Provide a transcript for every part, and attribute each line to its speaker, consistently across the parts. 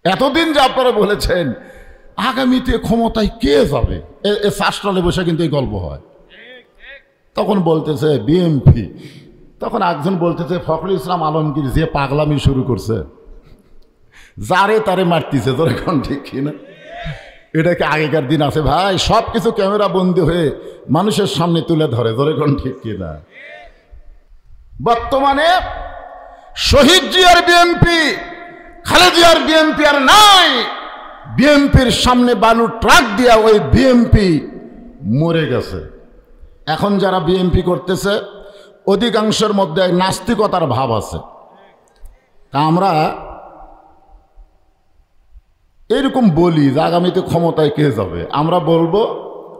Speaker 1: এতদিন যে আপনারা বলেছেন আগামীতে ক্ষমতায় কে যাবে, এ শাসনালে বসে কিন্তু এই গল্প হয়। তখন বলতেছে বিএনপি, তখন একজন বলতেছে ফখরুল ইসলাম আলমগীর যে পাগলামি শুরু করছে, যারে তারে মারতেছে, তোর এখন ঠিক কিনা? এটা কি আগেকার দিন আছে ভাই? সব কিছু ক্যামেরা বন্দি হয়ে মানুষের সামনে তুলে ধরে, তোর এখন ঠিক কিনা? বর্তমানে শহীদ জিয়ার বিএনপি, খালেদা জিয়ার বিএনপি আর নাই। বিএনপির সামনে বালু ট্রাক দিয়া ওই বিএনপি মরে গেছে। এখন যারা বিএনপি করতেছে অধিকাংশের মধ্যে নাস্তিকতার ভাব আছে। তা আমরা এরকম বলি যে আগামীতে ক্ষমতায় কে যাবে, আমরা বলবো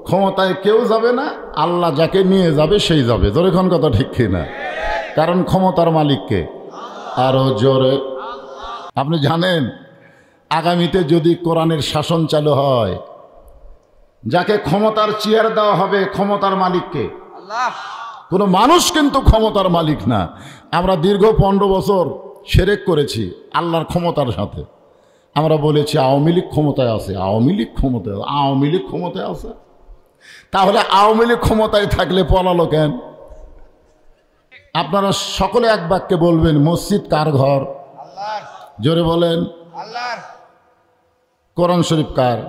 Speaker 1: ক্ষমতায় কেউ যাবে না, আল্লাহ যাকে নিয়ে যাবে সেই যাবে। যখন কথা ঠিক কিনা? কারণ ক্ষমতার মালিককে আরো জোরে। আপনি জানেন আগামীতে যদি কোরআনের শাসন চালু হয়, যাকে ক্ষমতার চেয়ার দেওয়া হবে ক্ষমতার মালিককে, কোনো মানুষ কিন্তু ক্ষমতার মালিক না। আমরা দীর্ঘ 15 বছর শিরক করেছি আল্লাহর ক্ষমতার সাথে। আমরা বলেছি আওয়ামী লীগ ক্ষমতায় আছে, আওয়ামী লীগ ক্ষমতায়, আওয়ামী লীগ ক্ষমতায় আছে। তাহলে আওয়ামী লীগ ক্ষমতায় থাকলে পলালো কেন? আপনারা সকলে এক বাক্যে বলবেন মসজিদ কার ঘর? জোরে বলেন। কোরআন শরীফ কার?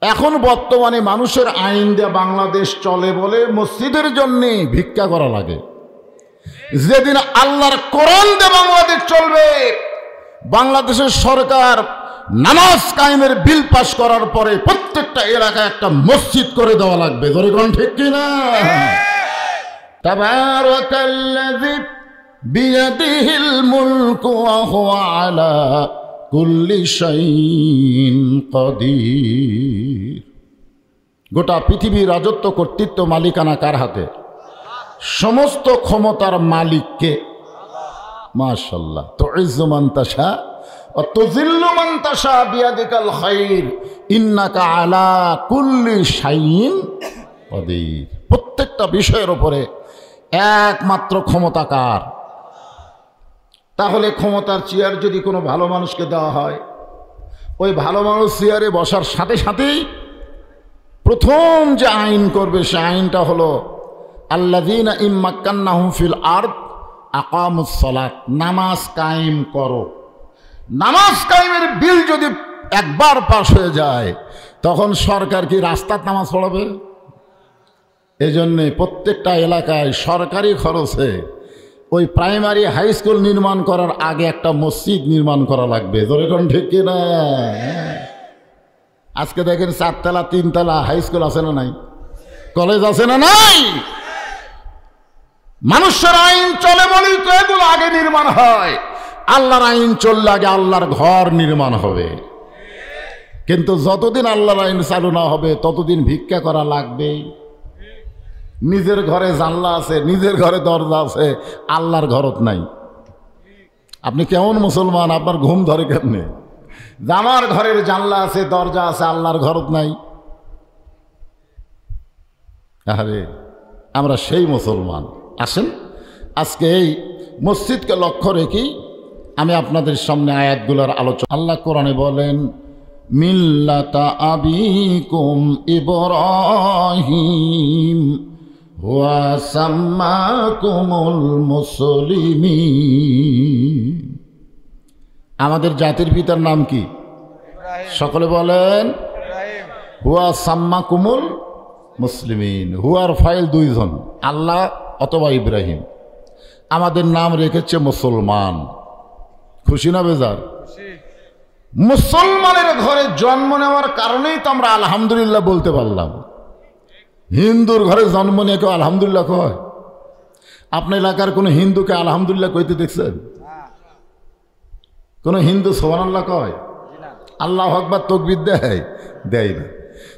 Speaker 1: এখন বর্তমানে মানুষের আইন দিয়ে বাংলাদেশ চলে বলে মসজিদের জন্য ভিক্ষা করা লাগে। যেদিন আল্লাহর কোরআন দিয়ে বাংলাদেশ চলবে, বাংলাদেশের সরকার নামাজ কায়েমের বিল পাস করার পরে প্রত্যেকটা এলাকায় একটা মসজিদ করে দেওয়া লাগবে। ধরে কোন ঠিক কিনা? তাবারাকাল্লাযী বিয়াদিহিল মুলকু ওয়া হুয়া আলা কুল্লি শাইইন কাদির। গোটা পৃথিবীর রাজত্ব, কর্তৃত্ব, মালিকানা কার হাতে? সমস্ত ক্ষমতার মালিককে। মাশাআল্লাহ। তুইজ্জু মান তাশা ওয়া তুযিল্লু মান তাশা বিয়াদিকাল খায়র ইন্নাকা আলা কুল্লি শাইইন কাদির। প্রত্যেকটা বিষয়ের উপরে একমাত্র ক্ষমতা কার? তাহলে ক্ষমতার চেয়ার যদি কোনো ভালো মানুষকে দেওয়া হয়, ওই ভালো মানুষ চেয়ারে বসার সাথে সাথেই প্রথম যে আইন করবে সে আইনটা হলো আল্লাযীনা ইম্মাক্কান্নাহুম ফিল আরদ আকামুস সালাত, নামাজ কায়েম করো। নামাজ কায়েমের বিল যদি একবার পাস হয়ে যায়, তখন সরকার কি রাস্তার নামাজ পড়াবে? এজন্যে প্রত্যেকটা এলাকায় সরকারি খরচে ওই প্রাইমারি হাই স্কুল নির্মাণ করার আগে একটা মসজিদ নির্মাণ করা লাগবে। যেরকম ঠিক কিনা? আজকে দেখেন 4 তলা 3 তলা হাই স্কুল আছে না নাই? কলেজ আছে না নাই? মানুষের আইন চলে বলেই তো এগুলো আগে নির্মাণ হয়। আল্লাহর আইন চললে আগে আল্লাহর ঘর নির্মাণ হবে। কিন্তু যতদিন আল্লাহর আইন চালু না হবে ততদিন ভিক্ষা করা লাগবে। নিজের ঘরে জানলা আছে, নিজের ঘরে দরজা আছে, আল্লাহর ঘরত নাই। আপনি কেমন মুসলমান? আপনার ঘুম ধরে কেমনে? আমার ঘরের জানলা আছে, দরজা আছে, আল্লাহর ঘরত নাই। আরে আমরা সেই মুসলমান। আসেন আজকে এই মসজিদকে লক্ষ্য রেখেই আমি আপনাদের সামনে আয়াতগুলোর আলোচনা। আল্লাহ কোরআনে বলেন মিল্লাতা আবিকুম ইব্রাহিম ওয়া সাম্মাকুমুল মুসলিমিন। আমাদের জাতির পিতার নাম কি? সকলে বলেন হুয়া সাম্মাকুমুল মুসলিমিন। হুয়ার ফাইল 2 জন, আল্লাহ অথবা ইব্রাহিম। আমাদের নাম রেখেছে মুসলমান। খুশি না বেজার? মুসলমানের ঘরে জন্ম নেওয়ার কারণেই তো আমরা আলহামদুলিল্লাহ বলতে পারলাম। হিন্দুর ঘরে জন্ম নিয়ে কেউ আলহামদুলিল্লাহ কয়? আপনার এলাকার কোনো হিন্দুকে আলহামদুলিল্লাহ কইতে দেখছেন? কোন হিন্দু সুবহানাল্লাহ কয়? আল্লাহু আকবার তাকবীর দেয় না।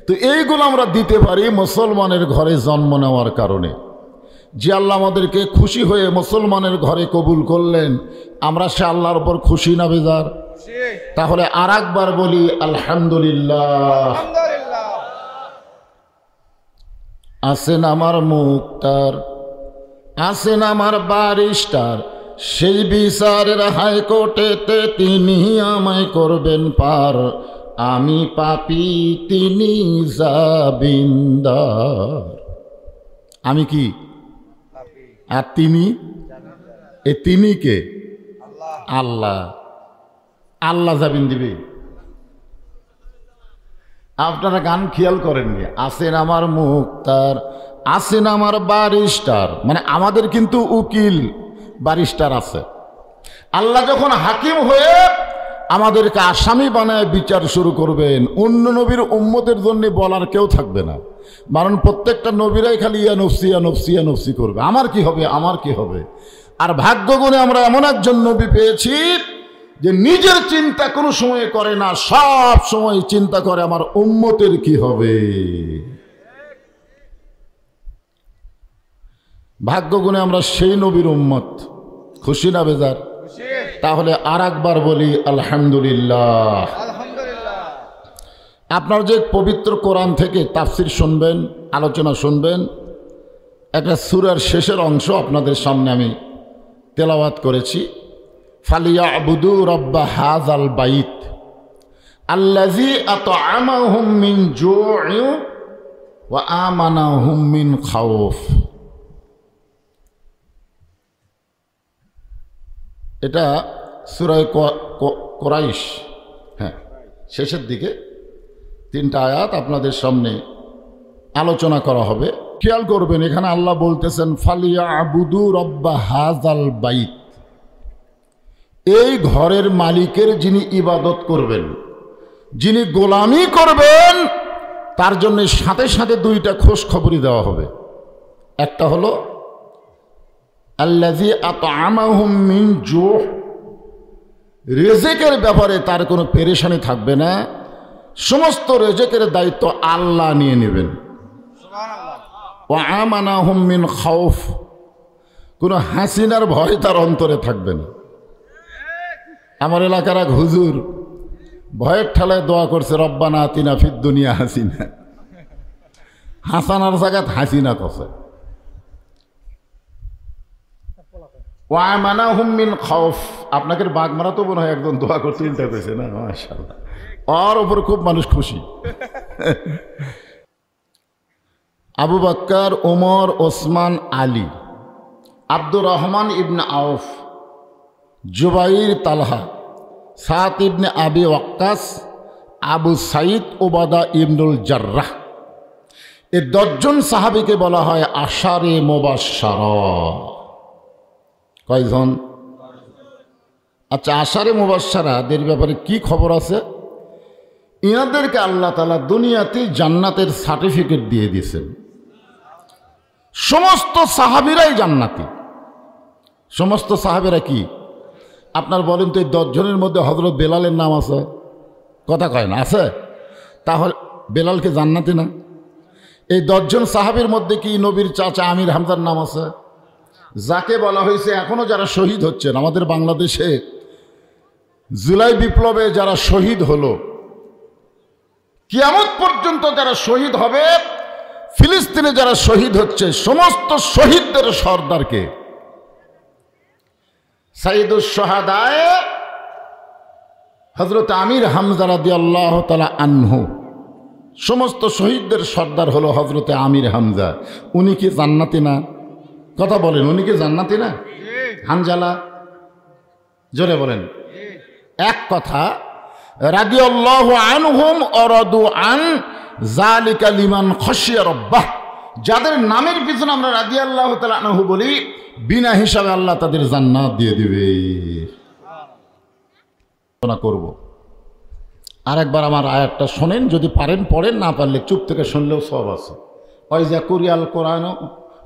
Speaker 1: তো এইগুলো আমরা দিতে পারি মুসলমানের ঘরে জন্ম নেওয়ার কারণে। যে আল্লাহ আমাদেরকে খুশি হয়ে মুসলমানের ঘরে কবুল করলেন, আমরা সে আল্লাহর উপর খুশি না বেজার? তাহলে আর একবার বলি আলহামদুলিল্লাহ। আছেন আমার মুক্তার, আছেন আমার বারিস্টার, সেই বিচারের হাইকোর্টেতে তিনি আমায় করবেন পার, আমি পাপী তিনি জামিনদার। আমি কি আর তিনি? এ তিনি কে? আল্লাহ। আল্লাহ জামিন দিবে। আপনারা গান খেয়াল করেননি, আছেন আমার মুক্তার, আছেন আমার বারিস্টার, মানে আমাদের কিন্তু উকিল বারিস্টার আছে। আল্লাহ যখন হাকিম হয়ে আমাদেরকে আসামি বানায় বিচার শুরু করবেন, অন্য নবীর উম্মতের জন্য বলার কেউ থাকবে না। কারণ প্রত্যেকটা নবীরাই খালি ইয়া নফসি ইয়া নফসি ইয়া নফসি করবে, আমার কি হবে আমার কি হবে। আর ভাগ্যগুণে আমরা এমন একজন নবী পেয়েছি যে নিজের চিন্তা কোনো সময় করে না, সব সময় চিন্তা করে আমার উম্মতের কি হবে। ভাগ্যগুণে আমরা সেই নবীর উম্মত। খুশি না বেজার? তাহলে আর একবার বলি আলহামদুলিল্লাহ। আপনার যে পবিত্র কোরআন থেকে তাফসির শুনবেন, আলোচনা শুনবেন, একটা সূরার শেষের অংশ আপনাদের সামনে আমি তেলাওয়াত করেছি। ফালিয়াবুদু রাব্বা হাযাল বাইত আল্লাযী আত'আমাহুম মিন জু'ইন ওয়া আমানাহুম মিন খাউফ। এটা সূরা কুরাইশ, হ্যাঁ, শেষের দিকে 3টা আয়াত আপনাদের সামনে আলোচনা করা হবে। খেয়াল করবেন, এখানে আল্লাহ বলতেছেন ফালিয়াবুদু রাব্বা হাযাল বাইত, এই ঘরের মালিকের যিনি ইবাদত করবেন, যিনি গোলামি করবেন, তার জন্য সাথে সাথে 2টা খোঁজ খবরই দেওয়া হবে। একটা হলো আল্লাযী আত'আমাহুম মিন জু', রিজিকের ব্যাপারে তার কোনো পেরেশানি থাকবে না, সমস্ত রিজিকের দায়িত্ব আল্লাহ নিয়ে নেবেন। ওয়া আমানাহুম মিন খাউফ, কোনো হাসিনার ভয় তার অন্তরে থাকবে না। আমার এলাকার এক হুজুর ভয়ের ঠেলায় দোয়া করছে, রব্বানা আতিনা ফিদ দুনিয়া হাসিনা, হাসানার জায়গাত হাসিনা কছে। ওয়া আমানাহুম মিন খাউফ, আপনাকে বাগমারা তো মনে হয় একজন দোয়া করতে চিন্তা করেছে না, মাশাআল্লাহ, ওর ওপর খুব মানুষ খুশি। আবু বকর, ওমর, ওসমান, আলী, আব্দুর রহমান ইবনে আউফ, জুবাইর, তালহা, সাদ ইবনে আবি ওয়াক্কাস, আবু সাইদ উবাদা ইবনুল জাররাহ, এই 10 জন সাহাবীকে বলা হয় আশারে মুবাশশারা। কয়জন? আচ্ছা, আশারে মুবাশশারাদের ব্যাপারে কি খবর আছে? ইনাদেরকে আল্লাহ তাআলা দুনিয়াতে জান্নাতের সার্টিফিকেট দিয়ে দিয়েছেন। সমস্ত সাহাবীরাই জান্নাতি। সমস্ত সাহাবীরা কি? আপনার বলেন তো, এই 10 জনের মধ্যে হযরত বেলালের নাম আছে? কথা কয় না, আছে? তাহলে বেলালকে জান্নাতি না? এই 10 জন সাহাবীর মধ্যে কি নবীর চাচা আমির হামজার নাম আছে? যাকে বলা হয়েছে এখনো যারা শহীদ হচ্ছেন আমাদের বাংলাদেশে, জুলাই বিপ্লবে যারা শহীদ হলো, কিয়ামত পর্যন্ত যারা শহীদ হবে, ফিলিস্তিনে যারা শহীদ হচ্ছে, সমস্ত শহীদদের সর্দারকে সাইয়্যিদুশ শুহাদায়ে হযরত আমির হামজা রাদিয়াল্লাহু তাআলা আনহু, সমস্ত শহীদদের সর্দার হলো হযরতে আমির হামজা। উনি কি জান্নাতি না? কথা বলেন, উনি কি জান্নাতি না? হানজালা, জোরে বলেন। এক কথা, রাদিয়াল্লাহু আনহুম ওয়া রাদু আন যালিকা লিমান খাশিয়া রাব্বাহ, যাদের নামের পিছনে আমরা রাদিয়াল্লাহু তাআলা আনহু বলি, বিনা হিসাবে আল্লাহ তাদের জান্নাত দিয়ে দিবে। করব আরেকবার আমার আয়াতটা শোনেন, যদি পারেন পড়েন, না পারলে চুপ থেকে শুনলেও সওয়াব আছে। ওয়াইজা কুরিয়াল কোরআন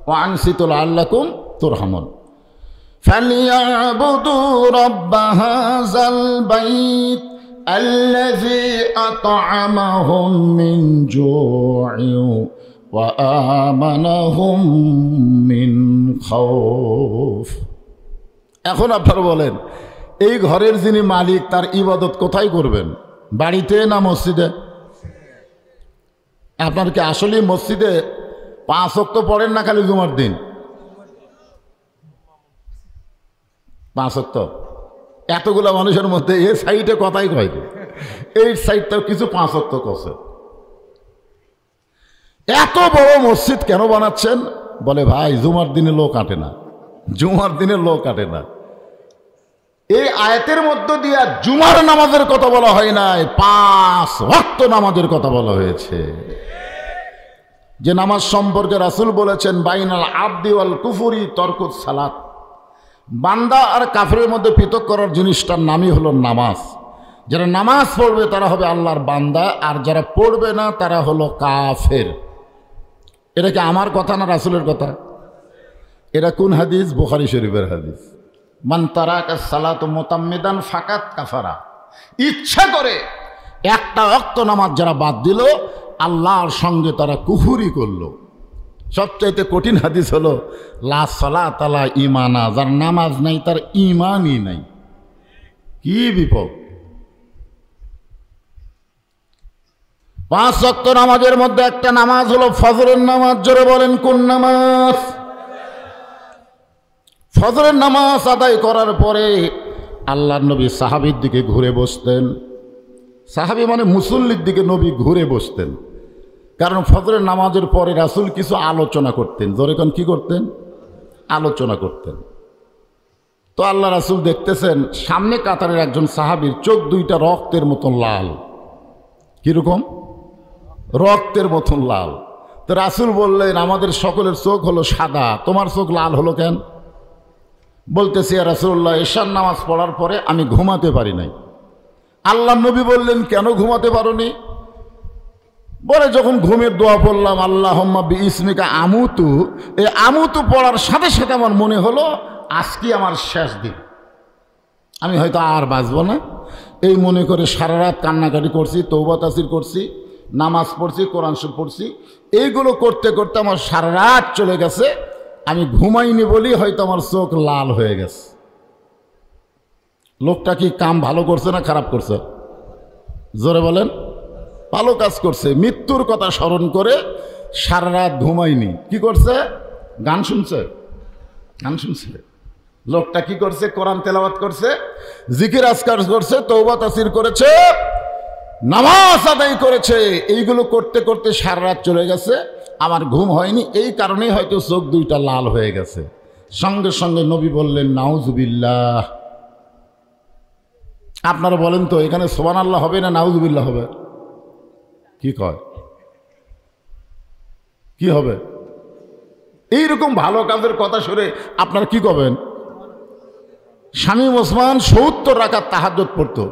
Speaker 1: ওয়া আনসিতু লাআল্লাকুম তুরহামুন। ফালিয়াবুদু রাব্ব হাযাল বাইত আল্লাযী আত'আমাহুম মিন জু'ইন ওয়া আমানাহুম মিন খাউফ। এখন আপনারা বলেন, এই ঘরের যিনি মালিক, তার ইবাদত কোথায় করবেন? বাড়িতে না মসজিদে? আপনার কি আসলে মসজিদে 5 ওয়াক্ত পড়েন না খালি জুমার দিন? 5 ওয়াক্ত। এতগুলা মানুষের মধ্যে এই সাইডে কথাই কয়, এই সাইডটাও কিছু 5 ওয়াক্ত করছে। এত বড় মসজিদ কেন বানাচ্ছেন? বলে ভাই জুমার দিনে লোক আটে না, জুমার দিনে লোক আটে না। এই আয়াতের মধ্য দিয়ে জুমার নামাজের কথা বলা হয় নাই, 5 ওয়াক্ত নামাজের কথা বলা হয়েছে। যে নামাজ সম্পর্কে রাসূল বলেছেন বাইনাল আবদি ওয়াল কুফরি তরকুস সালাত, বান্দা আর কাফেরের মধ্যে পৃথক করার জিনিসটার নামই হলো নামাজ। যারা নামাজ পড়বে তারা হবে আল্লাহর বান্দা, আর যারা পড়বে না তারা হলো কাফের। এটা কি আমার কথা না রাসূলের কথা? এটা কোন হাদিস? বুখারী শরীফের হাদিস। মান তারাকা সালাতু মুতাম্মিদান ফাকাত কাফারা, ইচ্ছা করে একটা ওয়াক্ত নামাজ যারা বাদ দিল আল্লাহর সঙ্গে তারা কুফরি করলো। সবচাইতে কঠিন হাদিস হলো লা সালাতা লা ঈমানা, যার নামাজ নাই তার ঈমানই নাই। কি বিপদ! 5 ওয়াক্ত নামাজের মধ্যে একটা নামাজ হলো ফজরের নামাজ। জোরে বলেন কোন নামাজ? ফজরের নামাজ আদায় করার পরে আল্লাহর নবী সাহাবীর দিকে ঘুরে বসতেন। সাহাবী মানে মুসল্লির দিকে নবী ঘুরে বসতেন, কারণ ফজরের নামাজের পরে রাসূল কিছু আলোচনা করতেন। জোরে কোন কি করতেন? আলোচনা করতেন। তো আল্লাহ রাসূল দেখতেছেন সামনে কাতারের একজন সাহাবীর চোখ দুইটা রক্তের মতন লাল। কিরকম? রক্তের মতন লাল। তো রাসূল বললেন আমাদের সকলের চোখ হলো সাদা, তোমার চোখ লাল হলো কেন? বলতেছি ইয়া রাসূলুল্লাহ, এশার নামাজ পড়ার পরে আমি ঘুমাতে পারি নাই। আল্লাহ নবী বললেন কেন ঘুমাতে পারোনি? বলে যখন ঘুমের দোয়া পড়লাম আল্লাহুম্মা বিইসমিকা আমুতু, এই আমুতু পড়ার সাথে সাথে আমার মনে হলো আজকে আমার শেষ দিন, আমি হয়তো আর বাঁচব না। এই মনে করে সারা রাত কান্নাকাটি করছি, তওবা তাসবিহ করছি, নামাজ পড়ছি, কোরআন শরীফ পড়ছি। এইগুলো করতে করতে আমার সারা রাত চলে গেছে, আমি ঘুমাইনি বলি হয়তো আমার চোখ লাল হয়ে গেছে। লোকটা কি কাম ভালো করছে না খারাপ করছে? জোরে বলেন। ভালো কাজ করছে। মৃত্যুর কথা স্মরণ করে সারা রাত ঘুমায়নি। কি করছে? গান শুনছে, গান শুনছে। লোকটা কি করছে? কোরআন তেলাওয়াত করছে, জিকির আজকার করছে, তওবা তাসবিহ করেছে, নামাজ আদায় করেছে। এইগুলো করতে করতে সারা রাত চলে গেছে, আমার ঘুম হয়নি। এই কারণেই হয়তো চোখ দুইটা লাল হয়ে গেছে। সঙ্গে সঙ্গে নবী বললেন নাউজুবিল্লাহ। আপনারা বলেন তো এখানে সুবহানাল্লাহ হবে না নাউজুবিল্লাহ হবে? কি কয়? কি হবে? এইরকম ভালো কাজের কথা শুনে আপনারা কি করবেন? শামীম ওসমান ৭০ রাকাত তাহাজ্জুদ পড়তো।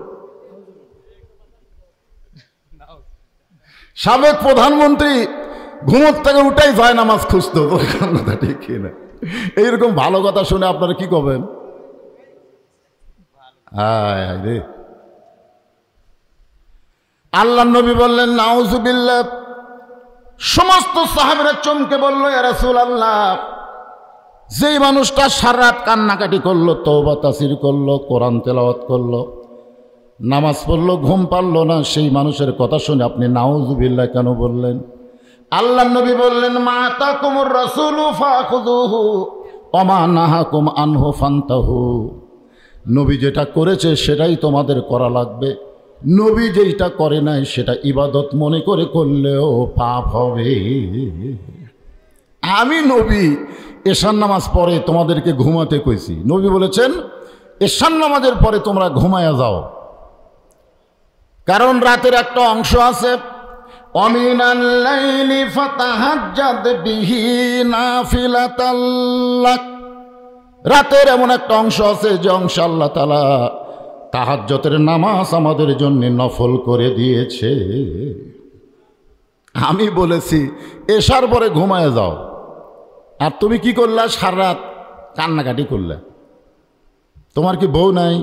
Speaker 1: সাবেক প্রধানমন্ত্রী ঘুমোর থেকে উঠাই যায় নামাজ খুঁজতো। কথা ঠিক না? এইরকম ভালো কথা শুনে আপনারা কি করবেন? রে আল্লাহ নবী বললেন নাউজুবিল্লাহ। সমস্ত সাহাবীরা চমকে বলল ইয়া রাসূলুল্লাহ, যেই মানুষটা সারা রাত কান্নাকাটি করলো, তওবা তাসবিহ করলো, কোরআন তেলাওয়াত করলো, নামাজ পড়লো, ঘুম পারলো না, সেই মানুষের কথা শুনে আপনি নাউজুবিল্লাহ কেন বললেন? আল্লাহ নবী বললেন মা আতাকুমুর রাসূলু ফাখুযুহু ওয়া মা নাহাকুম আনহু ফান্তাহু। নবী যেটা করেছে সেটাই তোমাদের করা লাগবে, নবী যেটা করে নাই সেটা ইবাদত মনে করে করলেও পাপ হবে। আমি নবী এশার নামাজ পরে তোমাদেরকে ঘুমাতে কইছি। নবী বলেছেন এশার নামাজের পরে তোমরা ঘুমায়া যাও, কারণ রাতের একটা অংশ আছে অমিনাল লাইলি ফাতাহাজ্জাদ বিহি নাফিলাতাল লাক। রাতের এমন একটা অংশ আছে যে অংশ আল্লাহ তাআলা তাহাজ্জুদের নামাজ আমাদের জন্য নফল করে দিয়েছে। আমি বলেছি এশার পরে ঘুমায় যাও, আর তুমি কি করলা? সারা রাত কান্নাকাটি করলে। তোমার কি বউ নাই?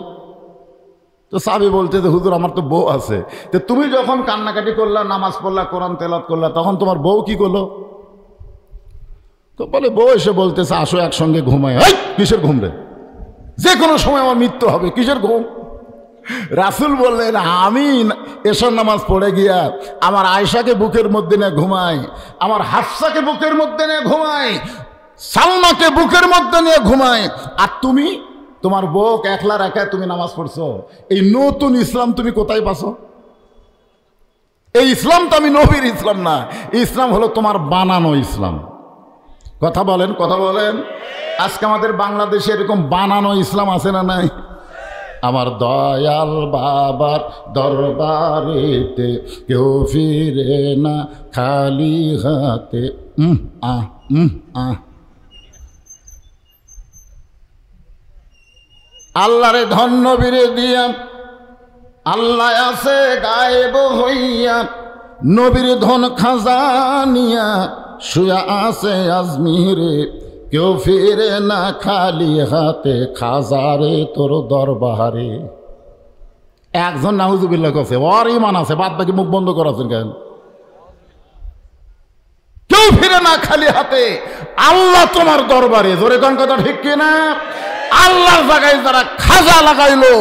Speaker 1: তো সাহাবী বলতে যে হুজুর আমার তো বউ আছে। তো তুমি যখন কান্নাকাটি করলা, নামাজ পড়লা, কোরআন তেলাওয়াত করলা, তখন তোমার বউ কি করলো? তো বলে বউ এসে বলতেছে আসো একসঙ্গে ঘুমায়। কিসের ঘুম রে? যে কোনো সময় আমার মৃত্যু হবে, কিসের ঘুম? রাসূল বললেন আমি এশার নামাজ পড়ে গিয়া আমার আয়েশাকে বুকের মধ্যে নিয়ে ঘুমাই, আমার হাফসাকে বুকের মধ্যে নিয়ে ঘুমাই, সালমাকে বুকের মধ্যে নিয়ে ঘুমাই, আর তুমি তোমার বুক একলা রাখায় তুমি নামাজ পড়ছো, এই নতুন ইসলাম তুমি কোথায় পাছো? এই ইসলাম তো আমি নবীর ইসলাম না, ইসলাম হলো তোমার বানানো ইসলাম। কথা বলেন, কথা বলেন। আজকে আমাদের বাংলাদেশে এরকম বানানো ইসলাম আছে না নাই? আমার দয়াল বাবার দরবারেতে কেউ ফিরে না খালি হাতে। আল্লাহরে ধন্য বীরে দিয়া, আল্লাহ আছে গায়েব হইয়া, নবীর ধন খাজানিয়া শুয়া আছে আজমিরে, কেউ ফিরে না খালি হাতে খাজারে তোর দরবারে। একজন নাউজুবিল্লাহ করছে, ওর ইমান আছে, বাদ বাকি মুখ বন্ধ করাছেন কেন? কেউ ফিরে না খালি হাতে আল্লাহ তোমার দরবারে। জোরে কোন কথা ঠিক কিনা? আল্লাহর জায়গায় যারা খাজা লাগাইলো,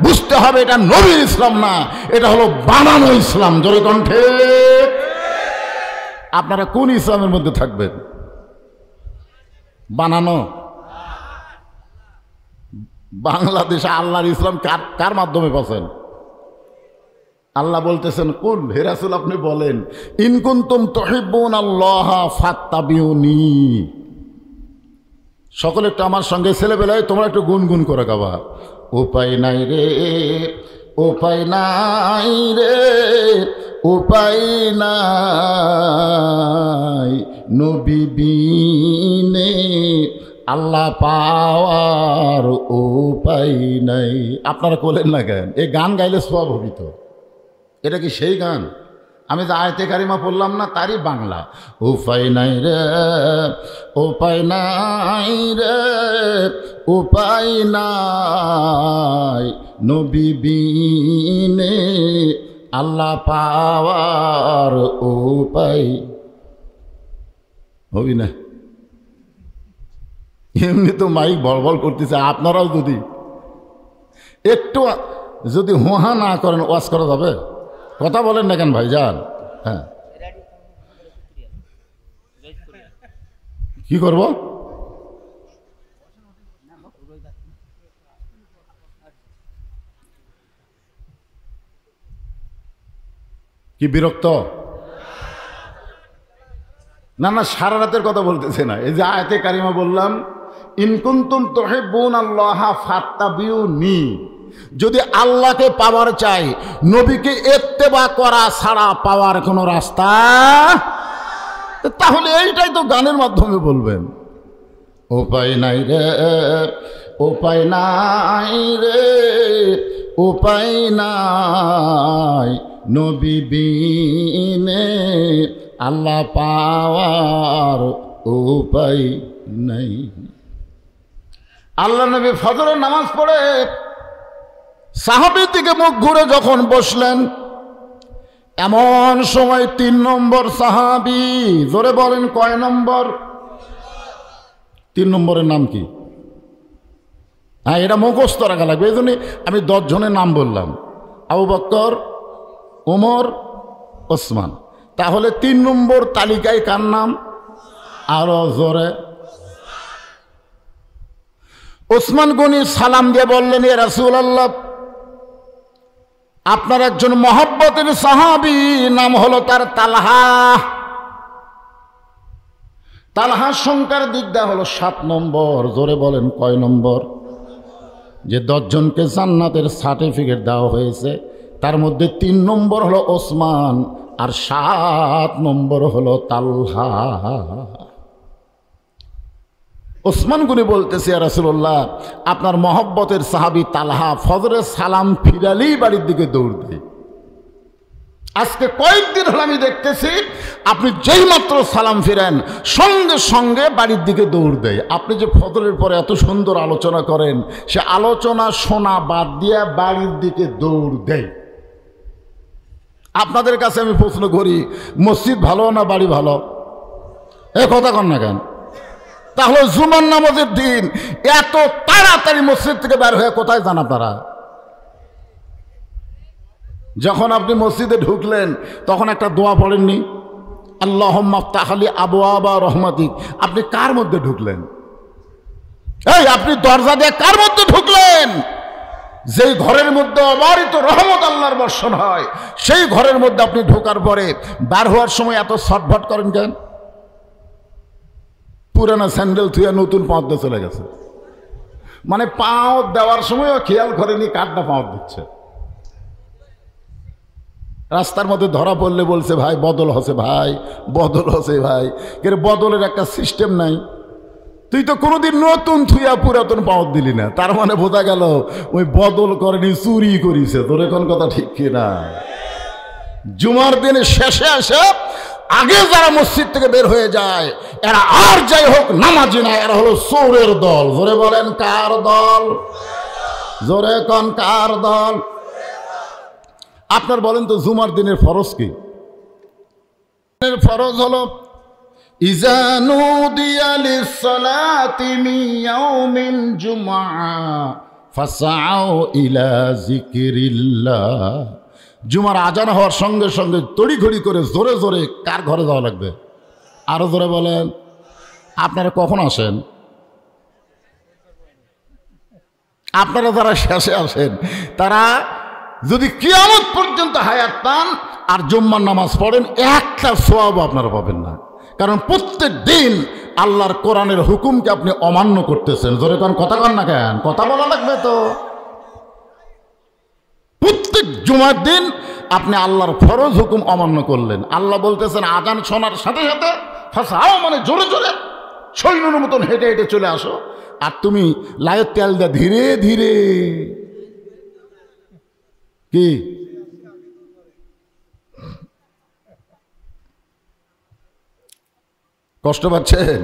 Speaker 1: বুঝতে হবে এটা নবীর ইসলাম না, এটা হলো বানানো ইসলাম। জোরে কোন ঠিক? আপনারা কোন ইসলামের মধ্যে থাকবেন? বানানো। বাংলাদেশে আল্লাহর ইসলাম কার মাধ্যমে পাচ্ছেন? আল্লাহ বলতেছেন, কুল হে রাসূল আপনি বলেন, ইন কুনতুম তুহিব্বুনাল্লাহ ফাত্তাবিউনি। সকলে একটু আমার সঙ্গে ছেলেবেলায় তোমরা একটু গুনগুন করে গাবা। উপায় নাই রে, উপায় নাই রে, উপায় নাই, নবী বিনে আল্লাহ পাওয়ার উপায় নাই। আপনারা বলেন না কেন? এই গান গাইলে সওয়াব হবে তো। এটা কি সেই গান? আমি যে আয়াতে কারিমা পড়লাম না, তারই বাংলা। উপায় নাই রে, উপায় নাই রে, উপায় নাই, নবী বিনে আল্লাহ পাওয়ার উপায় হবি না। এমনি তো মাইক বড় করতেছে, আপনারাও একটু যদি হুহা না করেন ওয়াজ করা যাবে? কথা বলেন না কেন ভাইজান? হ্যাঁ, কি করব? কি বিরক্ত? না না, সারা রাতের কথা বলতেছে না। এই যে আয়াতে কারিমা বললাম, ইন কুনতুম তুহিব্বুনাল্লাহ ফাত্তাবিউনি, যদি আল্লাহকে পাওয়ার চাই, নবীকে ইত্তেবা করা ছাড়া পাওয়ার কোনো রাস্তা, তাহলে এইটাই তো গানের মাধ্যমে বলবেন। উপায় নাই রে, উপায় নাই রে, উপায় নাই, নবী বিনে আল্লাহ পাওয়ার উপায় নাই। আল্লাহ নবী ফজরের নামাজ পড়ে সাহাবীর দিকে মুখ ঘুরে যখন বসলেন, এমন সময় 3 নম্বর সাহাবী, জোরে বলেন কয় নম্বর? 3 নম্বরের নাম কি? হ্যাঁ, এটা মুখস্থ রাখা লাগবে। এই জন্যই আমি 10 জনের নাম বললাম, আবু বকর, ওমর, ওসমান। তাহলে 3 নম্বর তালিকায় কার নাম? আরো জোরে। ওসমান গনি সালাম দিয়ে বললেন, ইয়া রাসূলুল্লাহ, আপনার একজন মহব্বতের সাহাবী, নাম হলো তার তালহা। তালহার সংখ্যার দিক দেওয়া হলো 7 নম্বর। জোরে বলেন কয় নম্বর? যে 10 জনকে জান্নাতের সার্টিফিকেট দেওয়া হয়েছে, তার মধ্যে 3 নম্বর হলো ওসমান, আর 7 নম্বর হলো তালহা। ওসমান গনি বলতেছে, ইয়া রাসূলুল্লাহ, আপনার মহব্বতের সাহাবী তালহা ফজরের সালাম ফিরালেই বাড়ির দিকে দৌড় দেয়। আজকে কয়েকদিন হলো আমি দেখতেছি, আপনি যেই মাত্র সালাম ফিরেন সঙ্গে সঙ্গে বাড়ির দিকে দৌড় দেয়। আপনি যে ফজরের পরে এত সুন্দর আলোচনা করেন, সে আলোচনা শোনা বাদ দিয়ে বাড়ির দিকে দৌড় দেয়। আপনাদের কাছে আমি প্রশ্ন করি, মসজিদ ভালো না বাড়ি ভালো? এ কথা কন না কেন? তাহলে জুমার নামাজের দিন এত তাড়াতাড়ি মসজিদ থেকে বের হয়ে কোথায় যান আপনারা? যখন আপনি মসজিদে ঢুকলেন তখন একটা দোয়া পড়েননি, আল্লাহুম্মা ফতাহ লি আবওয়াবা রহমাতিক? আপনি কার মধ্যে ঢুকলেন? এই আপনি দরজা দিয়ে কার মধ্যে ঢুকলেন? যেই ঘরের মধ্যে অবারিত রহমত আল্লাহর বর্ষণ হয়, সেই ঘরের মধ্যে আপনি ঢোকার পরে বার হওয়ার সময় এত ছটফট করেন কেন? পুরানা স্যান্ডেল থুয়ে নতুন পাঁচ দিয়ে চলে গেছে, মানে পাও দেওয়ার সময়ও খেয়াল করেনি কাঠটা পাও দিচ্ছে। রাস্তার মধ্যে ধরা পড়লে বলছে ভাই বদল হচ্ছে, ভাই বদল হচ্ছে, ভাই এর বদলের একটা সিস্টেম নাই। তুই তো কোনোদিন নতুন থুইয়া পুরাতন পাওয়ার দিলি না, তার মানে বোঝা গেল ওই বদল করেনি, চুরি করিছে। তোর এখন কথা ঠিক কিনা? জুমার দিনে শেষে আসে আগে যারা মসজিদ থেকে বের হয়ে যায় এরা আর যাই হোক নামাজি না, এরা হলো চোরের দল। জোরে বলেন কার দল? জোরে কোন কার দল? আপনার বলেন তো জুমার দিনের ফরজ কি? ফরজ হলো ইযা নুদিয়া লিস-সালাতি মিন ইয়াউমিল জুমআ ফাসআউ ইলা যিকরিল্লাহ। জুমার আজান হওয়ার সঙ্গে সঙ্গে তড়িঘড়ি করে জোরে জোরে কার ঘরে যাওয়া লাগবে? আরো জোরে বলেন। আপনারা কখন আসেন? আপনারা যারা শেষে আসেন তারা যদি কিয়ামত পর্যন্ত হায়াত পান আর জুম্মার নামাজ পড়েন, একটা সওয়াব আপনারা পাবেন না। কারণ প্রত্যেক দিন আল্লাহর কোরআনের হুকুমকে আপনি অমান্য করতেছেন। জোরে কারণ কথা কন না কেন? কথা বলা লাগবে তো। প্রত্যেক জুমার দিন আপনি আল্লাহর ফরজ হুকুম অমান্য করলেন। আল্লাহ বলতেছেন আজান শোনার সাথে সাথে ফাসাও, মানে জোরে জোরে সৈন্যের মতন হেঁটে হেঁটে চলে আসো, আর তুমি লায়ের তেল দা ধীরে ধীরে। কি কষ্ট পাচ্ছেন?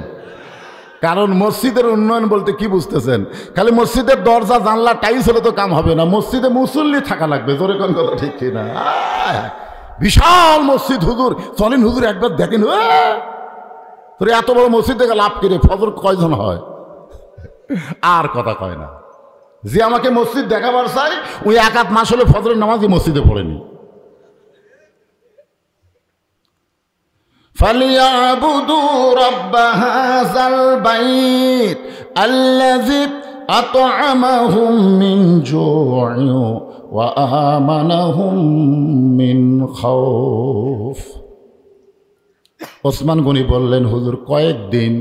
Speaker 1: কারণ মসজিদের উন্নয়ন বলতে কি বুঝতেছেন? খালি মসজিদের দরজা জানলা টাইলস হলে তো কাম হবে না, মসজিদে মুসল্লি থাকা লাগবে। জোরে কোন কথা ঠিক কিনা? বিশাল মসজিদ, হুজুর চলেন হুজুর একবার দেখেন। তোর এত বড় মসজিদ দেখে লাভ করে ফজর কয়জন হয়? আর কথা কয় না। যে আমাকে মসজিদ দেখাবার চাই ওই এক আধ মাস হলে ফজরের নামাজই মসজিদে পড়েনি। فَلْيَعْبُدُوا رَبَّ هَذَا الْبَيْتِ الَّذِي أَطْعَمَهُم مِّن جُوعٍ وَآمَنَهُم مِّن خَوْفٍ। ওসমান গনি বললেন হুজুর কয়েকদিন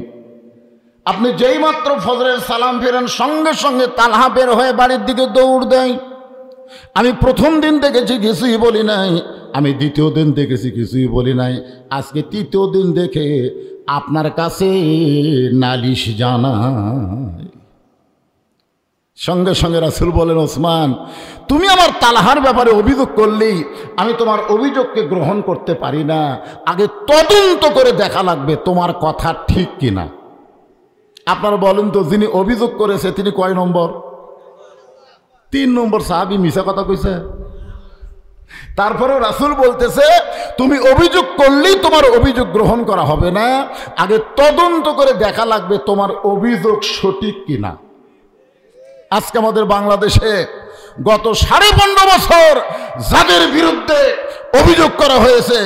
Speaker 1: আপনি যেই মাত্র ফজরের সালাম ফেরেন সঙ্গে সঙ্গে তালহা বের হয়ে বাড়ির দিকে দৌড় দেয়। আমি প্রথম দিন দেখেছি কিছুই বলি নাই, আমি দ্বিতীয় দিন দেখেছি কিছুই বলি নাই, আজকে তৃতীয় দিন দেখে আপনার কাছে নালিশ জানাই। সঙ্গে সঙ্গে রাসূল বলেন ওসমান তুমি আমার তালহার ব্যাপারে অভিযোগ করলেই আমি তোমার অভিযোগকে গ্রহণ করতে পারি না, আগে তদন্ত করে দেখা লাগবে তোমার কথা ঠিক কিনা। আপনারা বলেন তো যিনি অভিযোগ করেছে তিনি কয় নম্বর? 3 নম্বর সাহাবী মিছা কথা কইছে। তারপরেও রাসূল বলতেছে তুমি অভিযোগ করলেই তোমার অভিযোগ গ্রহণ করা হবে না, আগে তদন্ত করে দেখা লাগবে তোমার অভিযোগ সঠিক কিনা। আজকে আমাদের বাংলাদেশে গত 15.5 বছর যাদের বিরুদ্ধে অভিযোগ করা হয়েছে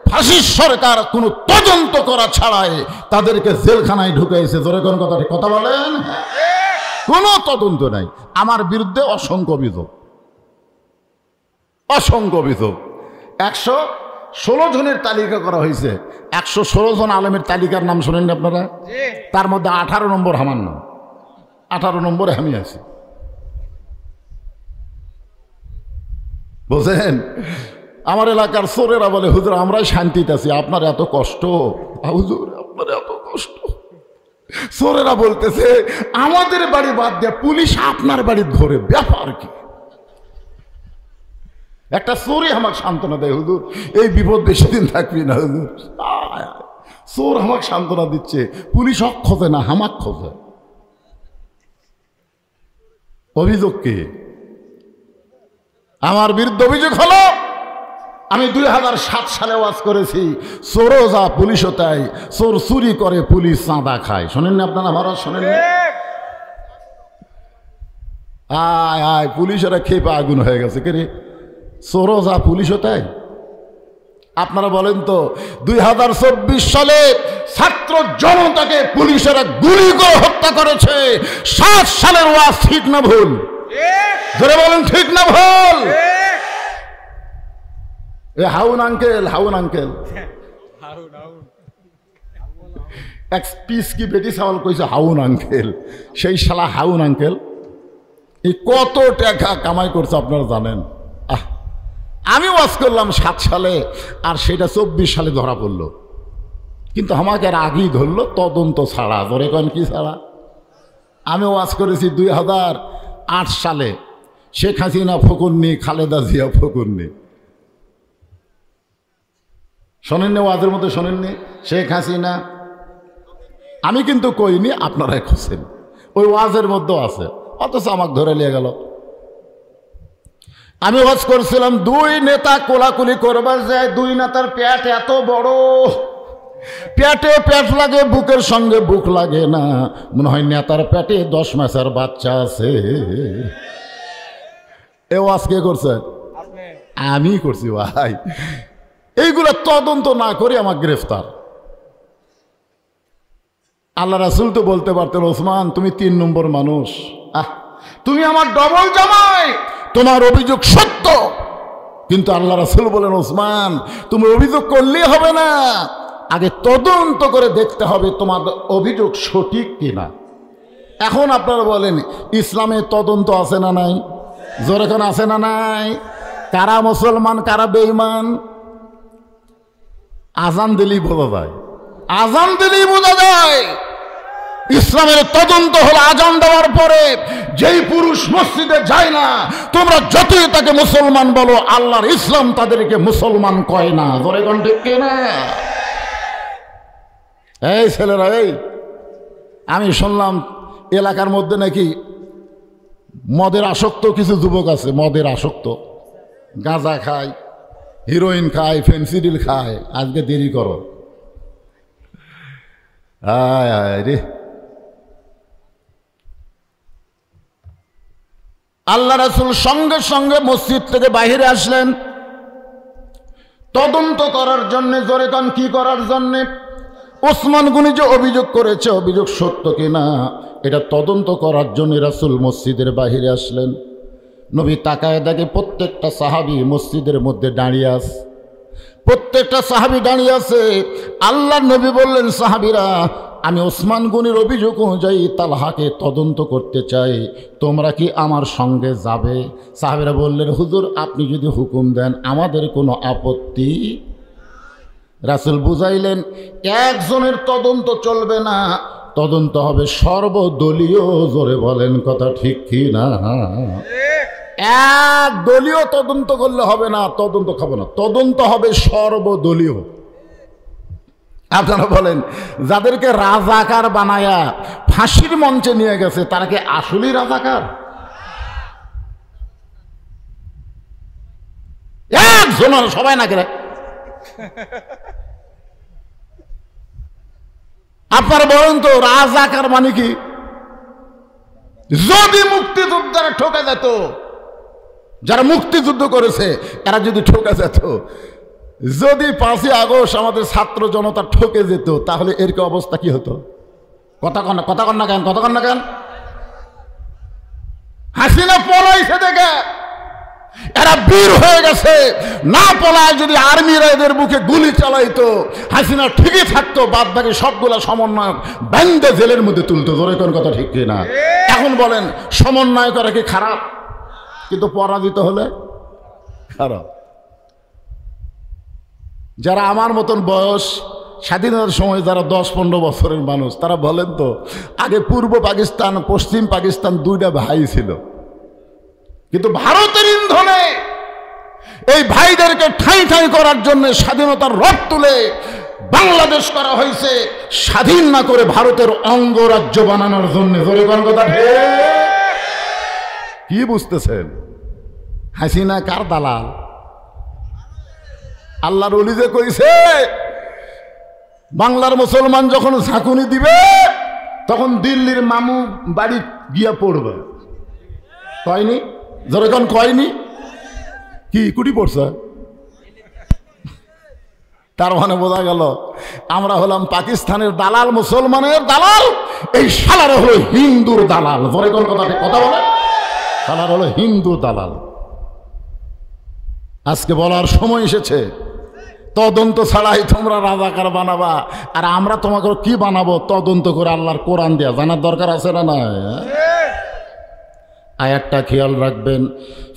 Speaker 1: ফাঁসির সরকার কোনো তদন্ত করা ছাড়াই তাদেরকে জেলখানায় ঢুকাইছে। জোরে কোন কথা বলেন? কোনো তদন্ত নাই। আমার বিরুদ্ধে অসংখ্য অভিযোগ, অসংখ্য অভিযোগ। 116 জনের তালিকা করা হয়েছে। 116 জন আলেমের তালিকার নাম শোনেননি আপনারা? তার মধ্যে 18 নম্বর আমার নাম, 18 নম্বরে আমি আছি। বুঝলেন? আমার এলাকার চোরেরা বলে হুজুর আমরাই শান্তিতে আছি, আপনার এত কষ্ট। হুজুর আপনার এত কষ্ট। চোরেরা বলতেছে আমাদের বাড়ি বাদ দিয়ে পুলিশ আপনার বাড়ির ঘরে, ব্যাপার কি? একটা চোরে আমাকে সান্ত্বনা দেয় হুজুর এই বিপদ বেশি দিন থাকবি না হুজুর। চোর আমাকে সান্ত্বনা দিচ্ছে, পুলিশ হক খোঁজে না, হামাক খোঁজে। অভিযোগ কি? আমার বিরুদ্ধে অভিযোগ হলো আমি 2007 সালে ওয়াজ করেছি চোরও যা পুলিশও তাই, চোর চুরি করে পুলিশ চাঁদা খায়। শোনেননি আপনারা? আমার শোনেননি? আয় আয় পুলিশেরা খেপে আগুন হয়ে গেছে। কে রে? চোরও যা পুলিশও তাই। আপনারা বলেন তো 2024 সালে ছাত্র জনতাকে পুলিশেরা গুলি করে হত্যা করেছে, 7 সালের ওয়াজ ঠিক না ভুল? ধরে বলেন ঠিক না ভুল? এ হাউন আঙ্কেল, হাউন আঙ্কেল এক পিস কি বেটি সাওয়াল কইছে হাউন আঙ্কেল, সেই শালা হাউন আঙ্কেল এই কত টাকা কামাই করছে আপনারা জানেন? আমি ওয়াজ করলাম 7 সালে, আর সেটা 24 সালে ধরা পড়লো। কিন্তু আমাকে আর আগেই ধরলো তদন্ত ছাড়া। ধরে কেন কি ছাড়া? আমি ওয়াজ করেছি 2008 সালে, শেখ হাসিনা ফকুন্নি, খালেদা জিয়া ফকুন্নি। শোনেননি ওয়াজের মধ্যে? শোনেননি? শেখ হাসিনা আমি কিন্তু কইনি, আপনারাই খুঁজছেন, ওই ওয়াজের মধ্যেও আছে, অথচ আমাকে ধরে নিয়ে গেল। আমি ওয়াজ করছিলাম 2 নেতা কোলাকুলি করবার যায়, 2 নেতার পেট এত বড়, পেটে পেট লাগে, বুকের সঙ্গে বুক লাগে না, মনে হয় নেতার পেটে 10 মাসের বাচ্চা আছে। এ ওয়াজ কে করছে? আমি করছি ভাই। এইগুলো তদন্ত না করে আমার গ্রেফতার। আল্লাহ রাসূল তো বলতে পারতেন, ওসমান তুমি 3 নম্বর মানুষ, তুমি আমার ডবল জামাই, তোমার অভিযোগ সত্য। কিন্তু আল্লাহ রাসূল বলেন, ওসমান তুমি অভিযোগ করলেই হবে না, আগে তদন্ত করে দেখতে হবে তোমার অভিযোগ সঠিক কিনা। এখন আপনারা বলেন ইসলামে তদন্ত আছে না নাই? জোরে কোন আছে না নাই? কারা মুসলমান কারা বেঈমান আজান দিলেই বোঝা যায়, আজান দিলেই বোঝা যায়। ইসলামের তদন্ত হলো আজান দেওয়ার পরে যেই পুরুষ মসজিদে যায় না, তোমরা যতই তাকে মুসলমান বলো, আল্লাহর ইসলাম তাদেরকে মুসলমান কয় না। ধরে কোন ঠিক কিনা? এই ছেলেরা, এই আমি শুনলাম এলাকার মধ্যে নাকি মদের আসক্ত কিছু যুবক আছে, মদের আসক্ত, গাঁজা খায়, হিরোইন খায়, ফেন্সিডিল খায়। আজকে দেরি করো, আয় আয় রে। আল্লাহ রাসূল সঙ্গে সঙ্গে মসজিদ থেকে বাইরে আসলেন তদন্ত করার জন্য। জোরে কান কি করার জন্য? ওসমান গনি যে অভিযোগ করেছে, অভিযোগ সত্য কিনা এটা তদন্ত করার জন্য রাসূল মসজিদের বাইরে আসলেন। নবী তাকায় দেখে প্রত্যেকটা সাহাবী মসজিদের মধ্যে দাঁড়িয়ে আছে, প্রত্যেকটা সাহাবী দাঁড়িয়ে আছে। আল্লাহর নবী বললেন, সাহাবীরা আমি ওসমান গনির অভিযোগ অনুযায়ী তালহাকে তদন্ত করতে চাই, তোমরা কি আমার সঙ্গে যাবে? সাহাবীরা বললেন, হুজুর আপনি যদি হুকুম দেন আমাদের কোনো আপত্তি। রাসূল বুঝাইলেন, একজনের তদন্ত চলবে না, তদন্ত হবে সর্বদলীয়। জোরে বলেন কথা ঠিক কি না? এক দলীয় তদন্ত করলে হবে না, তদন্ত খাবে না, তদন্ত হবে সর্বদলীয়। আপনারা বলেন যাদেরকে রাজাকার বানায়া ফাঁসির মঞ্চে নিয়ে গেছে তারা কি আসলেই রাজাকার? একজন সবাই না করে। আপনারা বলেন তো রাজাকার মানে কি? যদি মুক্তিযোদ্ধারা ঠকে যেত, যারা মুক্তিযুদ্ধ করেছে এরা যদি ঠকে যেত, যদি 5ই আগস্ট আমাদের ছাত্র জনতা ঠকে যেত, তাহলে এর কি অবস্থা কি হতো? কথা কন না কেন? কথা কন না কেন? হাসিনা পলাইছে দেখে এরা বীর হয়ে গেছে, না পলায় যদি আর্মিরা এদের বুকে গুলি চালাইতো, হাসিনা ঠিকই থাকতো, বাদ বাকি সবগুলা সমন্বয়ক ব্যান্ডে জেলের মধ্যে তুলতো। ধরে কোন কথা ঠিক কিনা? এখন বলেন সমন্বয় করা কি খারাপ? কিন্তু পরাজিত হলে খারাপ। যারা আমার মতন বয়স, স্বাধীনতার সময় যারা 10-15 বছরের মানুষ, তারা বলেন তো আগে পূর্ব পাকিস্তান পশ্চিম পাকিস্তান 2টা ভাই ছিল, কিন্তু ভারতের ইন্ধনে এই ভাইদেরকে ঠাঁই ঠাঁই করার জন্য স্বাধীনতার রথ তুলে বাংলাদেশ করা হয়েছে, স্বাধীন না করে ভারতের অঙ্গরাজ্য বানানোর জন্য। জোরে কোন কথা কি বুঝতেছেন? হাসিনা কার দালাল? আল্লাহর ওলি যে কইছে বাংলার মুসলমান যখন ঝাঁকুনি দিবে তখন দিল্লির মামু বাড়ি গিয়া পড়বে। কয়নি? যখন কয়নি কি কুটি পড়ছে? তার মানে বোঝা গেল আমরা হলাম পাকিস্তানের দালাল, মুসলমানের দালাল, এই শালার হলো হিন্দুর দালাল। জোরে কোন কথা বলে, শালার হলো হিন্দু দালাল। আজকে বলার সময় এসেছে, তদন্ত ছাড়াই তোমরা রাজাকার বানাবা, আর আমরা তোমাকে কি বানাবো? তদন্ত করে আল্লাহর কোরআন দেয়া জানার দরকার আছে না? না, আয়াতটা খেয়াল রাখবেন,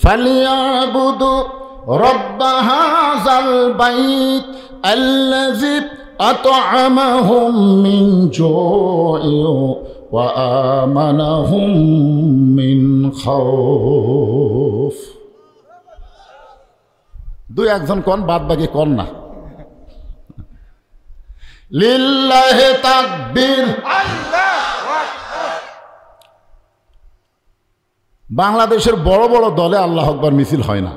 Speaker 1: ফালিয়াবুদু রব্ব হাযাল বাইত আল্লাযী আত'আমাহুম মিন জু'ইন ওয়া আমানাহুম মিন খাউফ। দুই একজন কোন, বাদ বাকি কোন না। লিল্লাহি তাকবীর। বাংলাদেশের বড় বড় দলে আল্লাহ আকবার মিছিল হয় না।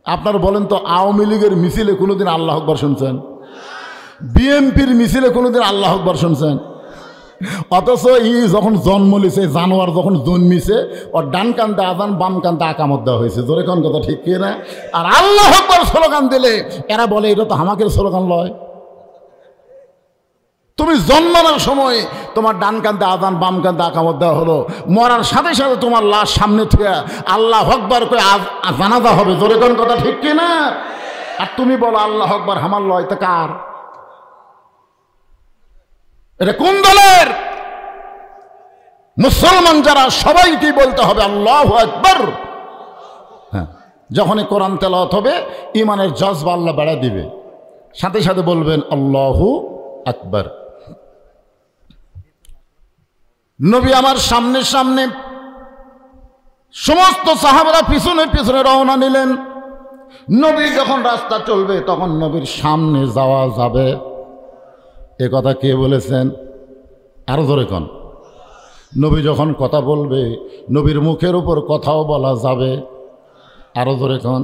Speaker 1: আপনারা বলেন তো, আওয়ামী লীগের মিছিলে কোনোদিন আল্লাহ আকবার শুনছেন? বিএনপির মিছিলে কোনোদিন আল্লাহ আকবার শুনছেন? অথচ যখন জন্ম লিছে, জানোয়ার যখন জন্মিছে, ওর ডান কান্দে আজান, বাম কান্দে আকামত দেওয়া হয়েছে। জোরে কোন কথা ঠিক কি না? আর আল্লাহ আকবার স্লোগান দিলে এরা বলে এটা তো আমাকে স্লোগান লয়। তুমি জন্মানোর সময় তোমার ডান কান্দে আজান, বাম কান্দে আকামত দেওয়া হলো, মরার সাথে সাথে তোমার লাশ সামনে থেকে আল্লাহ আকবার করে জানাজা হবে। জোরে কোন কথা ঠিক কি না? আর তুমি বলো আল্লাহ আকবার আমার লয়, তা কার? এটা কোন দলের? মুসলমান যারা সবাইকেই বলতে হবে আল্লাহু আকবার। হ্যাঁ, যখনই কোরআন তেলাওয়াত হবে ইমানের জজবা আল্লাহ বাড়া দিবে, সাথে সাথে বলবেন আল্লাহু আকবার। নবী আমার সামনে সামনে, সমস্ত সাহাবারা পিছনে পিছনে রওনা নিলেন। নবী যখন রাস্তা চলবে তখন নবীর সামনে যাওয়া যাবে, এ কথা কে বলেছেন? আরো ধরে কন। নবী যখন কথা বলবে নবীর মুখের উপর কথাও বলা যাবে, আরো ধরে কন।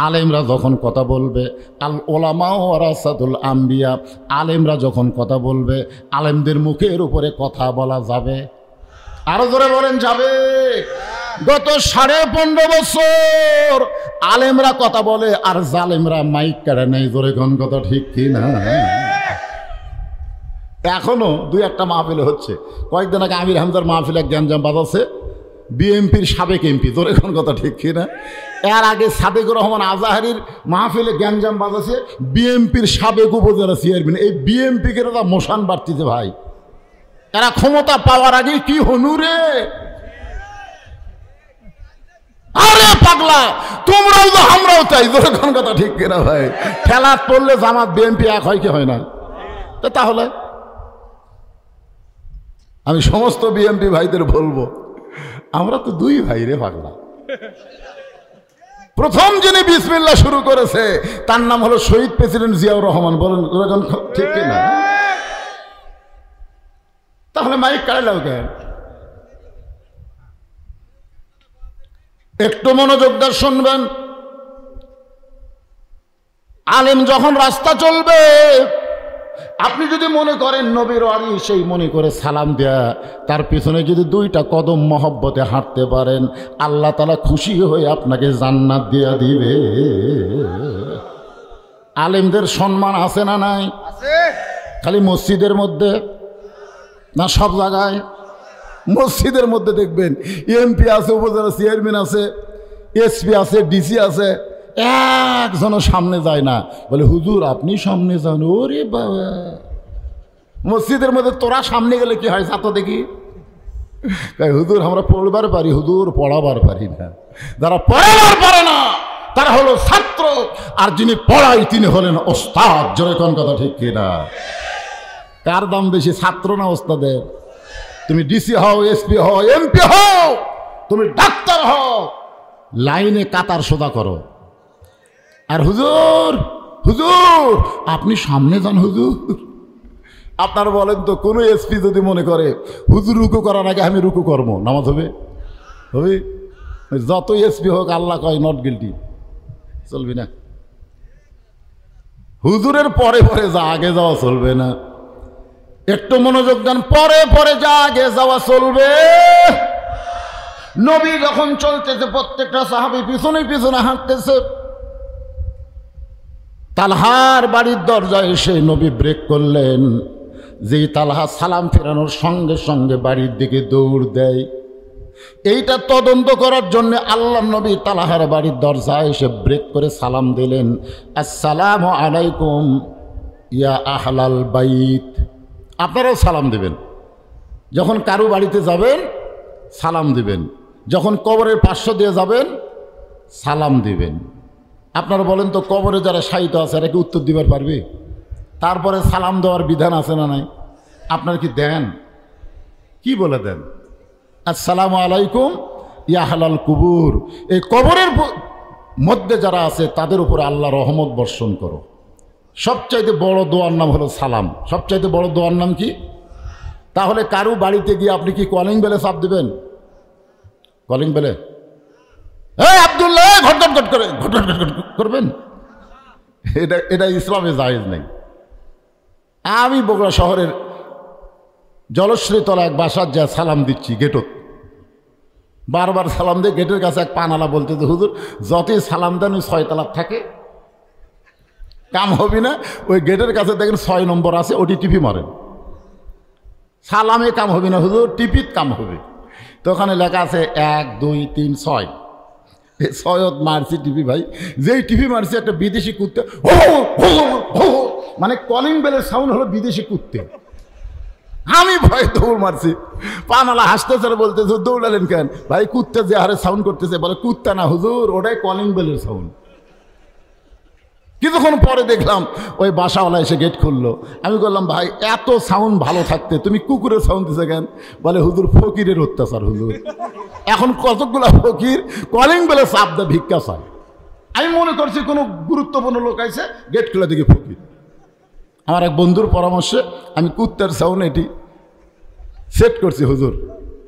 Speaker 1: আলেমরা যখন কথা বলবে, আল ওলামা ওয়ারাসাতুল আম্বিয়া, আলেমরা যখন কথা বলবে আলেমদের মুখের উপরে কথা বলা যাবে, আরো ধরে বলেন যাবে। গত 15.5 বছর আলেমরা কথা বলে আর জালেমরা মাইক কাড়ে নেই। জোরে কোন কথা ঠিক কি না? এখনো দুই একটা মাহফিলে হচ্ছে। কয়েকদিন আগে আমির হামজার মাহফিলে গ্যাঞ্জাম বাজাচ্ছে বিএনপির সাবেক এমপি। তোর এখন কথা ঠিক কিনা? এর আগে সাদেকুর রহমান আজাহারির মাহফিলে গ্যাঞ্জাম বাজাচ্ছে বিএনপির সাবেক উপজেলা চেয়ারম্যান। এই বিএনপিকে এরা মোশান বাড়তিছে ভাই, এরা ক্ষমতা পাওয়ার আগে কি হনুরে। আরে পাগলা, তোমরাও তো আমরাও চাই। তোর এখন কথা ঠিক কিনা ভাই? খেলা পড়লে জামাত বিএনপি এক হয় কি হয় না? তাহলে আমি সমস্ত বিএনপি ভাইদের বলবো, আমরা তো দুই ভাই রে পাগলা। প্রথম যিনি বিসমিল্লাহ শুরু করেছে তার নাম হলো শহীদ প্রেসিডেন্ট জিয়াউর রহমান। বলেন ঠিক কিনা? তাহলে মাইক কাড়াইলাও কেন? একটু মনোযোগ দিয়ে শুনবেন। আলেম যখন রাস্তা চলবে, আপনি যদি মনে করেন নবীর ওয়ারি, সেই মনে করে সালাম দেয়া, তার পিছনে যদি 2টা কদম মহব্বতে হাঁটতে পারেন, আল্লাহ তাআলা খুশি হয়ে আপনাকে জান্নাত দিয়া দিবে। আলেমদের সম্মান আছে না নাই? খালি মসজিদের মধ্যে না, সব জায়গায়। মসজিদের মধ্যে দেখবেন এমপি আছে, উপজেলা চেয়ারম্যান আছে, এসপি আছে, ডিসি আছে, একজনও সামনে যায় না। বলে হুজুর আপনি সামনে যান। ওরে বাবা, মসজিদের মধ্যে তোরা সামনে গেলে কি হয়? ছাত্র দেখি হুজুর আমরা পড়বার পারি, হুজুর পড়াবার পারি না। যারা পড়াবার পারে না তারা হলো ছাত্র, আর যিনি পড়াই তিনি হলেন ওস্তাদ। জোরে কোন কথা ঠিক কিনা? কার দাম বেশি, ছাত্র না ওস্তাদের? তুমি ডিসি হও, এসপি হও, এমপি হও, তুমি ডাক্তার হও, লাইনে কাতার সোজা করো। আর হুজুর হুজুর আপনি সামনে যান হুজুর। আপনার বলেন তো, কোনো এসপি যদি মনে করে হুজুর রুকু করার আগে আমি রুকু করবো, নামাজ হবে? হবে? যত এসপি হোক আল্লাহ কয় নট গিল্টি, চলবি না। হুজুরের পরে পরে যা, আগে যাওয়া চলবে না। একটু মনোযোগ দেন, পরে পরে যা, আগে যাওয়া চলবে। নবী যখন চলতেছে প্রত্যেকটা সাহাবী পিছনে পিছনে হাঁটতেছে। তালহার বাড়ির দরজায় এসে নবী ব্রেক করলেন। যেই তালহা সালাম ফেরানোর সঙ্গে সঙ্গে বাড়ির দিকে দৌড় দেয়। এইটা তদন্ত করার জন্য আল্লাহ নবী তালহার বাড়ির দরজায় এসে ব্রেক করে সালাম দিলেন, আসসালামু আলাইকুম ইয়া আহলাল বাইত। আপনারাও সালাম দেবেন, যখন কারো বাড়িতে যাবেন সালাম দিবেন, যখন কবরের পার্শ্ব দিয়ে যাবেন সালাম দিবেন। আপনারা বলেন তো, কবরে যারা শায়িত আছে এরা কি উত্তর দিবার পারবে? তারপরে সালাম দেওয়ার বিধান আছে না নাই? আপনারা কি দেন? কি বলে দেন? আসসালামু আলাইকুম ইয়া আহলাল কুবুর। এই কবরের মধ্যে যারা আছে তাদের উপরে আল্লাহ রহমত বর্ষণ করো। সবচাইতে বড় দোয়ার নাম হলো সালাম। সবচাইতে বড় দোয়ার নাম কি? তাহলে কারো বাড়িতে গিয়ে আপনি কি কলিং বেলে চাপ দিবেন? কলিং বেলে এই আব্দুল্লাহ ঘটঘট ঘট করে ঘটঘট ঘট করবেন? এটা ইসলামে জায়েজ নেই। আমি বগুড়া শহরের জলশ্রী তলা এক বাসার যা সালাম দিচ্ছি, গেটত বারবার সালাম দিয়ে গেটের কাছে এক পানালা বলতে, হুজুর যতই সালাম দেন ওই 6 তলার থাকে, কাম হবি না। ওই গেটের কাছে দেখেন 6 নম্বর আছে, ওটি টিপি মারেন। সালামে কাম হবি না হুজুর, টিপিত কাম হবে। তো ওখানে লেখা আছে 1 2 3 6। এই 6 মারছি টিপি ভাই। যেই টিপি মারছি একটা বিদেশি কুত্তে, মানে কলিং বেলের সাউন্ড হলো বিদেশি কুত্তে। আমি ভয় দৌড় মারছি। পানালা হাসতেছে আর বলতেছে, দৌড়ালেন কেন? ভাই কুত্তে যে হারে সাউন্ড করতেছে। বলে কুত্তা না হুজুর, ওটাই কলিং বেলের সাউন্ড। কিছুক্ষণ পরে দেখলাম ওই বাসাওয়ালা এসে গেট খুললো। আমি বললাম, ভাই এত সাউন্ড ভালো থাকতে তুমি কুকুরের সাউন্ড দিছে কেন? বলে হুজুর ফকিরের অত্যাচার হুজুর। এখন কতগুলা ফকির কলিং বেলে চাপ দেয়, ভিক্ষা চায়। আমি মনে করছি কোনো গুরুত্বপূর্ণ লোক আছে, গেট খুলে দেখি ফকির। আমার এক বন্ধুর পরামর্শে আমি কুত্তার সাউন্ড এটি সেট করছি হুজুর।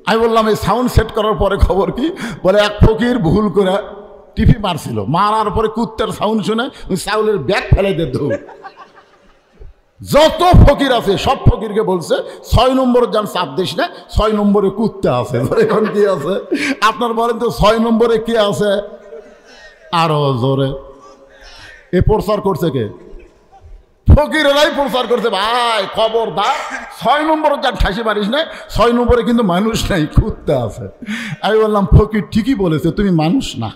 Speaker 1: আমি বললাম, এই সাউন্ড সেট করার পরে খবর কি? বলে এক ফকির ভুল করে টিপি মারছিল, মারার পরে কুত্তার সাউন্ড শুনে ওই চাউলের ব্যাগ ফেলে দে দৌড়। যত ফকির আছে সব ফকিরকে বলছে 6 নম্বর যান চাপ দিস না, 6 নম্বরে কুত্তা আছে। এখন কি আছে আপনার বলেন তো, 6 নম্বরে কি আছে? আরো জোরে এ প্রচার করছে কে? ফকিরেরাই প্রচার করছে। ভাই খবরদার 6 নম্বরে যান ঠাসি মারিস না, 6 নম্বরে কিন্তু মানুষ নাই, কুত্তা আছে। আমি বললাম, ফকির ঠিকই বলেছে, তুমি মানুষ না।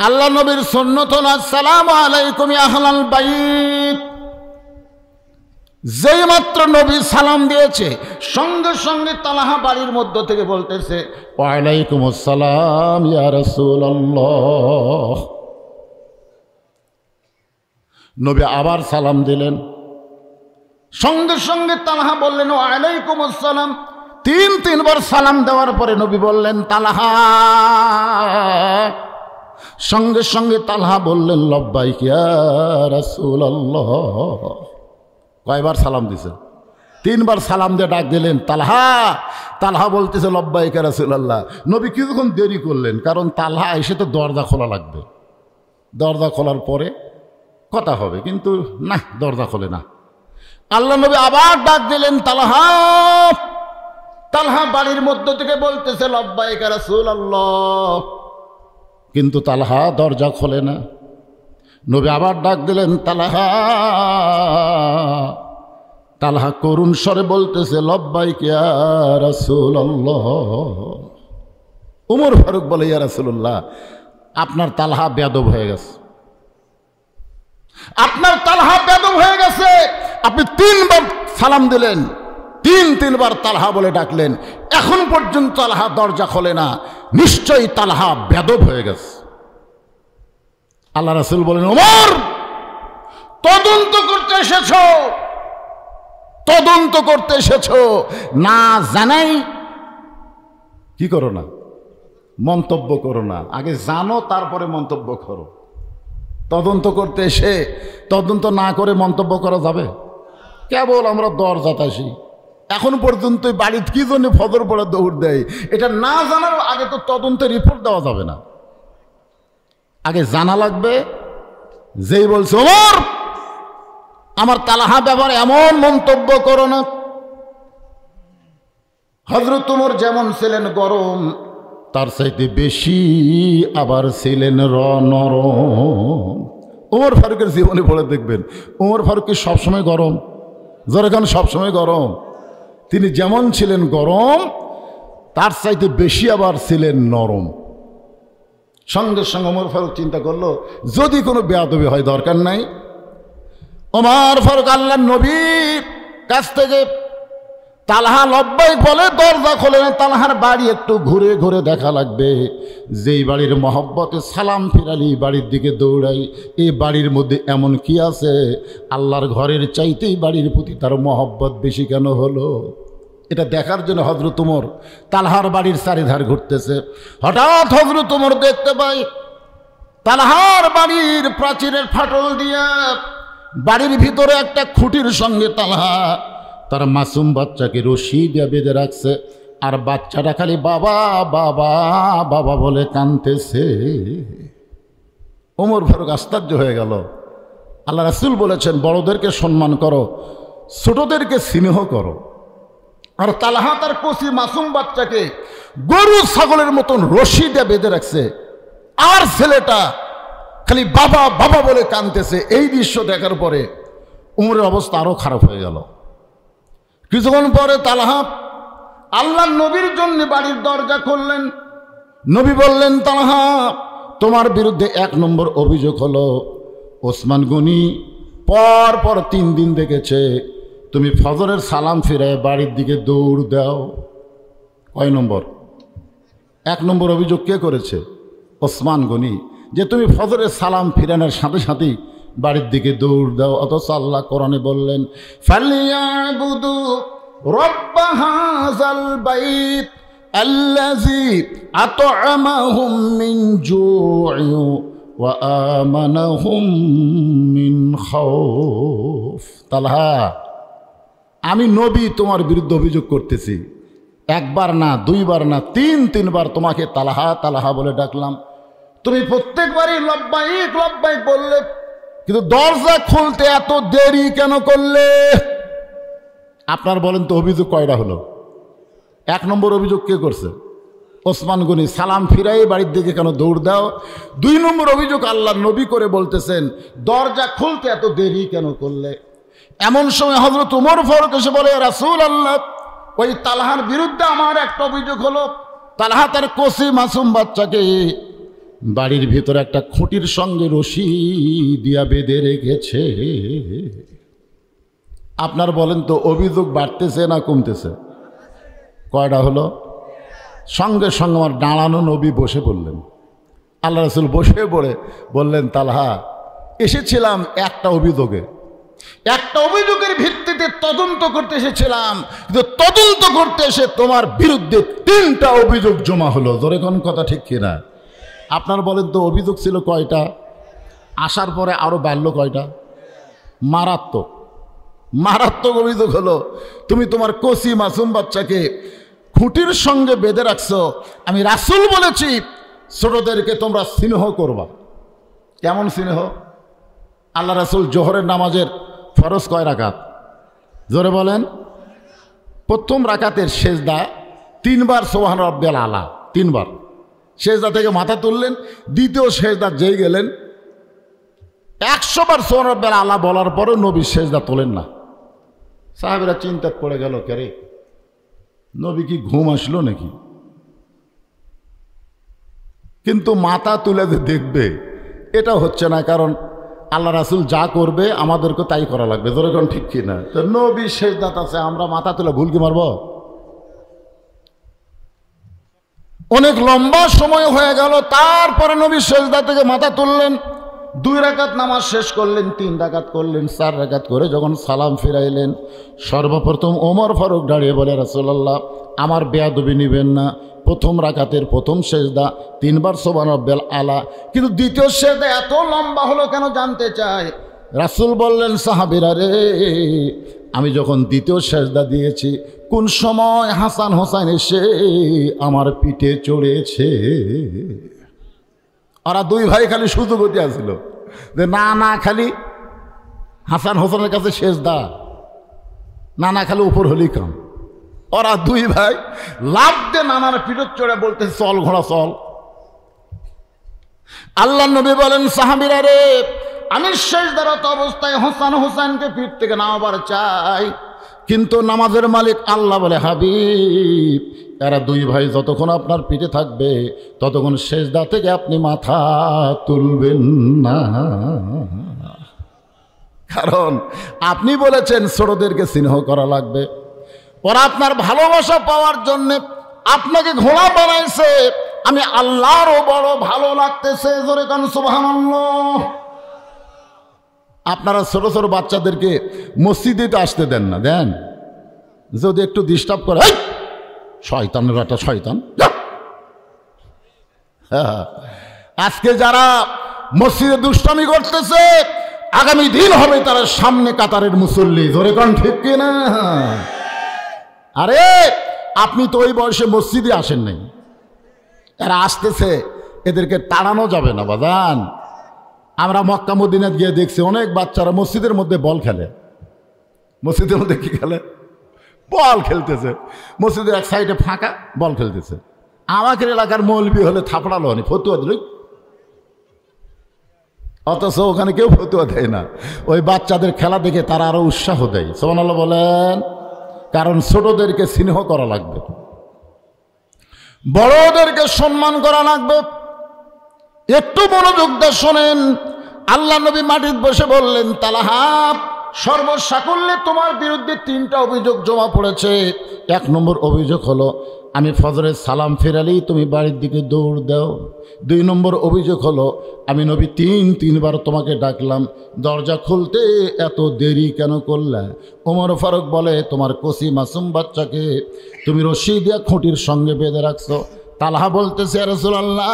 Speaker 1: আল্লাহ নবীর সুন্নত হলো আসসালামু আলাইকুম ইয়া আহলাল বাইত। যেই মাত্র নবী সালাম দিয়েছে সঙ্গে সঙ্গে তালহা বাড়ির মধ্য থেকে বলতেছে, ওয়া আলাইকুম আসসালাম ইয়া রাসূলুল্লাহ। নবী আবার সালাম দিলেন। সঙ্গে সঙ্গে তালহা বললেন, ওয়া আলাইকুম আসসালাম। 3 বার সালাম দেওয়ার পরে নবী বললেন, তালহা। সঙ্গে সঙ্গে তালহা বললেন, লব্বাইক ইয়া রাসূলুল্লাহ। কয়বার সালাম দিছেন? 3 বার সালাম দিয়ে ডাক দিলেন, তালহা। তালহা বলতেছে, লব্বাইক ইয়া রাসূলুল্লাহ। নবী কিছুক্ষণ দেরি করলেন, কারণ তালহা এসে তো দরজা খোলা লাগবে। দরজা খোলার পরে কথা হবে, কিন্তু না, দরজা খোলে না। আল্লাহ নবী আবার ডাক দিলেন, তালহা। তালহা বাড়ির মধ্য থেকে বলতেছে, লব্বাইক ইয়া রাসূলুল্লাহ। কিন্তু তালহা দরজা খোলে না। নবী আবার ডাক দিলেন, তালহা। তালহা করুণ স্বরে বলতেছে, লব্বাইক ইয়া রাসূলুল্লাহ। ওমর ফারুক বলে, ইয়া রাসূলুল্লাহ, আপনার তালহা বেয়াদব হয়ে গেছে। আপনার তালহা বেয়াদব হয়ে গেছে। আপনি 3 বার সালাম দিলেন, 3 বার তালহা বলে ডাকলেন, এখন পর্যন্ত তালহা দরজা খোলে না। নিশ্চয়ই তালহা বেয়াদব হয়ে গেছে। আল্লাহ রাসূল বলেন, ওমর, তদন্ত করতে এসেছো, তদন্ত করতে এসেছো, না জানাই কি করো না, মন্তব্য করো না। আগে জানো, তারপরে মন্তব্য করো। তদন্ত করতে এসে তদন্ত না করে মন্তব্য করা যাবে? কেবল আমরা দরজাতে আসি। এখন পর্যন্ত বাড়িতে কি জন্য ফজর পড়ে দৌড় দেয়, এটা না জানার আগে তো তদন্তের রিপোর্ট দেওয়া যাবে না। আগে জানা লাগবে। যেই বলছে, ওমর, আমার তালহা ব্যাপারে এমন মন্তব্য করো না। হযরত ওমর যেমন ছিলেন গরম, তার চাইতে বেশি আবার ছিলেন নরম। ওমর ফারুকের জীবনে পড়ে দেখবেন, ওমর ফারুক কি সবসময় গরম? যেরকম সবসময় গরম, তিনি যেমন ছিলেন গরম, তার চাইতে বেশি আবার ছিলেন নরম। সঙ্গে সঙ্গে ওমর ফারুক চিন্তা করলো, যদি কোনো বেয়াদবি হয় দরকার নাই। ওমর ফারুক আল্লাহর নবীর কাছ থেকে তালহা লব্বাইক বলে দরজা খোলে না। তালহার বাড়ি একটু ঘুরে ঘুরে দেখা লাগবে। যেই বাড়ির মহব্বতে সালাম ফিরালি বাড়ির দিকে দৌড়াই, এই বাড়ির মধ্যে এমন কি আছে আল্লাহর ঘরের চাইতেই বাড়ির প্রতি তার মহব্বত বেশি কেন হলো? এটা দেখার জন্য হযরত ওমর তালহার বাড়ির চারিধার ঘুরতেছে। হঠাৎ হযরত ওমর দেখতে পাই তালহার বাড়ির প্রাচীরের ফাটল দিয়া বাড়ির ভিতরে একটা খুঁটির সঙ্গে তালহা তার মাসুম বাচ্চাকে রশি দিয়ে বেঁধে রাখছে, আর বাচ্চাটা খালি বাবা বাবা বাবা বলে কাঁদতেছে। ওমর ফারুক আশ্চর্য হয়ে গেল। আল্লাহ রাসূল বলেছেন, বড়দেরকে সম্মান করো, ছোটদেরকে স্নেহ করো। আর তালহা তার কচি মাসুম বাচ্চাকে গরু ছাগলের মতন রশি দিয়ে বেঁধে রাখছে, আর ছেলেটা খালি বাবা বাবা বলে কাঁদতেছে। এই দৃশ্য দেখার পরে উমরের অবস্থা আরো খারাপ হয়ে গেল। কিছুক্ষণ পরে তালহা আল্লাহর নবীর জন্য বাড়ির দরজা খুললেন। নবী বললেন, তালহা তোমার বিরুদ্ধে 1 নম্বর অভিযোগ হলো ওসমান গনি পর পর 3 দিন দেখেছে তুমি ফজরের সালাম ফিরায় বাড়ির দিকে দৌড় দাও। কয় নম্বর? 1 নম্বর অভিযোগ কে করেছে? ওসমান গনি, যে তুমি ফজরের সালাম ফিরানোর সাথে সাথেই বাড়ির দিকে দৌড় দাও। অথচ আল্লাহ কোরআনে বললেন, ফালিয়াবুদু রব্ব হাযাল বাইত আল্লাযী আত'আমাহুম মিন জু'ইন ওয়া আমানাহুম মিন খাউফ। তালহা, আমি নবী তোমার বিরুদ্ধে অভিযোগ করতেছি। 1 বার না, 2 বার না, 3 বার তোমাকে তালহা তালহা বলে ডাকলাম। তুমি প্রত্যেকবারই লব্বাইক লব্বাইক বললে, কিন্তু দরজা খুলতে এত দেরি কেন করলে? আপনার বলেন তো অভিযোগ কয়টা হলো? 1 নম্বর অভিযোগ কে করছে? ওসমান গনি, সালাম ফিরাই বাড়ির দিকে কেন দৌড় দাও। 2 নম্বর অভিযোগ আল্লাহর নবী করে বলতেছেন, দরজা খুলতে এত দেরি কেন করলে? এমন সময় হযরত ওমর ফারুক এসে বলে, রাসূলুল্লাহ, ওই তালহার বিরুদ্ধে আমার একটা অভিযোগ হলো, তালহা তার কচি মাসুম বাচ্চাকে বাড়ির ভিতরে একটা খুঁটির সঙ্গে রশি দিয়া বেঁধে রেখেছে। আপনার বলেন তো অভিযোগ বাড়তেছে না কমতেছে? কয়টা হলো? সঙ্গে সঙ্গে আমার দাঁড়ানো নবী বসে পড়লেন। আল্লাহ রাসূল বসে পড়ে বললেন, তালহা, এসেছিলাম একটা অভিযোগের ভিত্তিতে তদন্ত করতে এসেছিলাম, কিন্তু তদন্ত করতে এসে তোমার বিরুদ্ধে 3টা অভিযোগ জমা হলো। জোরে কোন কথা ঠিক কিনা? আপনার বলেন তো অভিযোগ ছিল কয়টা? আসার পরে আরো বাড়লো কয়টা? মারাত্মক মারাত্মক অভিযোগ হলো, তুমি তোমার কচি মাসুম বাচ্চাকে খুঁটির সঙ্গে বেঁধে রাখছো। আমি রাসূল বলেছি ছোটদেরকে তোমরা স্নেহ করবা। কেমন স্নেহ? আল্লাহ রাসূল জোহরের নামাজের ফরজ কয় রাকাত? জোরে বলেন। প্রথম রাকাতের সেজদা 3 বার সুবহান রাব্বিয়াল আলা, 3 বার সেজদা থেকে মাথা তুললেন। দ্বিতীয় সেজদা যেই গেলেন 100 বার সুবহান রাব্বিয়াল আলা বলার পরও নবী সেজদা তোলেন না। সাহাবীরা চিন্তা পড়ে গেল, কেরে নবী কি ঘুম আসলো নাকি? কিন্তু মাথা তুলে দেখবে এটা হচ্ছে না, কারণ আল্লাহ রাসূল যা করবে আমাদেরকে তাই করা লাগবে। যেরকম ঠিক কিনা? তো নবী সেজদাত আছে, আমরা মাথা তুলে ভুল কি মারব? অনেক লম্বা সময় হয়ে গেল, তারপরে নবী সেজদা থেকে মাথা তুললেন। 2 রাকাত নামাজ শেষ করলেন, 3 রাকাত করলেন, 4 রাকাত করে যখন সালাম ফিরাইলেন, সর্বপ্রথম ওমর ফারুক দাঁড়িয়ে বলে, রাসূলুল্লাহ, আমার বেয়াদবি নিবেন না। প্রথম রাকাতের প্রথম সেজদা 3 বার সুবহান রাব্বিয়াল আলা, কিন্তু দ্বিতীয় সেজদা এত লম্বা হলো কেন জানতে চাই। রাসূল বললেন, সাহাবীরা রে, আমি যখন দ্বিতীয় সেজদা দিয়েছি, কোন সময় হাসান হোসেন এসে আমার পিঠে চড়েছে। ওরা 2 ভাই খালি সুযোগতি আসছিল যে না খালি হাসান হোসেনের কাছে সেজদা, না খালি উপর হলেই কাম। ওরা দুই ভাই লাফ দিয়ে নানার পিঠে চড়ে বলতে, চল ঘোড়া চল। আল্লাহ নবী বলেন, সাহাবীরা রে, আমি সিজদারত অবস্থায় হাসান হুসাইনকে পিঠ থেকে নামাবার চাই, কিন্তু নামাজের মালিক আল্লাহ বলে, হাবিব, এরা দুই ভাই যতক্ষণ আপনার পিঠে থাকবে ততক্ষণ সিজদা থেকে আপনি মাথা তুলবেন না, কারণ আপনি বলেছেন ছোটদেরকে স্নেহ করা লাগবে। ওরা আপনার ভালোবাসা পাওয়ার জন্য আপনাকে ঘোড়া বানাইছে, আমি আল্লাহরও বড় ভালো লাগতেছে। জোরে কান সুবহানাল্লাহ। আপনারা ছোট ছোট বাচ্চাদেরকে মসজিদে তো আসতে দেন না, দেন? যদি একটু ডিস্টার্ব করে, শয়তানের একটা শয়তান। আজকে যারা মসজিদে দুষ্টামি করতেছে, আগামী দিন হবে তারা সামনে কাতারের মুসল্লি। জোরে কান ঠিক কিনা? আরে আপনি তো ওই বয়সে মসজিদে আসেন নাই, এরা আসতেছে, এদেরকে তাড়ানো যাবে না বাজান। আমরা মক্কা মদিনায় গিয়ে দেখছি অনেক বাচ্চারা মসজিদের মধ্যে বল খেলে। মসজিদের মধ্যে কি খেলে? বল খেলতেছে। মসজিদের এক সাইডে ফাঁকা, বল খেলতেছে। আমাদের এলাকার মৌলবি হলে থাপড়ালো হনি, ফতুয়া দিল, অথচ ওখানে কেউ ফতুয়া দেয় না। ওই বাচ্চাদের খেলা দেখে তারা আরো উৎসাহ দেয়। সুবহানাল্লাহ বলেন। কারণ ছোটদেরকে স্নেহ করা লাগবে, বড়দেরকে সম্মান করা লাগবে। একটু মনোযোগ দিয়ে শোনেন। আল্লাহ নবী মাটিতে বসে বললেন, তালহা, সর্বসাকুল্যে তোমার বিরুদ্ধে 3টা অভিযোগ জমা পড়েছে। 1 নম্বর অভিযোগ হলো আমি ফজরের সালাম ফেরালেই তুমি বাড়ির দিকে দৌড় দাও। 2 নম্বর অভিযোগ হলো আমি নবী 3বার তোমাকে ডাকলাম, দরজা খুলতে এত দেরি কেন করলে? ওমর ফারুক বলে, তোমার কচি মাসুম বাচ্চাকে তুমি রশি দিয়া খুঁটির সঙ্গে বেঁধে রাখছো। তালহা বলতেছে, ইয়া রাসূলুল্লাহ,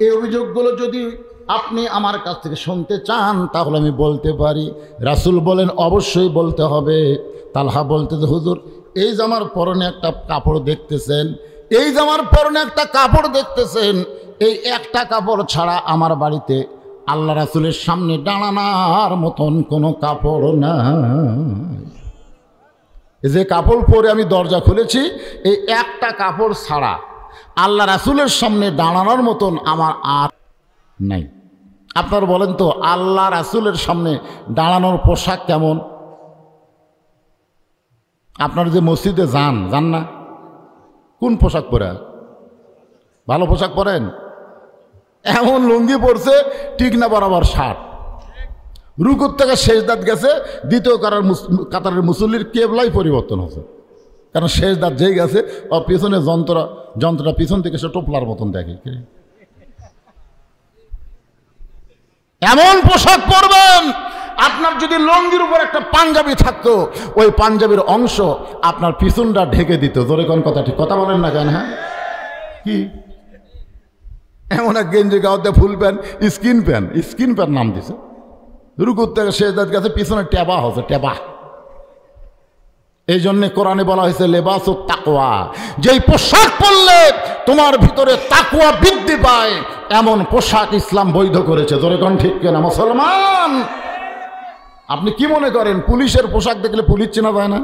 Speaker 1: এই অভিযোগগুলো যদি আপনি আমার কাছ থেকে শুনতে চান তাহলে আমি বলতে পারি। রাসূল বলেন, অবশ্যই বলতে হবে। তালহা বলতেছে, হুজুর, এই জামার পরনে একটা কাপড় দেখতেছেন, এই জামার পরনে একটা কাপড় দেখতেছেন, এই একটা কাপড় ছাড়া আমার বাড়িতে আল্লাহ রাসূলের সামনে দাঁড়ানোর মতন কোনো কাপড় নাই। এই যে কাপড় পরে আমি দরজা খুলেছি, এই একটা কাপড় ছাড়া আল্লাহ রাসূলের সামনে দাঁড়ানোর মতন আমার আর নাই। আপনার বলেন তো, আল্লাহ রাসূলের সামনে দাঁড়ানোর পোশাক কেমন? আপনারা যে মসজিদে যান না, কোন পোশাক পরে? ভালো পোশাক পরেন? এমন লুঙ্গি পরছে, ঠিক না বরাবর শার্ট, রুকুর থেকে সেজদাত গেছে, দ্বিতীয় কাতারের মুসল্লির কেবলাই পরিবর্তন হচ্ছে। কারণ সেজদাত যেই গেছে, আর পিছনে যন্ত্রটা পিছন থেকে সে টোপলার মতন দেখে। এমন পোশাক পরবেন, আপনার যদি লুঙ্গির উপর একটা পাঞ্জাবি থাকতো, ওই পাঞ্জাবির অংশ আপনার পিছনটা ঢেকে দিত। জোরে কোন কথা, ঠিক কথা বলেন না কেন? হ্যাঁ, কি এমন এক গেঞ্জি গাওতে ফুল প্যান্ট, স্কিন প্যান্ট নাম দিছে। রুকুর থেকে সেজদাত গেছে, পিছনে টেবা হচ্ছে, টেবা। এই জন্যে কোরআনে বলা হয়েছে লেবাসুত তাকওয়া, যেই পোশাক পরলে তোমার ভিতরে তাকওয়া বৃদ্ধি পায়, এমন পোশাক ইসলাম বৈধ করেছে। জোরে কোন ঠিক কিনা মুসলমান? আপনি কি মনে করেন পুলিশের পোশাক দেখলে পুলিশ চেনা যায় না?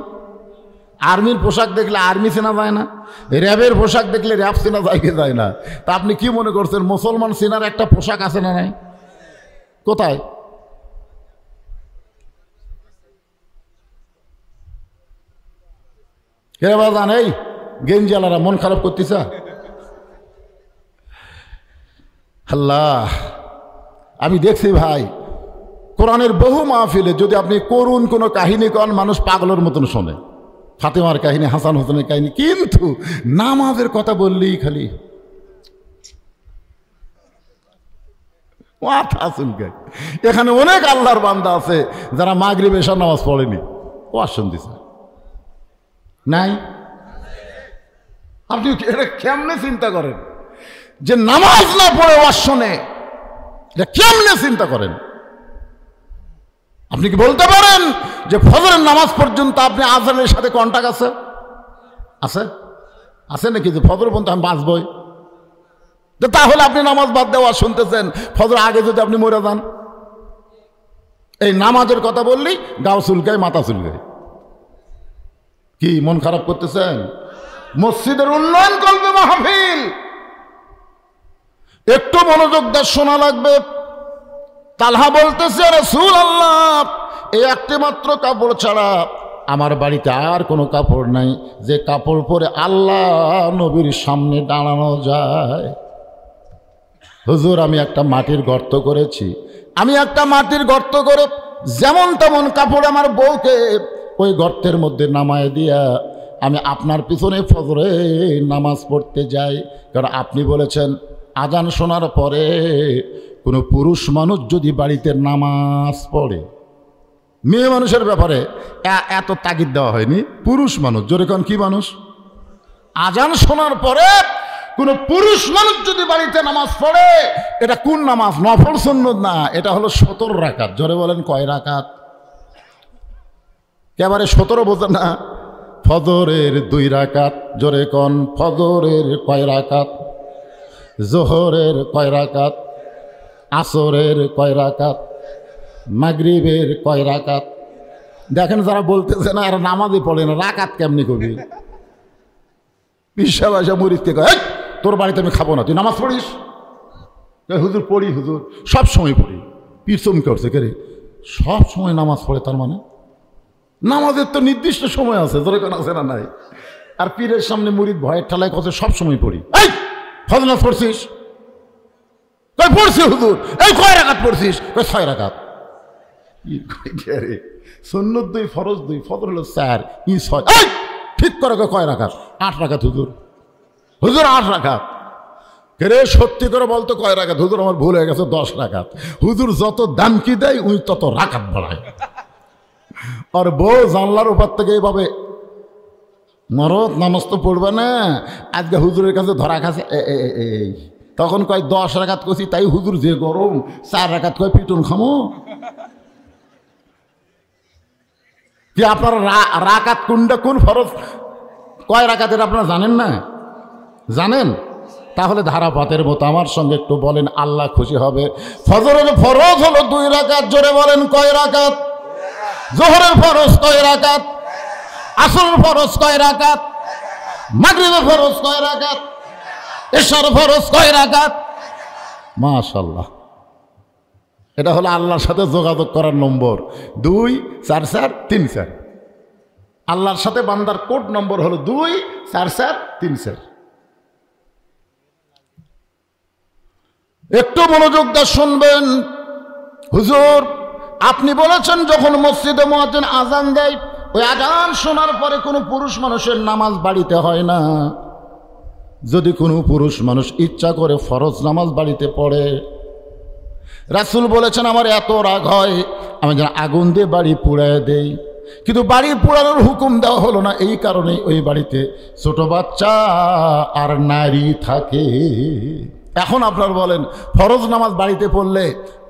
Speaker 1: আর্মির পোশাক দেখলে আর্মি চেনা যায় না? র্যাবের পোশাক দেখলে র্যাব চেনা যায় না? তা আপনি কি মনে করছেন মুসলমান চেনার একটা পোশাক আছে না নাই? কোথায়? কে বাজান, এই গেঞ্জিওয়ালারা মন খারাপ করতেছে? আল্লাহ, আমি দেখছি ভাই, কোরআনের বহু মাহফিলে যদি আপনি করুন কোনো কাহিনী কন, মানুষ পাগলের মতন শোনে। ফাতেমার কাহিনী, হাসান হোসেনের কাহিনী, কিন্তু নামাজের কথা বললেই খালি এখানে অনেক আল্লাহর বান্দা আছে যারা মাগরিব এশার নামাজ পড়েনি, ও আসন দিছে নাই? আপনি এটা কেমনে চিন্তা করেন যে নামাজ না পড়ে ওয়াজ শোনে? এটা কেমনে চিন্তা করেন? আপনি কি বলতে পারেন যে ফজরের নামাজ পর্যন্ত আপনি আজানের সাথে কন্টাক্ট আছে? আছে নাকি যে ফজর পর্যন্ত আমি বাঁচবই? তাহলে আপনি নামাজ বাদ দেওয়া শুনতেছেন, ফজর আগে যদি আপনি মরে যান। এই নামাজের কথা বললেই গাও চুলকায়, মাথা চুলকায়। কি মন খারাপ করতেছেন? মসজিদের উন্নয়ন করবে মাহফিল, একটু মনোযোগ দিয়ে শোনা লাগবে। তালহা বলতেছে, রাসূলুল্লাহ, এই একটি মাত্র কাপড় ছাড়া আমার বাড়িতে আর কোনো কাপড় নাই যে কাপড় পরে আল্লাহ নবীর সামনে দাঁড়ানো যায়। হুজুর, আমি একটা মাটির গর্ত করেছি, আমি একটা মাটির গর্ত করে যেমন তেমন কাপড় আমার বউকে ওই গর্তের মধ্যে নামায় দিয়া আমি আপনার পিছনে ফজরে নামাজ পড়তে যাই। কারণ আপনি বলেছেন আজান শোনার পরে কোনো পুরুষ মানুষ যদি বাড়িতে নামাজ পড়ে, মেয়ে মানুষের ব্যাপারে এত তাগিদ দেওয়া হয়নি, পুরুষ মানুষ, জোরে কোন কি মানুষ? আজান শোনার পরে কোন পুরুষ মানুষ যদি বাড়িতে নামাজ পড়ে, এটা কোন নামাজ? নফল সুন্নত না, এটা হলো 17 রাকাত। জোরে বলেন কয় রাকাত? একেবারে 17 বোঝেন না? ফজরের 2 রাকাত। জোরে কোন ফজরের কয় রাকাত? জোহরের কয় রাকাত? আসরের কয় রাকাত? মাগরিবের কয় রাকাত? দেখেন যারা বলতেছে না আর নামাজই পড়ে না, রাকাত কেমনি কবি? পিসা বাসা মুরিদকে কয়, তোর বাড়িতে আমি খাবো না, তুই নামাজ পড়িস? হুজুর পড়ি, হুজুর সব সময় পড়ি। পীর চমকে উঠছে, কে রে সব সময় নামাজ পড়ে? তার মানে নামাজের তো নির্দিষ্ট সময় আছে, তোর কেন আছে না নাই? আর পীরের সামনে মুরিদ ভয়ের ঠেলায় কথা সব সময় পড়ি। এই ফজর নামাজ পড়ছিস? কই পড়ছি হুজুর। এই কয় রাকাত পড়ছিস? কই 6 রাকাত। সুন্নত 2, ফরজ 2, ফজর হলো 4, ই 6। এই ঠিক করে কয় রাকাত? 8 রাকাত হুজুর। হুজুর 8 রাকাত। রে সত্যি করে বলতো কয় রাকাত? হুজুর আমার ভুল হয়ে গেছে, 10 রাকাত। হুজুর যত দাম কি দেয় উনি তত রাকাত বাড়ায়। আর বউ জানলার উপর থেকে এইভাবে, মরদ নামাজ তো পড়বে না, আজকে হুজুরের কাছে ধরা খাচ্ছে। এই তখন কয় 10 রাকাত করছি, তাই হুজুর যে গরম, 4 রাকাত কয় পিটুন খামো। কি আপনারা রাকাত কোনটা কোন ফরজ কয় রাকাতের আপনারা জানেন না? জানেন? তাহলে ধারাপাতের মতো আমার সঙ্গে একটু বলেন, আল্লাহ খুশি হবে। ফজরের ফরজ হলো 2 রাকাত। জোরে বলেন কয় রাকাত? জোহরের ফরজ কয় রাকাত? আসরের ফরজ কয় রাকাত? মাগরিবের ফরজ কয় রাকাত? এশার ফরজ কয় রাকাত? মাশাআল্লাহ, এটা হলো আল্লাহর সাথে যোগাযোগ করার নম্বর। 2 4 4 3 4। আল্লাহর সাথে বান্দার কোড নম্বর হলো 2 4 4 3 4। একটু মনোযোগ দিয়ে শুনবেন। হুজুর, আপনি বলেছেন যখন মসজিদে মুয়াজ্জিন আজান দেয়, ওই আজান শোনার পরে কোনো পুরুষ মানুষের নামাজ বাড়িতে হয় না। যদি কোনো পুরুষ মানুষ ইচ্ছা করে ফরজ নামাজ বাড়িতে পড়ে, রাসূল বলেছেন আমার এত রাগ হয় আমি যেন আগুন দিয়ে বাড়ি পুড়ায় দেই। কিন্তু বাড়ি পোড়ানোর হুকুম দেওয়া হলো না, এই কারণেই ওই বাড়িতে ছোট বাচ্চা আর নারী থাকে। এখন আপনার বলেন, ফরজ নামাজ বাড়িতে পড়লে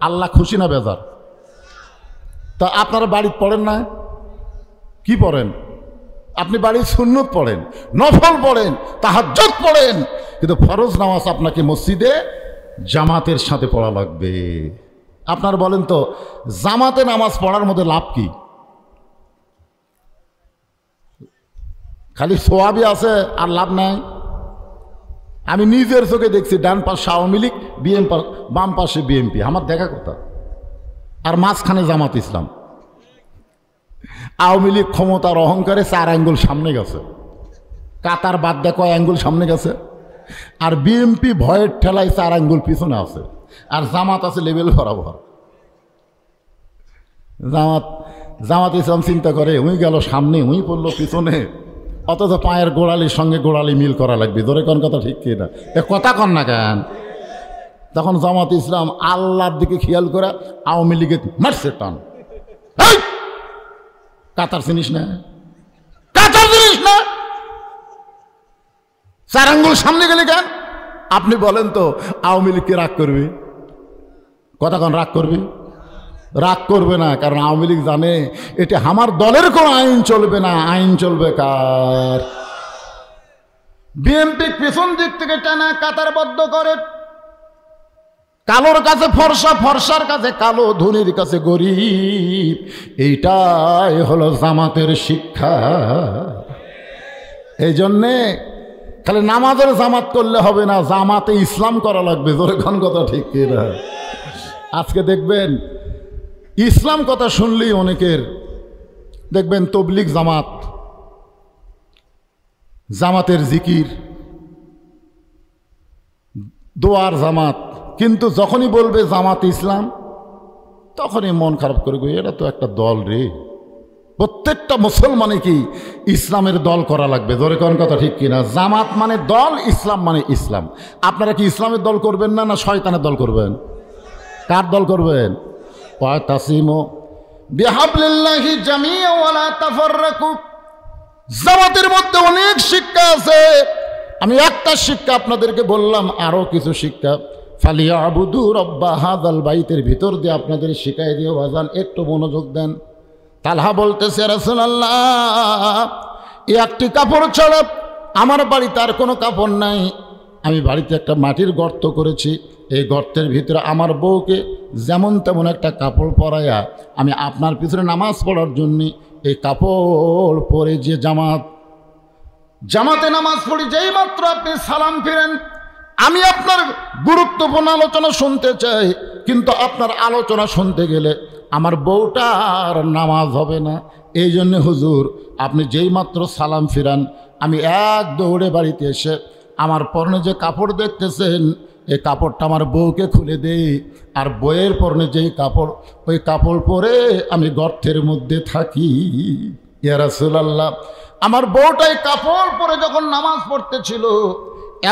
Speaker 1: আল্লাহ খুশি না বেজার? তা আপনারা বাড়িতে পড়েন না? কি পড়েন? আপনি বাড়ির সুন্নত পড়েন, নফল পড়েন, তাহাজ্জুদ পড়েন, কিন্তু ফরজ নামাজ আপনাকে মসজিদে জামাতের সাথে পড়া লাগবে। আপনার বলেন তো, জামাতে নামাজ পড়ার মধ্যে লাভ কি? খালি সোয়াবি আছে আর লাভ নাই। আমি নিজের চোখে দেখছি, ডান পাশে আওয়ামী লীগ, বাম পাশে বিএনপি, আমার দেখা কথা, আর মাঝখানে জামাত ইসলাম। আওয়ামী লীগ ক্ষমতার অহংকারে 4 আঙ্গুল সামনে গেছে, কাতার বাদ দেয় কয় আঙ্গুল সামনে গেছে, আর বিএনপি ভয়ের ঠেলায় 4 আঙ্গুল পিছনে আছে, আর জামাত আছে লেভেল বরাবর। জামাত ইসলাম চিন্তা করে উই গেল সামনে, উই পড়লো পিছনে, অথচ পায়ের গোড়ালির সঙ্গে গোড়ালি মিল করা লাগবে। ধরে কোন কথা ঠিক কি না? এ কথা কন না কেন? তখন জামাত ইসলাম আল্লাহর দিকে খেয়াল করে আওয়ামী লীগের মারছে টান। কাতার চিনিস না? কাতার চিনিস না? 4 আঙ্গুল সামনে গেলে কেন? আপনি বলেন তো, আওয়ামী লীগকে রাগ করবে? কথা কন, রাগ করবে? রাগ করবে না, কারণ আওয়ামী লীগ জানে এটা আমার দলের কোনো আইন চলবে না, আইন চলবে কার? বিএনপি পেছন দিক থেকে টানা কাতারবদ্ধ করে, কালোর কাছে ফর্সা, ফর্সার কাছে কালো, ধনীর কাছে গরিব। এইটাই হলো জামাতের শিক্ষা। এই জন্যে খালি নামাজের জামাত করলে হবে না, জামাতে ইসলাম করা লাগবে। জোরে কোন কথা ঠিক কিনা? আজকে দেখবেন ইসলাম কথা শুনলেই অনেকের দেখবেন তবলিগ জামাত, জামাতের জিকির, দোয়ার জামাত, কিন্তু যখনই বলবে জামাত ইসলাম তখনই মন খারাপ করে গো, এটা তো একটা দল রে। প্রত্যেকটা মুসলমানে কি ইসলামের দল করা লাগবে। জোরে কোন কথা ঠিক কিনা? জামাত মানে দল, ইসলাম মানে ইসলাম। আপনারা কি ইসলামের দল করবেন না, না শয়তানের দল করবেন? কার দল করবেন? ওয়াতাসিমু বিহাবলিল্লাহি জামিআ ওয়া লা তাফাররাকু। জামাতের মধ্যে অনেক শিক্ষা আছে, আমি একটা শিক্ষা আপনাদেরকে বললাম, আরো কিছু শিক্ষা ফালিয়াবুদু রাব্বা হাযাল বাইতের ভিতর দিয়ে আপনাদের শিখাই দিও। বাজান একটু মনোযোগ দেন। তালহা বলতেছে, রাসূলুল্লাহ, একটি কাপড় ছাড়া আমার বাড়িতে আর কোনো কাপড় নাই। আমি বাড়িতে একটা মাটির গর্ত করেছি, এই গর্তের ভিতরে আমার বউকে যেমন তেমন একটা কাপড় পরাইয়া আমি আপনার পিছনে নামাজ পড়ার জন্য এই কাপড় পরে যে জামাতে নামাজ পড়ি, যেই মাত্র আপনি সালাম ফিরেন আমি আপনার গুরুত্বপূর্ণ আলোচনা শুনতে চাই, কিন্তু আপনার আলোচনা শুনতে গেলে আমার বউটার নামাজ হবে না। এই জন্য হুজুর আপনি যেই মাত্র সালাম ফিরান আমি এক দৌড়ে বাড়িতে এসে আমার পরনে যে কাপড় দেখতেছেন এই কাপড়টা আমার বউকে খুলে দেই, আর বইয়ের পরনে যেই কাপড় ওই কাপড় পরে আমি গর্তের মধ্যে থাকি। ইয়া রাসূলুল্লাহ, আমার বউটাই কাপড় পরে যখন নামাজ পড়তেছিল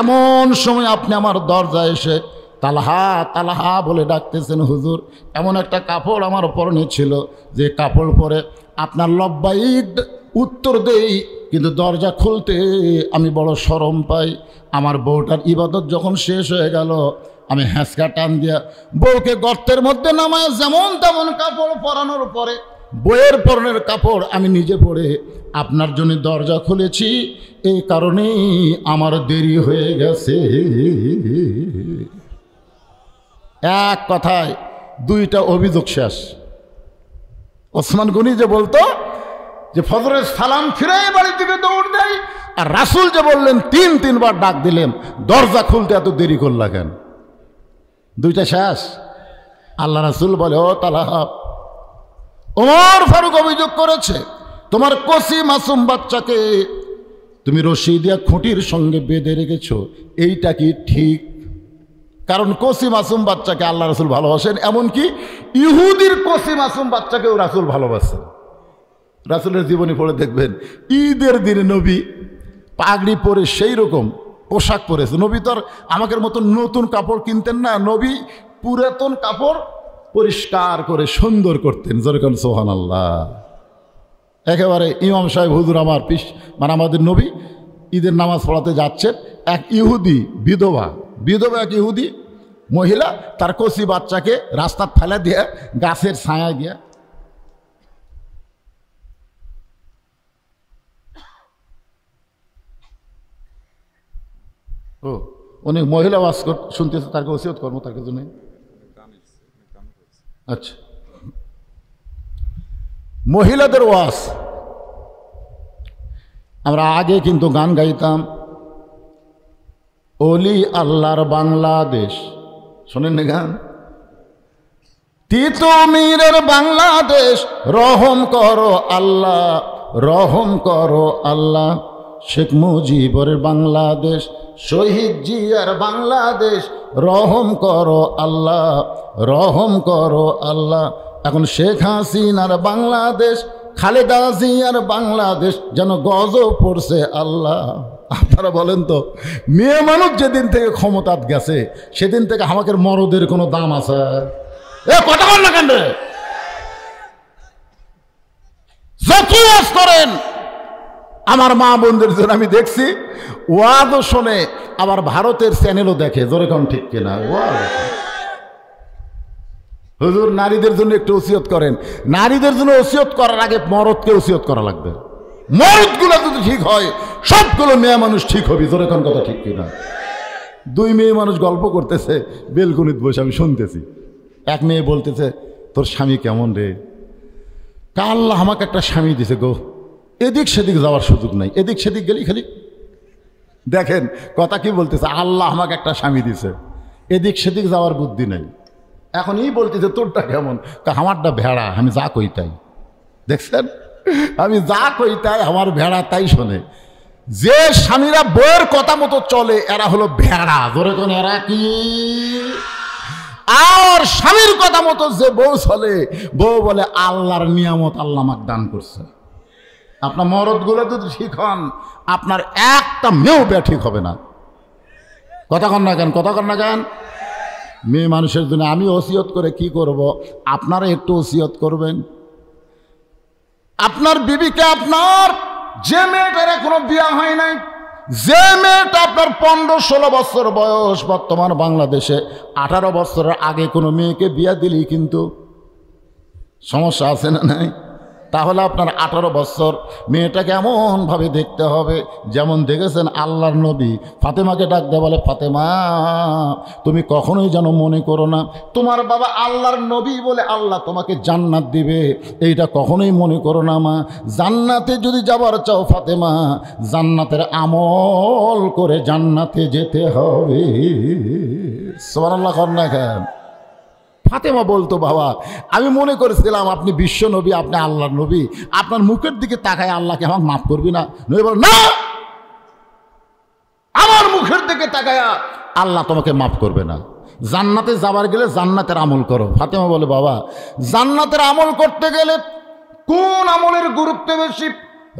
Speaker 1: এমন সময় আপনি আমার দরজায় এসে তালহা তালহা বলে ডাকতেছেন। হুজুর এমন একটা কাপড় আমার পরনে ছিল যে কাপড় পরে আপনার লব্বাইক উত্তর দেই, কিন্তু দরজা খুলতে আমি বড় শরম পাই। আমার বউটার ইবাদত যখন শেষ হয়ে গেল আমি হ্যাঁচকা টান দিয়া বউকে গর্তের মধ্যে নামায় যেমন তেমন কাপড় পরানোর পরে বইয়ের পরনের কাপড় আমি নিজে পরে আপনার জন্য দরজা খুলেছি, এই কারণেই আমার দেরি হয়ে গেছে। এক কথায় দুইটা অভিযোগ শেষ। ওসমান গনি যে বলতো যে ফজরের সালাম ফিরাই বাড়ির দিকে দৌড় দেয়, আর রাসূল যে বললেন তিনবার ডাক দিলেন দরজা খুলতে এত দেরি করলা কেন? দুইটা শেষ। আল্লাহ রাসূল বলে, ও তালহা, ওমর ফারুক অভিযোগ করেছে তোমার কসি মাসুম বাচ্চাকে তুমি রশি দিয়া খুঁটির সঙ্গে বেঁধে রেখেছো, এইটা কি ঠিক? কারণ কসি মাসুম বাচ্চাকে আল্লাহ রাসূল ভালোবাসেন, এমনকি ইহুদির কসি মাসুম বাচ্চাকেও রাসূল ভালোবাসেন। রাসূলের জীবনী পড়ে দেখবেন ঈদের দিনে নবী পাগড়ি পরে সেই রকম পোশাক পরেছে। নবী তো আর আমাদের মতো নতুন কাপড় কিনতেন না, নবী পুরাতন কাপড় পরিষ্কার করে সুন্দর করতেন। যেরকম সুবহানাল্লাহ। একেবারে ইমাম সাহেব হুজুর আমার মানে আমাদের নবী ঈদের নামাজ পড়াতে যাচ্ছেন, এক ইহুদি বিধবা এক ইহুদি মহিলা তার কচি বাচ্চাকে রাস্তা ফেলে দিয়ে গাছের ছায়া গিয়া অনেক মহিলা ওয়াজ শুনতেছে, তাকে ওসিয়ত কর্ম তার জন্য। আচ্ছা, মহিলাদের ওয়াজ। আমরা আগে কিন্তু গান গাইতাম, ওলি আল্লাহর বাংলাদেশ, শোনেন না গান? তিতুমিরের বাংলাদেশ, রহম করো আল্লাহ, রহম করো আল্লাহ। শেখ মুজিবর বাংলাদেশ, শহীদ জিয়ার বাংলাদেশ, রহম করো আল্লাহ, রহম করো আল্লাহ। এখন শেখ হাসিনার বাংলাদেশ, খালেদা জিয়ার বাংলাদেশ যেন গজব পড়ছে আল্লাহ। আপনারা বলেন তো, মেয়ে মানুষ যেদিন থেকে ক্ষমতাত গেছে সেদিন থেকে আমাদের মরদের কোনো দাম আছে? এ কথা বল না কেন রে? যত ওয়াজ করেন আমার মা বোনদের জন্য আমি দেখছি ওয়াজও শোনে, আবার ভারতের চ্যানেলও দেখে। জোরে কোন ঠিক কিনা? হুজুর নারীদের জন্য একটু ওসিয়ত করেন। নারীদের জন্য ওসিয়ত করার আগে মরদকে ওসিয়ত করা লাগবে। মরদগুলো যদি ঠিক হয় সবগুলো মেয়ে মানুষ ঠিক হবে। জোরে কোন কথা ঠিক কিনা? দুই মেয়ে মানুষ গল্প করতেছে বেলকুনিত বসে, আমি শুনতেছি। এক মেয়ে বলতেছে, তোর স্বামী কেমন রে? আল্লাহ আমাকে একটা স্বামী দিছে গো, এদিক সেদিক যাওয়ার সুযোগ নাই। এদিক সেদিক গেলি খালি দেখেন কথা কি বলতেছে, আল্লাহ আমাকে একটা স্বামী দিছে, এদিক সেদিক যাওয়ার বুদ্ধি নেই। এখন এই বলতেছে তোরটা কেমন, আমারটা ভেড়া, আমি যা কই তাই। দেখছেন, আমি যা কই তাই আমার ভেড়া তাই শোনে। যে স্বামীরা বউয়ের কথা মতো চলে এরা হলো ভেড়া। ধরে কোন এরা কি? আর স্বামীর কথা মতো যে বউ চলে, বউ বলে আল্লাহর নিয়ামত আল্লাহ আমাকে দান করছে। আপনার মরদগুলো যদি ঠিক হন, আপনার একটা মেয়েও ঠিক হবে না। কথা কন না কেন, কথা কন না কেন? মেয়ে মানুষের জন্য আমি ওসিয়ত করে কি করব, আপনারা একটু ওসিয়ত করবেন। আপনার বিবিকে, আপনার যে মেয়েটার এখনো বিয়ে হয় নাই, যে মেয়েটা আপনার 15-16 বছর বয়স, বর্তমান বাংলাদেশে 18 বছরের আগে কোনো মেয়েকে বিয়ে দিলেই কিন্তু সমস্যা আছে না নাই? তাহলে আপনার 18 বছর মেয়েটাকে এমনভাবে দেখতে হবে যেমন দেখেছেন আল্লাহর নবী ফাতেমাকে ডাক দেয়, বলে ফাতেমা তুমি কখনোই যেন মনে করো না তোমার বাবা আল্লাহর নবী বলে আল্লাহ তোমাকে জান্নাত দিবে, এইটা কখনোই মনে করো না মা। জান্নাতে যদি যাবার চাও ফাতেমা, জান্নাতের আমল করে জান্নাতে যেতে হবে। সুবহানাল্লাহ কর না কেন? ফাতেমা বলতো বাবা আমি মনে করেছিলাম আপনি বিশ্ব নবী, আপনি আল্লাহর নবী, আপনার মুখের দিকে তাকায় আল্লাহকে আমাকে মাফ করবি না? নবী বল না, আমার মুখের দিকে তাকায়া আল্লাহ তোমাকে মাফ করবে না। জান্নাতে যাবার গেলে জান্নাতের আমল করো। ফাতেমা বলে বাবা জান্নাতের আমল করতে গেলে কোন আমলের গুরুত্ব বেশি?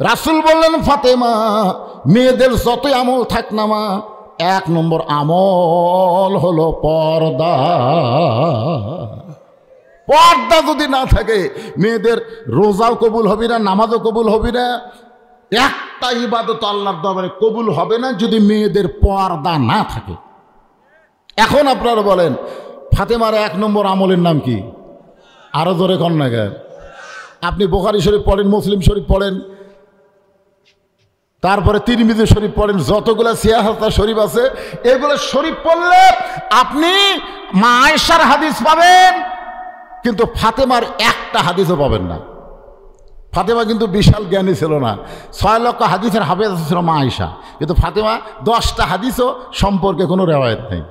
Speaker 1: রাসূল বললেন ফাতেমা মেয়েদের যতই আমল থাক না মা, 1 নম্বর আমল হলো পর্দা। পর্দা যদি না থাকে মেয়েদের রোজাও কবুল হবে না, নামাজও কবুল হবে না, একটা ইবাদত আল্লাহর দরবারে কবুল হবে না যদি মেয়েদের পর্দা না থাকে। এখন আপনারা বলেন ফাতেমার 1 নম্বর আমলের নাম কি? আরো জোরে কন না কেন? আপনি বুখারী শরীফ পড়েন, মুসলিম শরীফ পড়েন, তারপরে তিরমিজি শরীফ পড়েন, যতগুলো সিয়াহাতা শরীফ আছে এগুলো শরীফ পড়লে আপনি মা আয়েশার হাদিস পাবেন, কিন্তু ফাতেমার একটা হাদিসও পাবেন না। ফাতেমা কিন্তু বিশাল জ্ঞানী ছিল না, 6 লক্ষ হাদিসের হাফেজ ছিল মা আয়েশা, কিন্তু ফাতেমা 10টা হাদিসও সম্পর্কে কোনো রেওয়ায়েত নেই।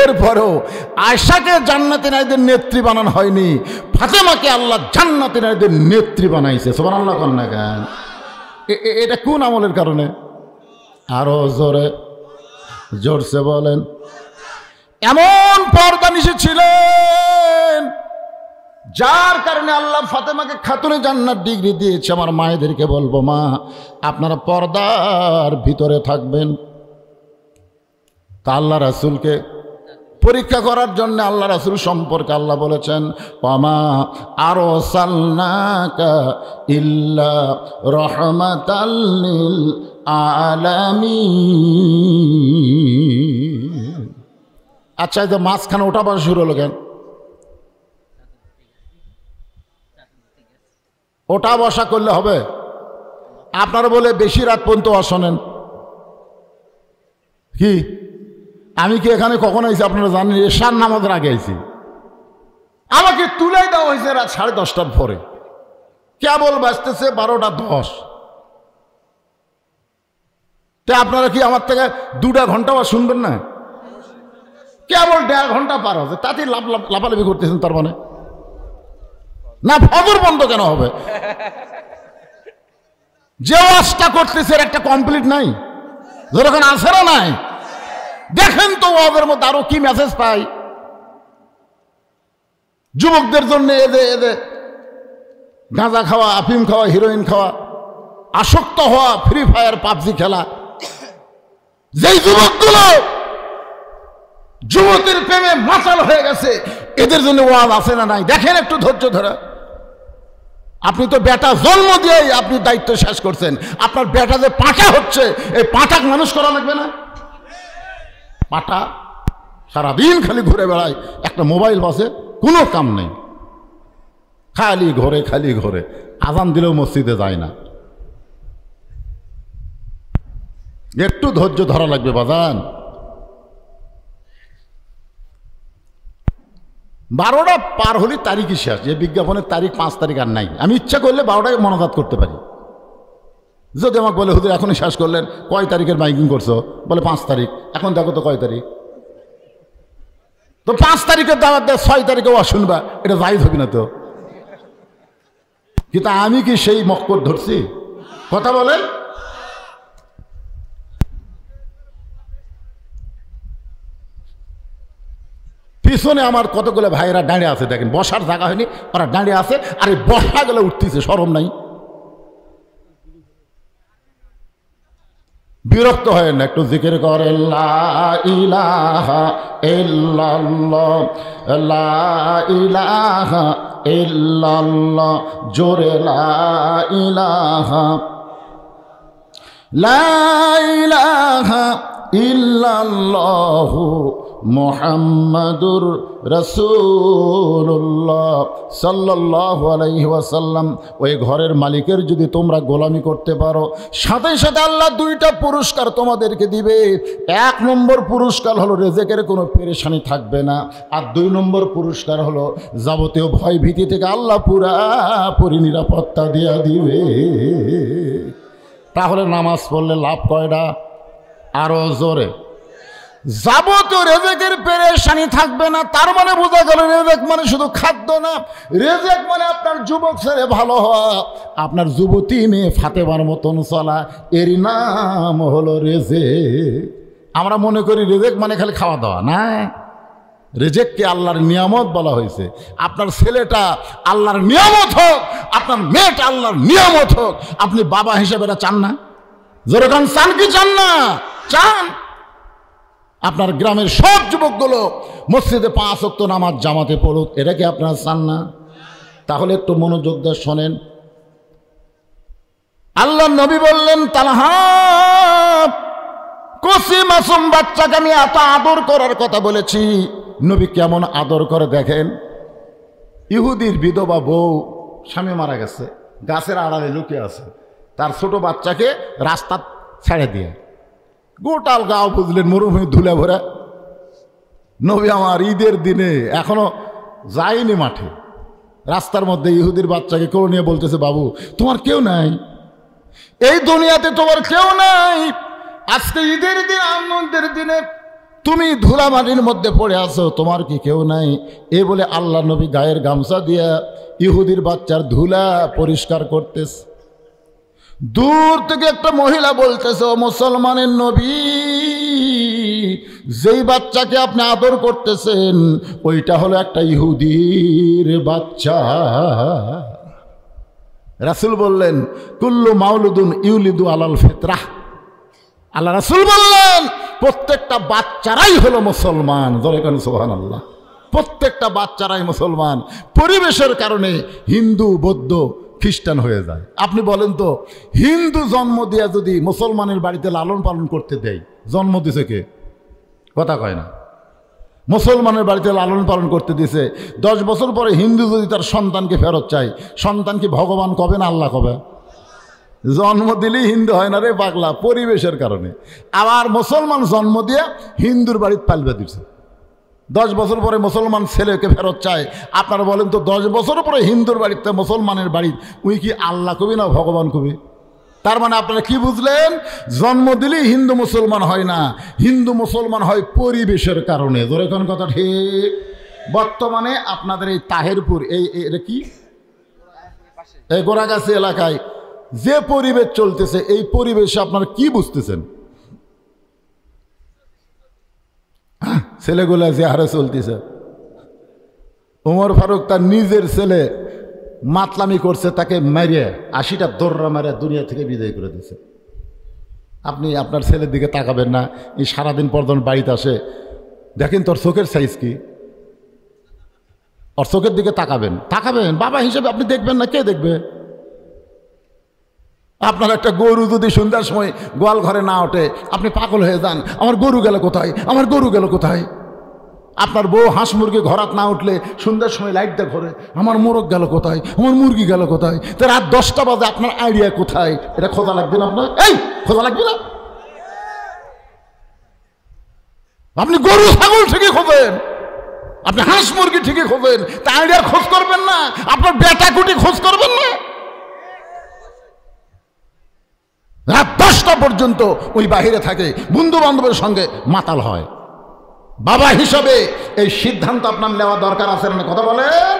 Speaker 1: এরপরেও আয়েশাকে জান্নাতি নারীদের নেত্রী বানানো হয়নি, ফাতেমাকে আল্লাহ জান্নাতি নারীদের নেত্রী বানাইছে। সুবহানাল্লাহ কন না কেন? এটা কোন আমলের কারণে? আরো জোরে জোরসে বলেন। এমন পর্দা নিশে ছিলেন যার কারণে আল্লাহ ফাতেমাকে খাতুনে জান্নাত ডিগ্রি দিয়েছে। আমার মায়েদেরকে বলবো মা আপনারা পর্দার ভিতরে থাকবেন। তা আল্লাহ রাসূলকে পরীক্ষা করার জন্য আল্লাহ রাসূল সম্পর্কে আল্লাহ বলেছেন ওয়ামা আরসালনাকা ইল্লা রাহমাতাল লিল আলামিন। আচ্ছা এই যে মাঝখানে ওটা বসা শুরু হলো কেন? ওটা বসা করলে হবে? আপনারা বলে বেশি রাত পর্যন্ত শোনেন কি? আমি কি এখানে কখন আইছি আপনারা জানেন? এশার নামাজের আগে আইছি। আমাকে তুলে দেওয়া হয়েছে রাত 10:30টার পরে, কেবল বাজতেছে 12:10। তা আপনারা কি আমার থেকে 2 ঘন্টা বা শুনবেন না? কেবল 1.5 ঘন্টা পার হবে, তাতেই লাফালাফি করতেছেন তার মানে? না ফজর বন্ধ কেন হবে? যে ওয়াজটা করতেছে একটা কমপ্লিট নাই, যেরকম আছে না নাই? দেখেন তো ওয়াজের মধ্যে আরো কি মেসেজ পাই যুবকদের জন্য। এদের গাঁজা খাওয়া, আফিম খাওয়া, হিরোইন খাওয়া, আসক্ত হওয়া, ফ্রি ফায়ার পাবজি খেলা। যেই যুবকগুলো যুবতীর প্রেমে মাতাল হয়ে গেছে এদের জন্য ওয়াজ আছে না নাই? দেখেন একটু ধৈর্য ধরে। আপনি তো বেটা জন্ম দিয়েই আপনি দায়িত্ব শেষ করছেন। আপনার বেটা যে পাঁঠা হচ্ছে, এই পাঁঠাক মানুষ করা লাগবে না? পাঁঠা সারাদিন খালি ঘুরে বেড়ায়, একটা মোবাইল বাসে, কোনো কাম নেই, খালি ঘরে খালি ঘরে। আজান দিলেও মসজিদে যায় না। একটু ধৈর্য ধরা লাগবে বাজান। 12টা পার হলে তারিখই শেষ। যে বিজ্ঞাপনের তারিখ 5 তারিখ আর নাই। আমি ইচ্ছা করলে 12টায় মনোজাত করতে পারি। যদি আমাকে বলে হুজুর এখনই শেষ করলেন, কয় তারিখের মাইকিং করছো? বলে 5 তারিখ। এখন দেখো তো কয় তারিখ। তো 5 তারিখের দাওয়াত দেয়, 6 তারিখেও শুনবা, এটা জায়েজ হবে না তো। কিন্তু আমি কি সেই মক্কর ধরছি? কথা বলেন। পিছনে আমার কতগুলো ভাইয়েরা দাঁড়িয়ে আছে, দেখেন বসার জায়গা হয়নি, ওরা দাঁড়িয়ে আছে, আর এই বসা গেলে উঠতেছে, শরম নাই? বিরক্ত হয় না? একটু জিকির করে লা ইলাহা ইল্লাল্লাহ, লা ইলাহা ইল্লাল্লাহ, জোরে লা ইলাহা, লা ইলাহা ইল্লাল্লাহু মুহাম্মাদুর রাসূলুল্লাহ সাল্লাল্লাহু আলাইহি ওয়াসাল্লাম। ওই ঘরের মালিকের যদি তোমরা গোলামি করতে পারো, সাথে সাথে আল্লাহ 2টা পুরস্কার তোমাদেরকে দিবে। 1 নম্বর পুরস্কার হলো রিজিকের কোনো পেরেশানি থাকবে না, আর 2 নম্বর পুরস্কার হলো যাবতীয় ভয় ভীতি থেকে আল্লাহ পুরাপুরি নিরাপত্তা দিয়া দিবে। তাহলে নামাজ পড়লে লাভ কয়টা? আরো জোরে। যাবতীয় রেজেকের পেরেশানি থাকবে না, তার মানে বোঝা গেল রেজেক মানে শুধু খাদ্য না। রেজেক মানে আপনার যুবক ছেলে ভালো হওয়া, আপনার যুবতী মেয়ে ফাতেমার মতন চলা, এরই নাম হলো রেজেক। আমরা মনে করি রেজেক মানে খালি খাওয়া দাওয়া, না। রেজেককে আল্লাহর নিয়ামত বলা হয়েছে। আপনার ছেলেটা আল্লাহর নিয়ামত হোক, আপনার মেয়েটা আল্লাহর নিয়ামত হোক। আপনি বাবা হিসেবে এটা চান না? যেরকম চান কি চান না? চান। আপনার গ্রামের সব যুবকগুলো মসজিদে 5 ওয়াক্ত নামাজ জামাতে পড়ুক, এটা কি আপনারা চান না? তাহলে একটু মনোযোগ দিয়ে শোনেন। আল্লাহ নবী বললেন, তালহা কচি মাসুম বাচ্চাকে আমি এত আদর করার কথা বলেছি। নবী কেমন আদর করে দেখেন। ইহুদির বিধবা বউ, স্বামী মারা গেছে, গাছের আড়ালে লুকিয়ে আছে, তার ছোট বাচ্চাকে রাস্তা ছেড়ে দিয়ে, গোটাল গাও বুঝলেন মরুভূমি ধুলে ভরা। নবী আমার ঈদের দিনে এখনো যায়নি মাঠে, রাস্তার মধ্যে ইহুদির বাচ্চাকে কোলে নিয়ে বলতেছে, বাবু তোমার কেউ নাই, এই দুনিয়াতে তোমার কেউ নাই। আজকে ঈদের দিন, আনন্দের দিনে তুমি ধুলা মাটির মধ্যে পড়ে আছো, তোমার কি কেউ নাই? এ বলে আল্লাহ নবী গায়ের গামছা দিয়া ইহুদির বাচ্চার ধুলা পরিষ্কার করতেছে। দূর থেকে একটা মহিলা বলতেছে, ও মুসলমানের নবী, যেই বাচ্চাকে আপনি আদর করতেছেন ওইটা হলো একটা ইহুদির বাচ্চা। রাসূল বললেন, কুল্লু মাউলুদুন ইউলিদু আলাল ফিতরাহ। আল্লাহ রাসূল বললেন, প্রত্যেকটা বাচ্চারাই হলো মুসলমান। জোরে বলেন সুবহানাল্লাহ। প্রত্যেকটা বাচ্চারাই মুসলমান। পরিবেশের কারণে হিন্দু, বৌদ্ধ, খ্রিস্টান হয়ে যায়। আপনি বলেন তো, হিন্দু জন্ম দিয়ে যদি মুসলমানের বাড়িতে লালন পালন করতে দেয়, জন্ম দিছে কে? কথা কয় না। মুসলমানের বাড়িতে লালন পালন করতে দিছে, 10 বছর পরে হিন্দু যদি তার সন্তানকে ফেরত চায়, সন্তান কি ভগবান কবে না আল্লাহ কবে? জন্ম দিলেই হিন্দু হয় না রে পাগলা, পরিবেশের কারণে। আবার মুসলমান জন্ম দিয়ে হিন্দুর বাড়িতে পালবে দিচ্ছে, 10 বছর পরে মুসলমান ছেলেকে ফেরত চায়। আপনারা বলেন তো, 10 বছর পরে হিন্দুর বাড়িতে মুসলমানের বাড়ি, উই কি আল্লাহ কবি না ভগবান কবি? তার মানে আপনারা কি বুঝলেন? জন্ম দিলেই হিন্দু মুসলমান হয় না, হিন্দু মুসলমান হয় পরিবেশের কারণে। ধরে কোন কথা ঠিক? বর্তমানে আপনাদের এই তাহেরপুর, এটা কি, এই গোড়াগাছি এলাকায় যে পরিবেশ চলতেছে, এই পরিবেশে আপনারা কি বুঝতেছেন? ছেলেগুলা যে হারে চলতেছে, ওমর ফারুক তার নিজের ছেলে মাতলামি করছে, তাকে মারিয়ে 80টা দৌড়া মারিয়ে দুনিয়া থেকে বিদায় করে দিয়েছে। আপনি আপনার ছেলের দিকে তাকাবেন না? এই সারাদিন পর যখন বাড়িতে আসে, দেখেন তোর চোখের সাইজ কি, ওর চোখের দিকে তাকাবেন, বাবা হিসেবে আপনি দেখবেন না, কে দেখবে? আপনার একটা গরু যদি সন্ধ্যার সময় গোয়াল ঘরে না ওঠে, আপনি পাগল হয়ে যান, আমার গরু গেল কোথায়, আমার গরু গেল কোথায়? আপনার বউ হাঁস মুরগি ঘরাত না উঠলে সন্ধ্যার সময় লাইট দেয় ঘরে, আমার মোরগ গেল কোথায়, আমার মুরগি গেল কোথায়? তো রাত 10টা বাজে আপনার আইডিয়া কোথায়? এটা খোঁজা লাগবে না আপনার? এই খোঁজা লাগবে না? আপনি গরু ছাগল থেকে খোঁজেন, আপনি হাঁস মুরগি ঠিকই খোঁজেন, তা আইডিয়ার খোঁজ করবেন না? আপনার বেটা কুটি খোঁজ করবেন না? রাত 10টা পর্যন্ত ওই বাহিরে থাকে, বন্ধু বান্ধবের সঙ্গে মাতাল হয়। বাবা হিসাবে এই সিদ্ধান্ত আপনার নেওয়া দরকার আছে না? কথা বলেন।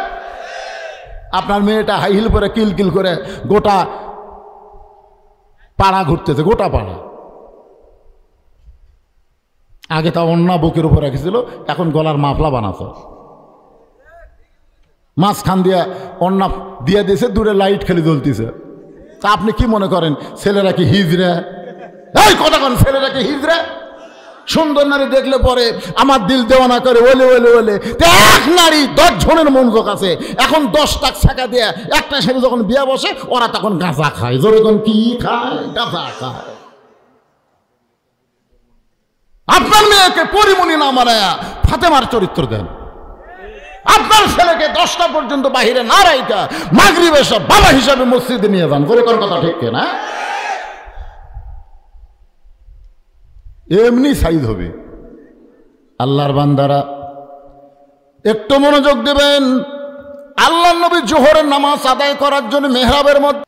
Speaker 1: আপনার মেয়েটা হাই হিল পরে কিলকিল করে গোটা পাড়া ঘুরতেছে, গোটা পাড়া। আগে তা অন্য বুকের উপর রেখেছিল, এখন গলার মাফলা বানাতো, মাঝখান দিয়া অন্য দিয়ে দিয়েছে, দূরে লাইট খালি জ্বলতেছে। তা আপনি কি মনে করেন ছেলেরা কি হিজড়া? এই কথা কন, ছেলেরা কি হিজড়া? সুন্দর নারী দেখলে পরে আমার দিল দেওয়ানা করে ওলে ওলে ওলে। এক নারী 10 জনের মনোযোগ আছে। এখন 10 টাকা ছাকা দিয়ে একটা সাথে যখন বিয়া বসে, ওরা তখন গাঁজা খায়। যখন কি খায়? গাঁজা খায়। আপনার মেয়েকে পরিমণি না মানায়া ফাতেমার চরিত্র দেন। আপনার ছেলেকে 10টা পর্যন্ত বাহিরে না রাইকা মাগরিবে সব বাবা হিসাবে মসজিদে নিয়ে যান। কোন কথা ঠিক না? এমনি সাইজ হবে। আল্লাহর বান্দারা একটু মনোযোগ দেবেন। আল্লাহর নবী জোহরের নামাজ আদায় করার জন্য মেহরাবের মধ্যে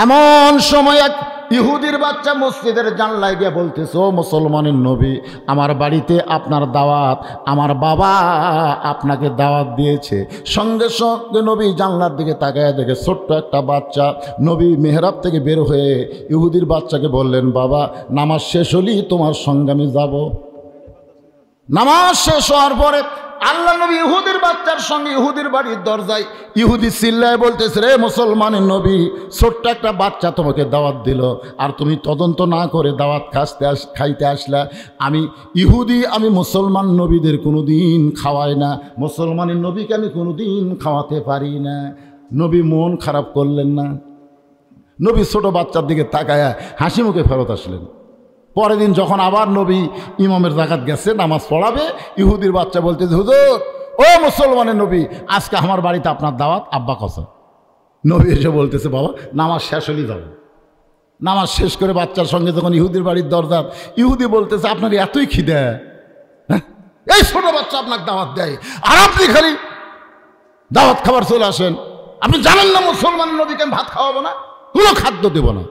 Speaker 1: এমন সময় এক ইহুদির বাচ্চা মসজিদের জানলায় গিয়ে বলতেছে, ও মুসলমানের নবী, আমার বাড়িতে আপনার দাওয়াত, আমার বাবা আপনাকে দাওয়াত দিয়েছে। সঙ্গে সঙ্গে নবী জানলার দিকে তাকায় দেখে ছোট্ট একটা বাচ্চা। নবী মেহরাব থেকে বের হয়ে ইহুদির বাচ্চাকে বললেন, বাবা নামাজ শেষ হলেই তোমার সঙ্গে আমি যাব। নামাজ শেষ হওয়ার পরে আল্লাহ নবী ইহুদির বাচ্চার সঙ্গে ইহুদির বাড়ির দরজায়, ইহুদি চিল্লায় বলতেছে, রে মুসলমানের নবী, ছোট্ট একটা বাচ্চা তোমাকে দাওয়াত দিল, আর তুমি তদন্ত না করে দাওয়াত খাইতে আসলা। আমি ইহুদি, আমি মুসলমান নবীদের কোনোদিন খাওয়াই না, মুসলমানের নবীকে আমি কোনোদিন খাওয়াতে পারি না। নবী মন খারাপ করলেন না? নবী ছোট বাচ্চার দিকে তাকায়া হাসি মুখে ফেরত আসলেন। পরের দিন যখন আবার নবী ইমামের জাকাত গেছে, নামাজ পড়াবে, ইহুদির বাচ্চা বলতেছে, হুজুর, ও মুসলমানের নবী, আজকে আমার বাড়িতে আপনার দাওয়াত, আব্বা কসম। নবী এসে বলতেছে, বাবা নামাজ শেষ হলেই যাব। নামাজ শেষ করে বাচ্চার সঙ্গে যখন ইহুদির বাড়ির দরজা, ইহুদি বলতেছে, আপনার এতই খিদে, এই ছোট বাচ্চা আপনাকে দাওয়াত দেয়, আর আপনি খালি দাওয়াত খাবার চলে আসেন। আপনি জানেন না মুসলমান নবীকে আমি ভাত খাওয়াবো না, কোনো খাদ্য দেবো না।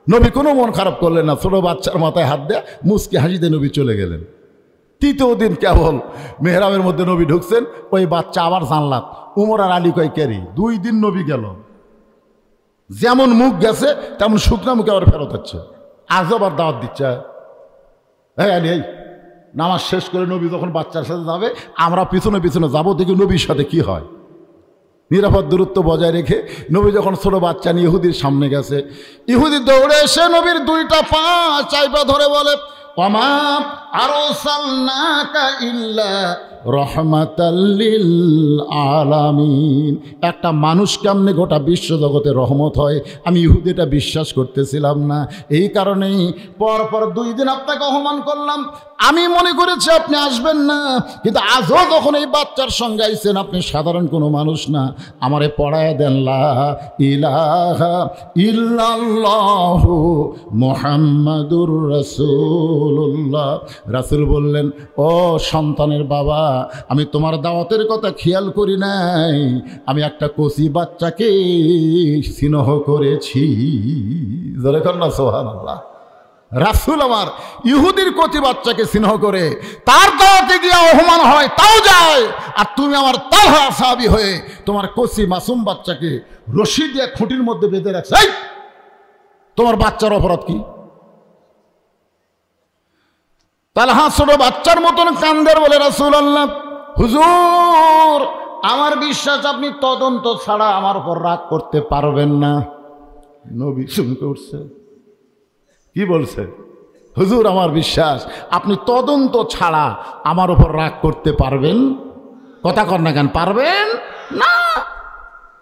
Speaker 1: নবী কোনো মন খারাপ করলেন না, ছোট বাচ্চার মাথায় হাত দেয়া মুচকি হাসিতে নবী চলে গেলেন। তৃতীয় দিন কেবল মেহরাবের মধ্যে নবী ঢুকছেন, ওই বাচ্চা আবার জানলাত। উমর আর আলী কয়, ক্যারি 2 দিন নবী গেল, যেমন মুখ গেছে তেমন শুকনা মুখে আবার ফেরত হচ্ছে। আজ আবার দাওয়াত দিচ্ছে। এই আলী, এই নামাজ শেষ করে নবী যখন বাচ্চার সাথে যাবে, আমরা পিছনে পিছনে যাবো, দেখি নবীর সাথে কি হয়। নিরাপদ দূরত্ব বজায় রেখে নবী যখন ছোট বাচ্চা নিয়ে ইহুদির সামনে গেছে, ইহুদি দৌড়ে এসে নবীর 2টা পা চাইপা ধরে বলে, ওমা আরসালনাকা ইল্লা রহমাতাল লিল আলামিন। একটা মানুষ কেমনে গোটা বিশ্ব জগতে রহমত হয়, আমি ইহুদিটা বিশ্বাস করতেছিলাম না। এই কারণেই পরপর 2 দিন আপনাকে আহ্বান করলাম। আমি মনে করেছি আপনি আসবেন না, কিন্তু আজও যখন এই বাচ্চার সঙ্গে আইছেন, আপনি সাধারণ কোনো মানুষ না, আমারে পড়ায় দেন লা ইলাহা ইল্লাল্লাহু মুহাম্মাদুর রাসূলুল্লাহ। রাসূল বললেন, ও সন্তানের বাবা, আমি তোমার দাওয়াতের কথা খেয়াল করি নাই, আমি একটা কচি বাচ্চাকে স্নেহ করেছি। জোরে কর না সুবহানাল্লাহ। রাসূল আমার ইহুদির কচি বাচ্চাকে স্নেহ করে তার দাওয়াতে গিয়ে অপমান হয়, তাও যায়, আর তুমি আমার তালহা সাহাবী হয়ে তোমার কচি মাসুম বাচ্চাকে রশি দিয়ে খুঁটির মধ্যে বেঁধে রাখছ। তোমার বাচ্চার অপরাধ কি? তালহা ছোট বাচ্চার মতন কান্দের, বলে রাসূলুল্লাহ, হুজুর আমার বিশ্বাস আপনি তদন্ত ছাড়া আমার উপর রাগ করতে পারবেন না। নবী শুনতে উঠছে, কি বলছে? হুজুর আমার বিশ্বাস আপনি তদন্ত ছাড়া আমার উপর রাগ করতে পারবেন? কথা কর না কেন, পারবেন না।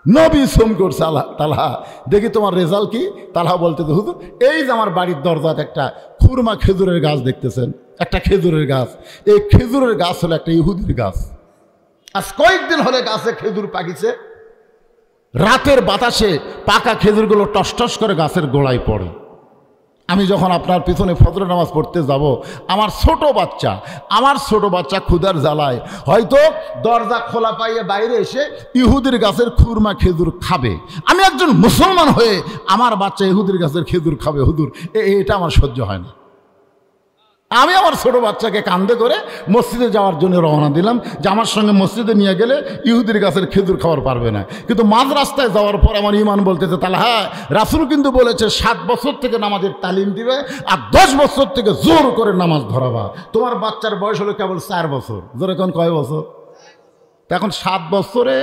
Speaker 1: নবী সুম করছে, তালহা দেখি তোমার রেজাল্ট কি? তালহা বলতে, হুজুর এই যে আমার বাড়ির দরজাতে একটা খুরমা খেজুরের গাছ দেখতেছেন, একটা খেজুরের গাছ। এই খেজুরের গাছ হলো একটা ইহুদির গাছ। আজ কয়েকদিন হলে গাছে খেজুর পাকিছে, রাতের বাতাসে পাকা খেজুরগুলো টস টস করে গাছের গোড়ায় পড়ে। আমি যখন আপনার পিছনে ফজরের নামাজ পড়তে যাব, আমার ছোট বাচ্চা ক্ষুধার জ্বালায় হয়তো দরজা খোলা পাইয়ে বাইরে এসে ইহুদির গাছের খুরমা খেজুর খাবে। আমি একজন মুসলমান হয়ে আমার বাচ্চা ইহুদির গাছের খেজুর খাবে, হুজুর এটা আমার সহ্য হয় না। আমি আমার ছোট বাচ্চাকে কান্দে করে মসজিদে যাওয়ার জন্য রওনা দিলাম যে আমার সঙ্গে মসজিদে নিয়ে গেলে ইহুদির গাছের খেজুর খাওয়ার পারবে না। কিন্তু মাঝ রাস্তায় যাওয়ার পর আমার ইমান বলতেছে, তাহলে হ্যাঁ, রাসূল কিন্তু বলেছে 7 বছর থেকে নামাজের তালিম দিবে আর 10 বছর থেকে জোর করে নামাজ ধরাবা। তোমার বাচ্চার বয়স হলো কেবল 4 বছর। জোর এখন কয় বছর? এখন 7 বছরে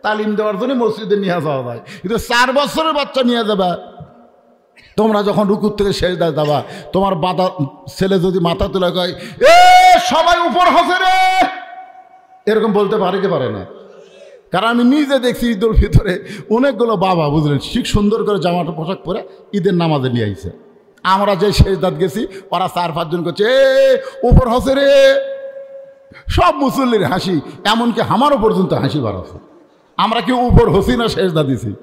Speaker 1: তালিম দেওয়ার জন্য মসজিদে নিয়ে যাওয়া যায়, কিন্তু 4 বছরের বাচ্চা নিয়ে যাবা। তোমরা যখন রুকুর থেকে সেজদায় যাবা, তোমার ছেলে যদি মাথা তুলে কয় এ সবাই উপর হসে রে, এরকম বলতে পারে কি পারে না? কারণ আমি নিজে দেখছি ঈদের ভিতরে অনেকগুলো বাবা, বুঝলেন, ঠিক সুন্দর করে জামাটা পোশাক পরে ঈদের নামাজে নিয়ে আইছে। আমরা যে সেজদাত গেছি ওরা 4-5 জন করছে এ উপর হসে রে, সব মুসল্লির হাসি, এমনকি আমারও পর্যন্ত হাসি বাড়াচ্ছে। আমরা কি উপর হসি না সেজদা দিছি?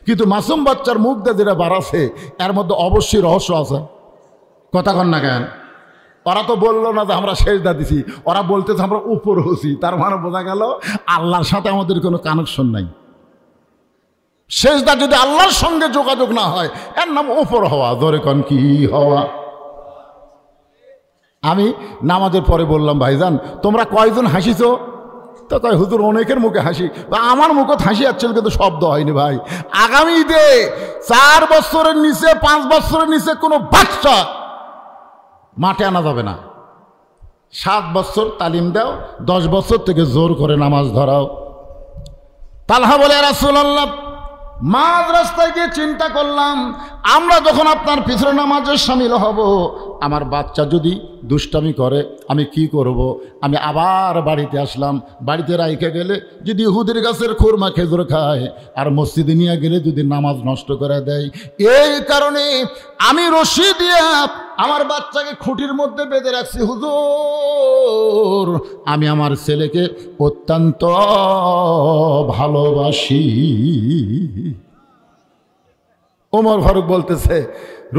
Speaker 1: কিন্তু মাসুম বাচ্চার মুখ দিয়ে যেটা বাড়াছে এর মধ্যে অবশ্যই রহস্য আছে। কথা কন না কেন? ওরা তো বললো না যে আমরা সেজদা দিছি, ওরা বলতেছে আমরা উপর হসি। তার মানে বোঝা গেল আল্লাহর সাথে আমাদের কোনো কানেকশন নাই। সেজদা যদি আল্লাহর সঙ্গে যোগাযোগ না হয় এর নাম উপর হওয়া। ধরে কন কি হওয়া? আমি নামাজের পরে বললাম, ভাইজান তোমরা কয়জন হাসিছো? তো কয় হুজুর অনেকের মুখে হাসি, আমার মুখে হাসি আসছিল কিন্তু শব্দ হয়নি। ভাই আগামী ঈদে 4 বছরের নিচে 5 বছরের নিচে কোনো বাচ্চা মাঠে আনা যাবে না। 7 বছর তালিম দাও, 10 বছর থেকে জোর করে নামাজ ধরাও। তালহা বলে রাসূলুল্লাহ, মাঝ রাস্তায় গিয়ে চিন্তা করলাম আমরা যখন আপনার পিছনে নামাজে শামিল হব, আমার বাচ্চা যদি দুষ্টামি করে আমি কি করব? আমি আবার বাড়িতে আসলাম, বাড়িতে রাইখে গেলে যদি ইহুদির গাছের খুরমা খেজুর খায় আর মসজিদে নিয়ে গেলে যদি নামাজ নষ্ট করে দেয়, এই কারণে আমি রশি দিয়ে আমার বাচ্চাকে খুঁটির মধ্যে বেঁধে রাখছি। হুজুর আমি আমার ছেলেকে অত্যন্ত ভালোবাসি। ওমর ফারুক বলতেছে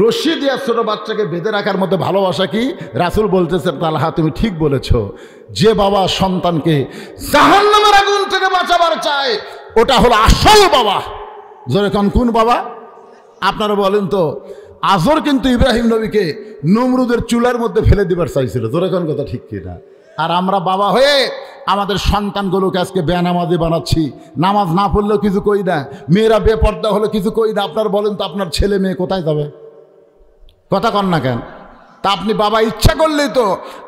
Speaker 1: রশি দিয়া ছোট বাচ্চাকে বেঁধে রাখার মধ্যে ভালোবাসা কি? রাসূল বলতেছে, তালহা তুমি ঠিক বলেছ। যে বাবা সন্তানকে জাহান্নামের আগুন থেকে বাঁচাবার চায় ওটা হলো আসল বাবা। জোরে কোন বাবা? আপনারা বলেন তো, আজর কিন্তু ইব্রাহিম নবীকে নমরুদের চুলার মধ্যে ফেলে দিবার চাইছিল। জোরে কোন কথা ঠিক কিনা? আর আমরা বাবা হয়ে আমাদের সন্তানগুলোকে আজকে বেনামাজি বানাচ্ছি। নামাজ না পড়লেও কিছু কই না, মেয়েরা বেপর্দা হলে কিছু কই না। আপনার বলেন তো আপনার ছেলে মেয়ে কোথায় যাবে? কথা কন না কেন? তা আপনি বাবা ইচ্ছা করলেই তো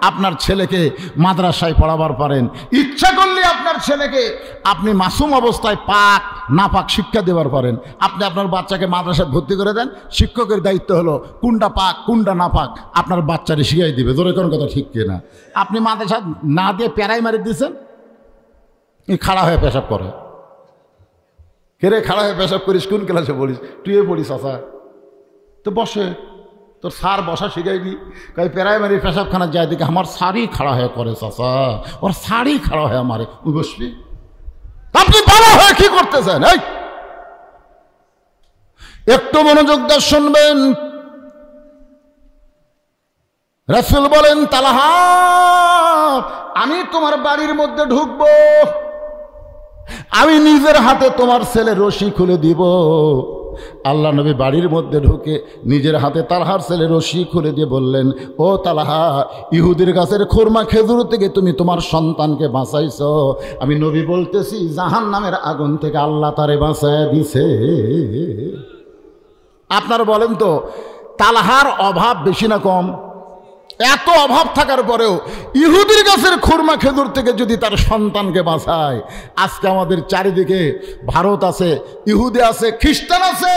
Speaker 1: আপনার ছেলেকে মাদ্রাসায় পড়াবার পারেন, ইচ্ছা করলে আপনার ছেলেকে আপনি মাসুম অবস্থায় পাক না পাক শিক্ষা দেবার পারেন। আপনি আপনার বাচ্চাকে মাদ্রাসায় ভর্তি করে দেন, শিক্ষকের দায়িত্ব হলো কোনটা পাক কোনটা না পাক আপনার বাচ্চারে শিখাই দিবে। জোরে কোন কথা ঠিক কিনা? আপনি মাদ্রাসা না দিয়ে প্যারাই মারি দিয়েছেন, খাড়া হয়ে পেশাব করে। কেরে খাড়া হয়ে পেশাব করিস? কোন ক্লাসে পড়িস? তুইও পড়িস আসা তো বসে, তোর সার বসা শিখাইবি। কই প্রাইমারি পেশাবখানা যায় দিকে আমার সারি খাড়া হয়ে করে চাচা, ওর সারি খাড়া হয়ে আমারে বসবি। আপনি বাবা হয়ে কি করতেছেন? এই একটু মনোযোগ দিয়ে শুনবেন। রাসূল বলেন, তালহা আমি তোমার বাড়ির মধ্যে ঢুকবো, আমি নিজের হাতে তোমার ছেলে রশি খুলে দিব। আল্লাহ নবী বাড়ির মধ্যে ঢুকে নিজের হাতে তালহার ছেলে রশি খুলে দিয়ে বললেন, ও তালহা, ইহুদির গাছের খুরমা খেজুর থেকে তুমি তোমার সন্তানকে বাঁচাইছো। আমি নবী বলতেছি জাহান্নামের আগুন থেকে আল্লাহ তারে বাঁচায় দিছে। আপনারা বলেন তো তালহার অভাব বেশি না কম? এত অভাব থাকার পরেও ইহুদির গাছের খুরমা খেজুর থেকে যদি তার সন্তানকে বাঁচায়, আজকে আমাদের চারিদিকে ভারত আছে, ইহুদি আছে, খ্রিস্টান আছে,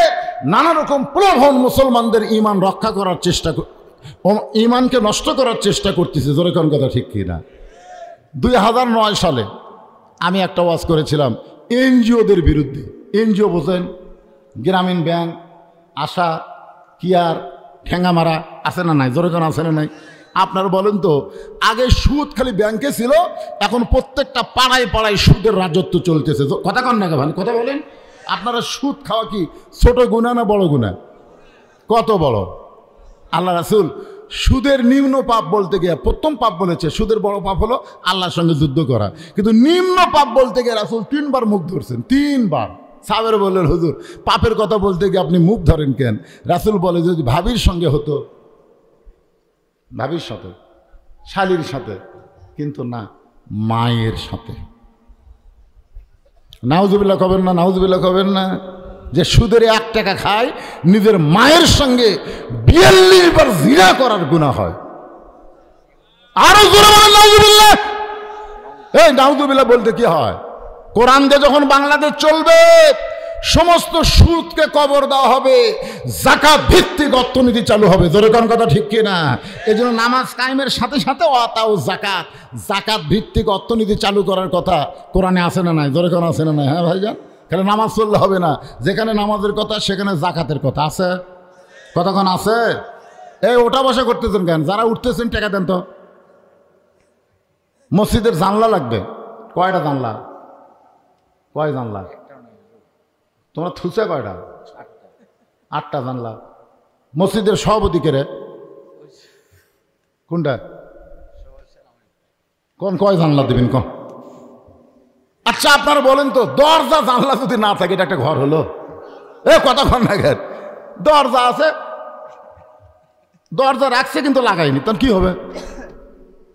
Speaker 1: নানা রকম প্রলোভন মুসলমানদের ইমান রক্ষা করার চেষ্টা, ইমানকে নষ্ট করার চেষ্টা করতেছে। জোরে কোন কথা ঠিক কিনা? 2009 সালে আমি একটা ওয়াজ করেছিলাম এনজিওদের বিরুদ্ধে। এনজিও বোঝেন? গ্রামীণ ব্যাংক, আশা, কিয়ার, ঠেঙ্গামারা আছে না নাই? জোরে কোন আছে না নাই? আপনারা বলেন তো, আগে সুদ খালি ব্যাংকে ছিল, এখন প্রত্যেকটা পাড়ায় পাড়ায় সুদের রাজত্ব চলতেছে। কথা কন না ভাই, কথা বলেন। আপনারা সুদ খাওয়া কি ছোট গুনাহ না বড় গুনাহ? কত বড়? আল্লাহ রাসূল সুদের নিম্ন পাপ বলতে গিয়ে প্রথম পাপ বলেছে, সুদের বড় পাপ হলো আল্লাহর সঙ্গে যুদ্ধ করা, কিন্তু নিম্ন পাপ বলতে গিয়ে রাসূল 3 বার মুখ ধরছেন, 3 বার। সাহাবারা বললেন, হুজুর পাপের কথা বলতে গিয়ে আপনি মুখ ধরেন কেন? রাসূল বলে, যদি ভাবির সঙ্গে হতো, ভাবির সাথে, শালীর সাথে, কিন্তু না, মায়ের সাথে। নাউজুবিল্লাহ কবেন না, নাউজুবিল্লাহ কবেন না। যে সুদের 1 টাকা খায়, নিজের মায়ের সঙ্গে 42 বার জিনা করার গুনাহ হয়। আরো জোরে বলেন নাউজুবিল্লাহ। এই নাউজুবিল্লাহ বলতে কি হয়? কোরআন দিয়ে যখন বাংলাদেশ চলবে, সমস্ত সুদকে কবর দেওয়া হবে, যাকাত ভিত্তিক অর্থনীতি চালু হবে। জোরে কোন কথা ঠিক কিনা? এই জন্য নামাজ কায়েমের সাথে সাথে ওয়াতাও যাকাত, যাকাত ভিত্তিক অর্থনীতি চালু করার কথা কোরআনে আছে না নাই? জোরে কোন আছে না নাই? হ্যাঁ ভাইজান, তাহলে নামাজ চললে হবে না। যেখানে নামাজের কথা সেখানে যাকাতের কথা আছে। কতক্ষণ আছে? এই ওটা বসা করতেছেন কেন? যারা উঠতেছেন টাকা দেন তো। মসজিদের জানলা লাগবে। কয়টা জানলা? কয় জানলা? তোমরা থুসে কয়টা? 8টা জানলা। মসজিদের সভাপতি কে রে? কোনটা? কোন কয় জানলা দিবেন কোন? আচ্ছা আপনারা বলেন তো, দরজা জানলা যদি না থাকে এটা একটা ঘর হলো? কতক্ষণ লাগে? দরজা আছে, দরজা রাখছে কিন্তু লাগাইনি, তখন কি হবে?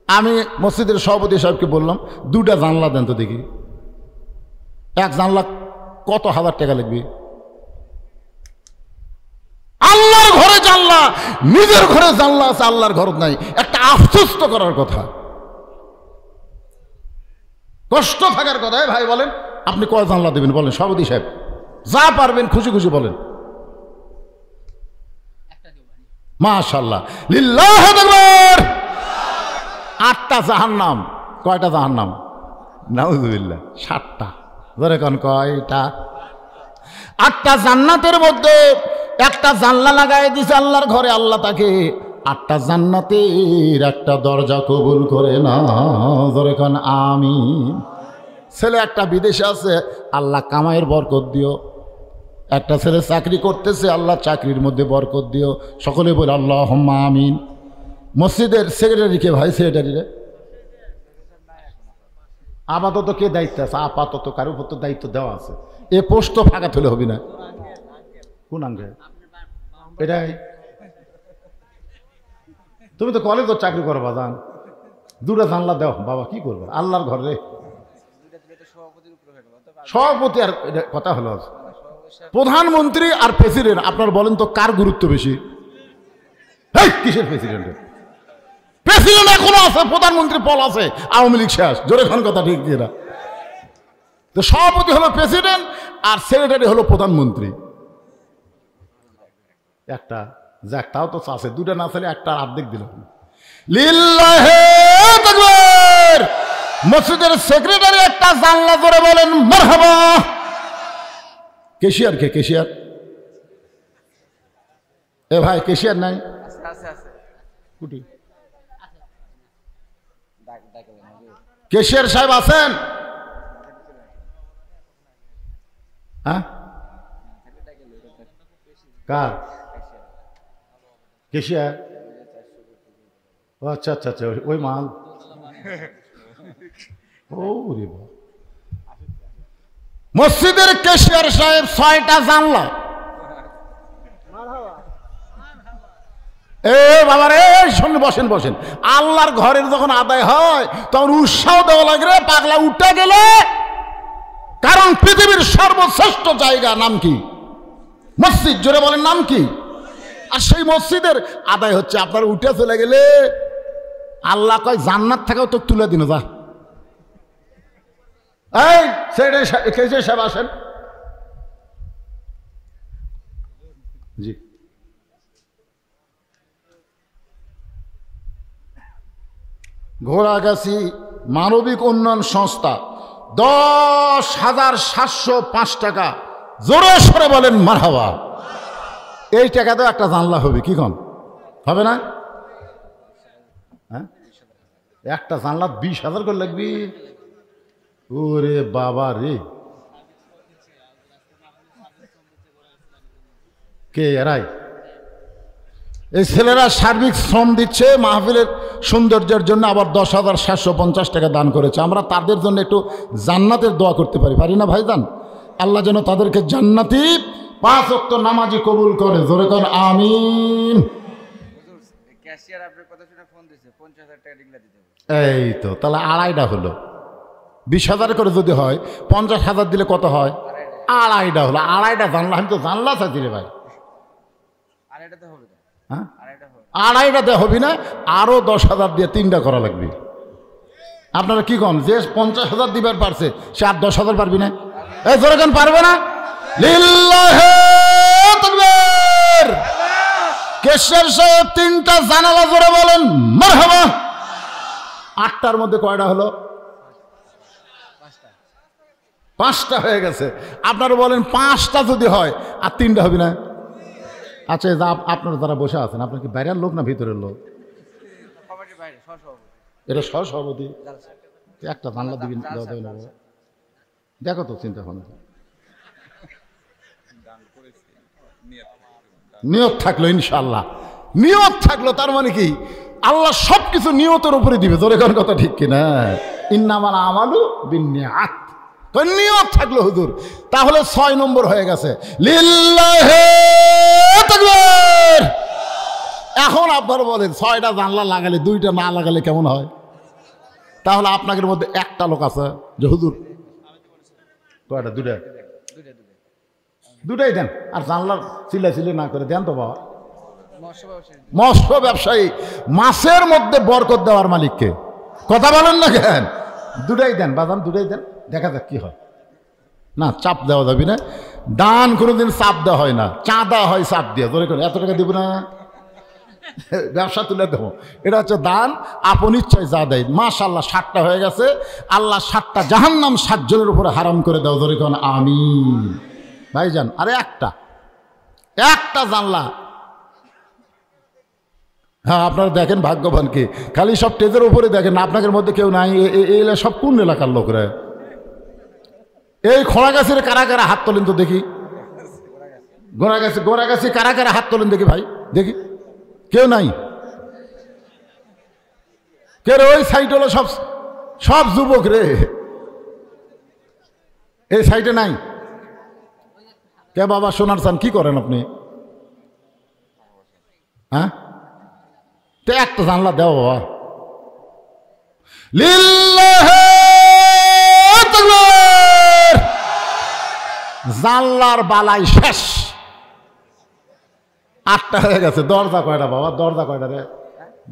Speaker 1: আমি মসজিদের সভাপতি সাহেবকে বললাম, 2টা জানলা দেন তো দেখি। 1 জানলা কত হাজার টাকা লাগবে? আল্লাহর ঘরে জানলা, নিজের ঘরে জানলা আছে, আল্লাহর ঘর নাই। একটা আফসোস তো করার কথা, কষ্ট থাকার কথা। ভাই বলেন আপনি কয় জানলা দেবেন বলেন? সভাপতি সাহেব যা পারবেন খুশি খুশি বলেন। মাশাআল্লাহ, লিল্লাহু আকবার। 8টা জাহান্নাম। কয়টা জাহান্নাম? নাউযুবিল্লাহ, 7টা। ধরে কোন কয়টা? 8টা জান্নাতের মধ্যে একটা জানলা লাগাই দিছে আল্লাহর ঘরে। আল্লাহ তাকে 8টা জান্নাতের একটা দরজা কবুল করে না। ধরে কোন আমিন। ছেলে একটা বিদেশে আছে, আল্লাহ কামাইয়ের বরকত দিও। একটা ছেলে চাকরি করতেছে, আল্লাহ চাকরির মধ্যে বরকত দিও। সকলে বলে আল্লাহুম্মা আমিন। মসজিদের সেক্রেটারি কে ভাই? সেক্রেটারি রে আপাতত কে দায়িত্ব আছে? আপাতত কারোর উপর তো দায়িত্ব দেওয়া আছে। এ পোস্ট তো ফাঁকা তুলে হবে না। কোন আঙ্গে? এটাই তুমি তো কলেজও চাকরি করবা, জান 2টা জানলা দাও বাবা, কি করবো? আল্লাহর ঘরে সভাপতি আর কথা হলো, প্রধানমন্ত্রী আর প্রেসিডেন্ট, আপনার বলেন তো কার গুরুত্ব বেশি? কিসের প্রেসিডেন্টের? প্রেসিডেন্ট এখনো আছে, প্রধানমন্ত্রী পল আছে, আওয়ামী লীগ শেষ। জোরে খান কথা ঠিক কিনা? তো সভাপতি হলো প্রেসিডেন্ট আর সেক্রেটারি হলো প্রধানমন্ত্রী। একটা যাক, তাও তো আছে। 2টা না চাইলে একটা অর্ধেক দিল। লিল্লাহি তাকবীর। মসজিদের সেক্রেটারি একটা জানলা ধরে বলেন মারহাবা। কেশিয়ার কে? কেশিয়ার? এ ভাই কেশিয়ার নাই? কুটি কেশিয়ার সাহেব আছেন? হ্যাঁ, কার কেশিয়ার? ও আচ্ছা আচ্ছা আচ্ছা, ওই মাল। ও রে বাবা, মসজিদের কেশিয়ার সাহেব 6টা জানলা। এ বাবা রে, শুনে বসেন বসেন। আল্লাহর ঘরের যখন আদায় হয় তখন উৎসাহ দেওয়া লাগে রে পাগলা, উঠে গেলে। কারণ পৃথিবীর সর্বশ্রেষ্ঠ জায়গা নাম কি? মসজিদ। জোরে বলেন নাম কি? আর সেই মসজিদের আদায় হচ্ছে আপনার উঠে চলে গেলে আল্লাহ কয় জান্নাত থেকেও তো তুলে দিন। যা এই সেটা সাহেব আসেন। জি, ঘোড়াগাছি মানবিক উন্নয়ন সংস্থা 10,705 টাকা। জোরে সরে বলেন মারহাবা। এই টাকাতে একটা জানলা হবে, কি কন হবে না? হ্যাঁ, একটা জানলা 20,000 করে লাগবে। ওরে বাবা রে, কে এরাই? এই ছেলেরা সার্বিক শ্রম দিচ্ছে মাহফিলের সৌন্দর্যের জন্য, আবার 10,750 টাকা দান করেছে। আমরা তাদের জন্য একটু জান্নাতের দোয়া করতে পারি না ভাইজান? আল্লাহ যেন তাদেরকে জান্নাতি 5 ওয়াক্ত নামাজি কবুল করে। জোরে কর আমিন। এই তো তাহলে 2.5টা হলো। 20,000 করে যদি হয়, 50,000 দিলে কত হয়? 2.5টা হলো। 2.5টা জানলা, আমি তো জানলা চাচ্ছি রে ভাই। হ্যাঁ 2.5টাতে হবে না, আরো 10,000 দিয়ে 3টা করা লাগবে। আপনারা কি কন? যে 50,000 দিবার পারছে সে আর 10,000 পারবি না? এই জোরে কেন পারবে না? লিল্লাহি তাকবীর। কেশর সাহেব 3টা জানালা জোরে বলেন মারহাবা। 8টার মধ্যে কয়টা হলো? 5টা হয়ে গেছে। আপনারা বলেন 5টা যদি হয় আর 3টা হবে না? আচ্ছা, আপনারা যারা বসে আছেন, আপনার কি বাইরের লোক না ভিতরের লোক? এটা সহসভাপতি। একটা জানলা দিবেন, দেখো তো চিন্তা ভাবনা। নিয়ত থাকলো, ইনশাল্লাহ নিয়ত থাকলো, তার মানে কি আল্লাহ সবকিছু নিয়তের উপরে দিবে। তোর এখন কথা ঠিক কিনা? ইন্নামাল আমালু বিন্নিয়াত। তো নিয়ত থাকলো হুজুর, তাহলে 6 নম্বর হয়ে গেছে। লিল্লাহি তাকবীর। এখন আপনারা বলেন 6টা জানলা লাগালে 2টা না লাগালে কেমন হয়? তাহলে আপনাদের মধ্যে একটা লোক আছে যে হুজুর কয়টা? 2টা। 2টাই দেন, আর জানলার চিল্লা না করে দেন তো বাবা। মৎস্য ব্যবসায়ী, মাছের মধ্যে বরকত দেওয়ার মালিককে কথা বলেন না কেন? 2টাই দেন বাদাম, 2টাই দেন, দেখা যাক কি হয়। না, চাপ দেওয়া যাবে না। দান কোনোদিন চাপ দেওয়া হয় না, চাঁদা হয় চাপ দিয়ে। ধরে করে এত টাকা দিব না, ব্যবসা তুলে দেবো। এটা হচ্ছে দান, আপন ইচ্ছায় যা দেয়। মাশাআল্লাহ 7টা হয়ে গেছে। আল্লাহ 7টা জাহান্নাম 7 জনের উপরে হারাম করে দাও। ধরে কোন আমিন ভাইজান। আরে একটা জানলা। হ্যাঁ, আপনারা দেখেন ভাগ্যবান কি, খালি সব টেজের উপরে দেখেন, আপনাদের মধ্যে কেউ নাই। এলা সব কোন এলাকার লোকরা? এই খোঁড়া গাছের কারা কারা হাত তোলেন তো দেখি। গোড়া গাছে কারা কারা হাত তোলেন দেখি ভাই, দেখি। কেউ নাই? কে রে? ওই সাইড হলো সব যুবক রে। এই সাইডে নাই কে? বাবা সোনার চান কি করেন আপনি? হ্যাঁ, তো একটা জানলা দেও বাবা। লিল্লাহি তাকবীর। জানলার বালাই শেষ। 8টা হয়ে গেছে। দরজা কয়টা বাবা? দরজা কয়টা রে?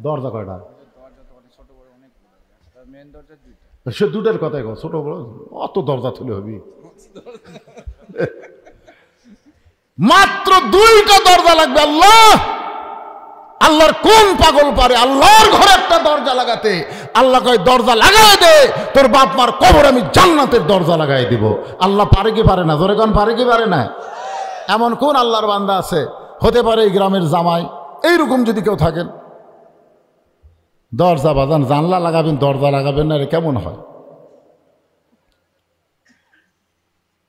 Speaker 1: দরজা কয়টা? সে 2টার কথাই কো, ছোট বড় অত দরজা তুলে হবি? মাত্র 2টা দরজা লাগবে। আল্লাহর কোন পাগল পারে আল্লাহর ঘরে একটা দরজা লাগাতে? আল্লাহ কয় দরজা লাগাই দে, তোর বাপ মার কবর আমি জান্নাতের দরজা লাগাই দিব। আল্লাহ পারে কি পারে না? জোরে কোন পারে কি পারে না? এমন কোন আল্লাহর বান্দা আছে? হতে পারে এই গ্রামের জামাই, এইরকম যদি কেউ থাকেন। দরজা বাজান, জানলা লাগাবেন, দরজা লাগাবেন না, রে কেমন হয়?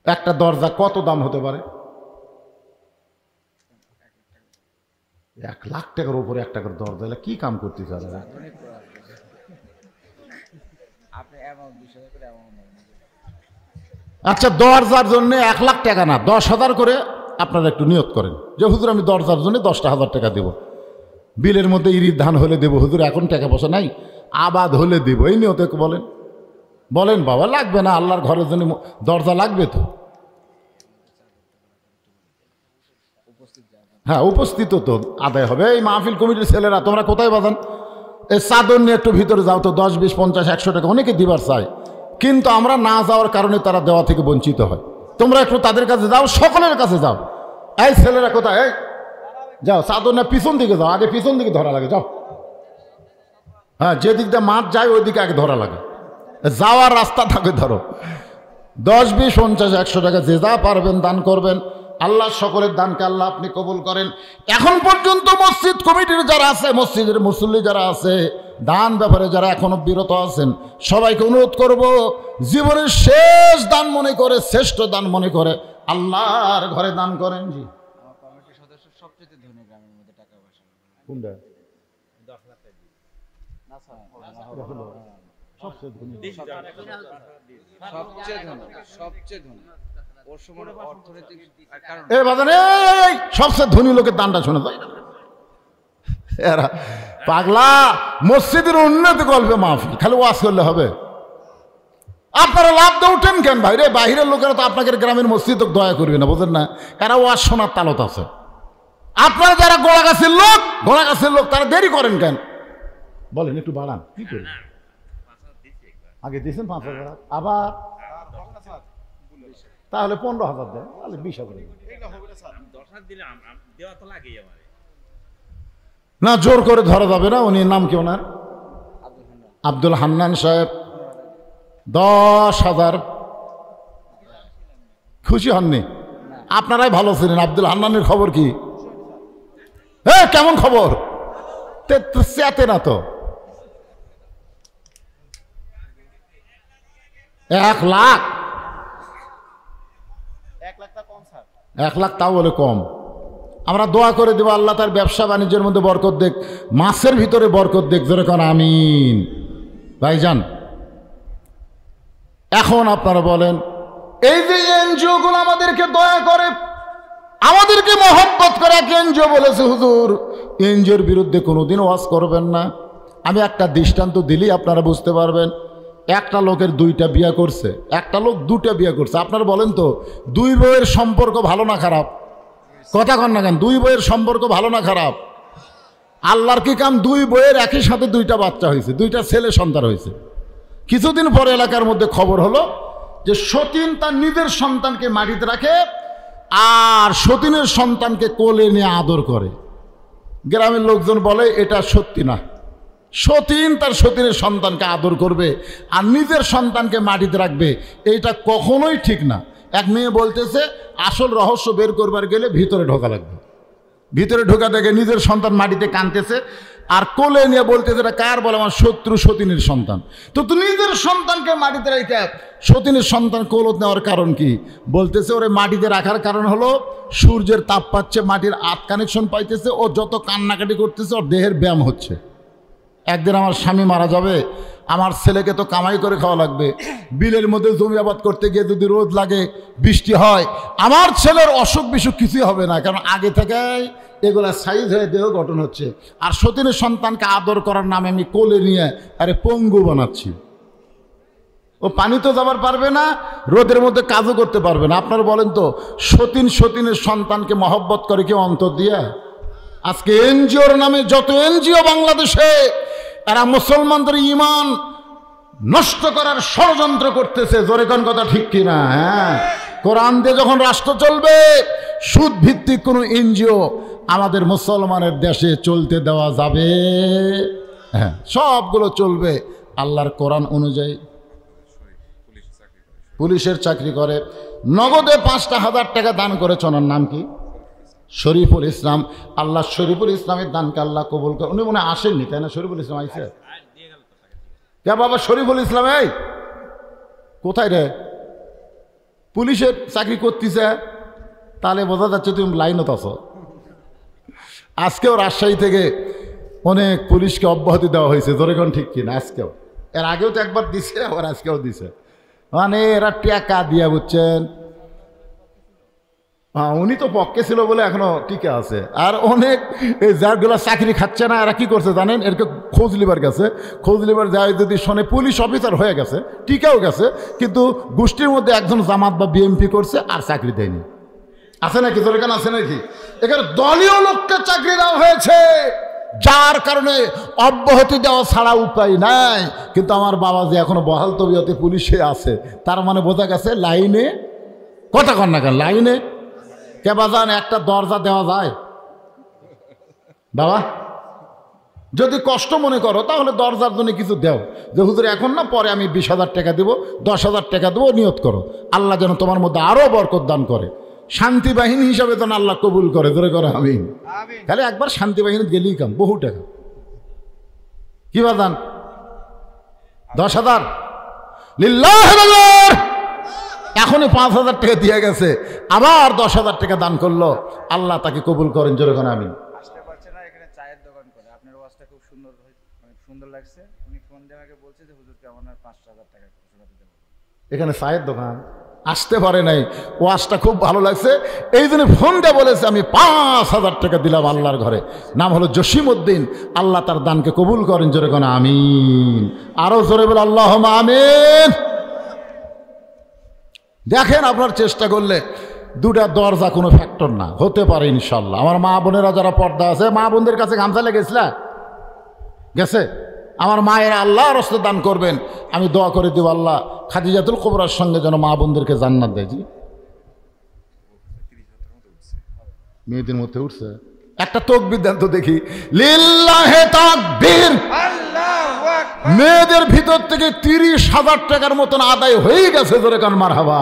Speaker 1: একটা দরজা কত দাম হতে পারে? 1 লাখ টাকার উপরে একটা করে দরজা। এলে কি কাম করতে চান? আচ্ছা, দরজার জন্য 1 লাখ টাকা না, 10,000 করে আপনারা একটু নিয়ত করেন যে হুজুর আমি দরজার জন্য 10,000 টাকা দেব। বিলের মধ্যে ইরির ধান হলে দেবো হুজুর, এখন টাকা পয়সা নাই, আবাদ হলে দেবো। এই নিয়তে বলেন বাবা। লাগবে না, আল্লাহর ঘরের জন্য দরজা লাগবে তো। হ্যাঁ, উপস্থিত তো আদায় হবে। এই মাহফিল কমিটির ছেলেরা তোমরা কোথায় বাজান? এই চাদর নিয়ে একটু ভিতরে যাও তো। 10, 20, 50, 100 টাকা অনেকে দিবার চায়, কিন্তু আমরা না যাওয়ার কারণে তারা দেওয়া থেকে বঞ্চিত হয়। তোমরা একটু তাদের কাছে যাও, সকলের কাছে যাও। এই ছেলেরা কোথায়? এই যাও, চাদর না পিছন দিকে যাও, আগে পিছন দিকে ধরা লাগে, যাও। হ্যাঁ, যে দিক দিয়ে মাঠ যায় ওই দিকে আগে ধরা লাগে, যাওয়ার রাস্তা থাকে ধরো। 10, 20, 50, 100 টাকা যে যা পারবেন দান করবেন। আল্লাহ সকলের দানকে আল্লাহ আপনি কবুল করেন। এখন পর্যন্ত মসজিদ কমিটির যারা আছে, মসজিদের মুসল্লি যারা আছে, দান ব্যাপারে যারা এখনো বিরত আছেন, সবাইকে অনুরোধ করব, জীবনের শেষ দান মনে করে, শ্রেষ্ঠ দান মনে করে আল্লাহর ঘরে দান করেন। জি, কোনটা সবচেয়ে ধনী লোকের দানটা শোনা যায় এরা পাগলা। মসজিদের উন্নতি গল্পে মাহফিল, খালি ওয়াজ করলে হবে? আপনারা লাভ দিয়ে উঠেন কেন ভাই রে? বাহিরের লোকেরা তো আপনাদের গ্রামের মসজিদ দয়া করবে না, বোঝেন না? এরা ওয়াজ শোনার তালত আছে। আপনারা যারা গোড়া গাছের লোক তারা দেরি করেন কেন? বলেন একটু বাড়ান। কি করেন? আগে দিয়েছেন 5,000, আবার তাহলে 15,000 দেন, তাহলে 20,000 না। জোর করে ধরা যাবে না। উনি নাম কি ওনার? আব্দুল হান্নান সাহেব। 10,000 খুশি হননি? আপনারাই ভালো ছিলেন। আব্দুল হান্নানের খবর কি? কেমন খবর? চেতে না তো। 1 লাখ 1 লাখ তাও বলে কম। আমরা দোয়া করে দেব আল্লাহ তার ব্যবসা বাণিজ্যের মধ্যে বরকত দেখ, মাছের ভিতরে বরকত দেখ, জোরে কোন আমিন। ভাইজান এখন আপনারা বলেন, এই যে এনজিও গুলো আমাদেরকে দয়া করে, আমাদেরকে মহব্বত করে, এক এনজিও বলেছে হুজুর এনজিওর বিরুদ্ধে কোনোদিন ওয়াজ করবেন না। আমি একটা দৃষ্টান্ত দিলেই আপনারা বুঝতে পারবেন। একটা লোকের 2টা বিয়ে করছে, একটা লোক 2টা বিয়ে করছে। আপনারা বলেন তো 2 বউয়ের সম্পর্ক ভালো না খারাপ? কথা কন না কেন? 2 বউয়ের সম্পর্ক ভালো না খারাপ? আল্লাহর কি কাম, 2 বউয়ের একই সাথে 2টা বাচ্চা হয়েছে, 2টা ছেলে সন্তান হয়েছে। কিছুদিন পরে এলাকার মধ্যে খবর হলো যে সতীন তার নিজের সন্তানকে মাটিতে রাখে আর সতীনের সন্তানকে কোলে নিয়ে আদর করে। গ্রামের লোকজন বলে এটা সত্যি না। সতীন তার সতীনের সন্তানকে আদর করবে আর নিজের সন্তানকে মাটিতে রাখবে, এইটা কখনোই ঠিক না। এক মেয়ে বলতেছে আসল রহস্য বের করবার গেলে ভিতরে ঢোকা লাগবে। ভিতরে ঢোকা দেখে নিজের সন্তান মাটিতে কাঁদতেছে আর কোলে নিয়ে বলতেছে এটা কার? বলে আমার শত্রু সতীনের সন্তান। তো তুই নিজের সন্তানকে মাটিতে রেখে সতীনের সন্তান কোলত নেওয়ার কারণ কি? বলতেছে ওরে মাটিতে রাখার কারণ হলো সূর্যের তাপ পাচ্ছে, মাটির আত কানেকশন পাইতেছে, ও যত কান্নাকাটি করতেছে ওর দেহের ব্যায়াম হচ্ছে। একদিন আমার স্বামী মারা যাবে, আমার ছেলেকে তো কামাই করে খাওয়া লাগবে। বিলের মধ্যে জমি আবাদ করতে গিয়ে যদি রোদ লাগে, বৃষ্টি হয়, আমার ছেলের অসুখ বিসুখ কিছুই হবে না, কারণ আগে থেকেই এগুলা সাইজ হয়ে দেহ গঠন হচ্ছে। আর সতীনের সন্তানকে আদর করার নামে আমি কোলে নিয়ে আরে পঙ্গু বানাচ্ছি। ও পানি তো যাবার পারবে না, রোদের মধ্যে কাজও করতে পারবে না। আপনারা বলেন তো সতীনের সন্তানকে মহব্বত করে কেউ অন্তর দিয়ে? আজকে এনজিওর নামে যত এনজিও বাংলাদেশে, এরা মুসলমানদের ঈমান নষ্ট করার ষড়যন্ত্র করতেছে। জোরে কোন কথা ঠিক কিনা? হ্যাঁ, কোরআন দিয়ে যখন রাষ্ট্র চলবে, সুদ ভিত্তিক কোনো এনজিও আমাদের মুসলমানের দেশে চলতে দেওয়া যাবে? হ্যাঁ, সবগুলো চলবে আল্লাহর কোরআন অনুযায়ী। পুলিশের চাকরি করে, নগদে 5,000 টাকা দান করেছে। ওনার নাম কি? শরীফুল ইসলাম। আল্লাহ শরীফুল ইসলামের দানকে আল্লাহ কবুল করে। উনি মনে আসেননি, তাই না? শরীফুল ইসলাম আইসে কে বাবা? শরীফুল ইসলাম এই কোথায় রে? পুলিশের চাকরি করতেছে, তাহলে বোঝা যাচ্ছে তুমি লাইনত আছো। আজকেও রাজশাহী থেকে অনেক পুলিশকে অব্যাহতি দেওয়া হয়েছে। জোরে কোন ঠিক কিনা? আজকেও, এর আগেও তো একবার দিছে, আবার আজকেও দিছে। মানে এরা টাকা দিয়া, বুঝছেন? উনি তো পক্ষে ছিল বলে এখনো টিকে আছে। আর অনেক যারগুলো চাকরি খাচ্ছে না, এরা কি করছে জানেন? এরকে খোঁজ লিবার গেছে, খোঁজ লিবার যায় যদি শোনে পুলিশ অফিসার হয়ে গেছে, টিকেও গেছে, কিন্তু গোষ্ঠীর মধ্যে একজন জামাত বা বিএমপি করছে আর চাকরি দেয়নি। আছে নাকি? যেখানে আছে নাকি? এখানে দলীয় লোককে চাকরি দেওয়া হয়েছে, যার কারণে অব্যাহতি দেওয়া ছাড়া উপায় নাই। কিন্তু আমার বাবা যে এখনো বহাল তবিয়তে পুলিশে আছে, তার মানে বোঝা গেছে লাইনে। কথা কন না কেন? লাইনে কে বাজান একটা দরজা দেওয়া যায় বাবা? যদি কষ্ট মনে করো তাহলে দরজার জন্য কিছু দেও, যে হুজুর এখন না, পরে আমি 20,000 টাকা দেবো, 10,000 টাকা দেবো, নিয়ত করো আল্লাহ যেন তোমার মধ্যে আরো বরকত দান করে, শান্তি বাহিনী হিসাবে যেন আল্লাহ কবুল করে। ধরে করে আমিন। তাহলে একবার শান্তি বাহিনী গেলেই কাম, বহু টাকা। কি বাজান? 10,000 লিল্লাহ। এখনই 5,000 টাকা দিয়ে গেছে, আবার 10,000 টাকা দান করলো, আল্লাহ তাকে কবুল করেন। জোরে কোন আমিন। এখানে চায়ের দোকান, আসতে পারে নাই। ওয়াজটা খুব ভালো লাগছে, এই জন্য ফোনটা বলেছে আমি 5,000 টাকা দিলাম আল্লাহর ঘরে। নাম হলো জসিমউদ্দিন। আল্লাহ তার দানকে কবুল করেন, জোরে কোন আমিন। আরো জোরে বলে আল্লাহুম্মা আমিন। দেখেন আপনার চেষ্টা করলে দুটা দরজা কোনো ফ্যাক্টর না, হতে পারে ইনশাল্লাহ। আমার মা বোনেরা যারা পর্দা আছে, মা বোনদের কাছে গামছা লেগেছিল গেছে, আমার মায়ের আল্লাহর রাস্তায় দান করবেন। আমি দোয়া করে দিব আল্লাহ খাদিজাতুল কুবরার সঙ্গে যেন মা বোনদেরকে জান্নাত দেয়। জি মেয়েদের মধ্যে উঠছে একটা তাকবীর দেন তো দেখি, লিল্লাহে তাকবীর। মেয়েদের ভিতর থেকে 30,000 টাকার মতন আদায় হয়ে গেছে, জোরে কান মারহাবা।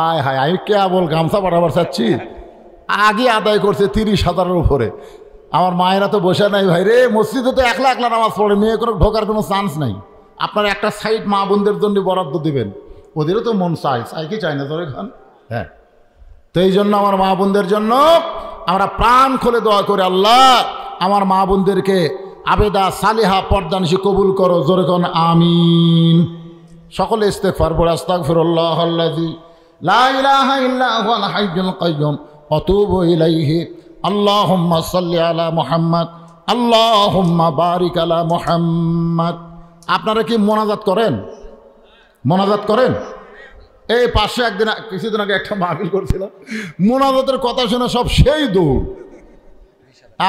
Speaker 1: আয় হায়, আমি কেবল গামছা পাঠাবার চাচ্ছি, আগে আদায় করছে 30,000-এর উপরে। আমার মায়েরা তো বসে নাই ভাই রে, মসজিদে তো একলা একলা নামাজ পড়ে, মেয়ে করে ঢোকার কোনো চান্স নাই। আপনারা একটা সাইড মা বোনদের জন্য বরাদ্দ দিবেন, ওদেরও তো মন চায়, চাই কি চায় না জোরে খান। হ্যাঁ, তো এই জন্য আমার মা বোনদের জন্য আমরা প্রাণ খুলে দোয়া করে, আল্লাহ আমার মা বোনদেরকে আবেদা সালিহা পর্দানিশী কবুল করো, জোরে কোন আমিন। সকলে ইস্তেগফার পড়ে, আস্তাগফিরুল্লাহাল্লাযী লা ইলাহা ইল্লা হুয়াল হাইয়ুল কাইয়্যুম ওয়া আতুবু ইলাইহি। আল্লাহুম্মা সাল্লি আলা মুহাম্মদ, আল্লাহুম্মা বারিক আলা মুহাম্মদ। আপনারা কি মোনাজাত করেন? মোনাজাত করেন? এই পাশে একদিন কিছুদিন আগে একটা মাহফিল করছিলাম, মোনাজাতের কথা শুনে সব সেই দৌড়।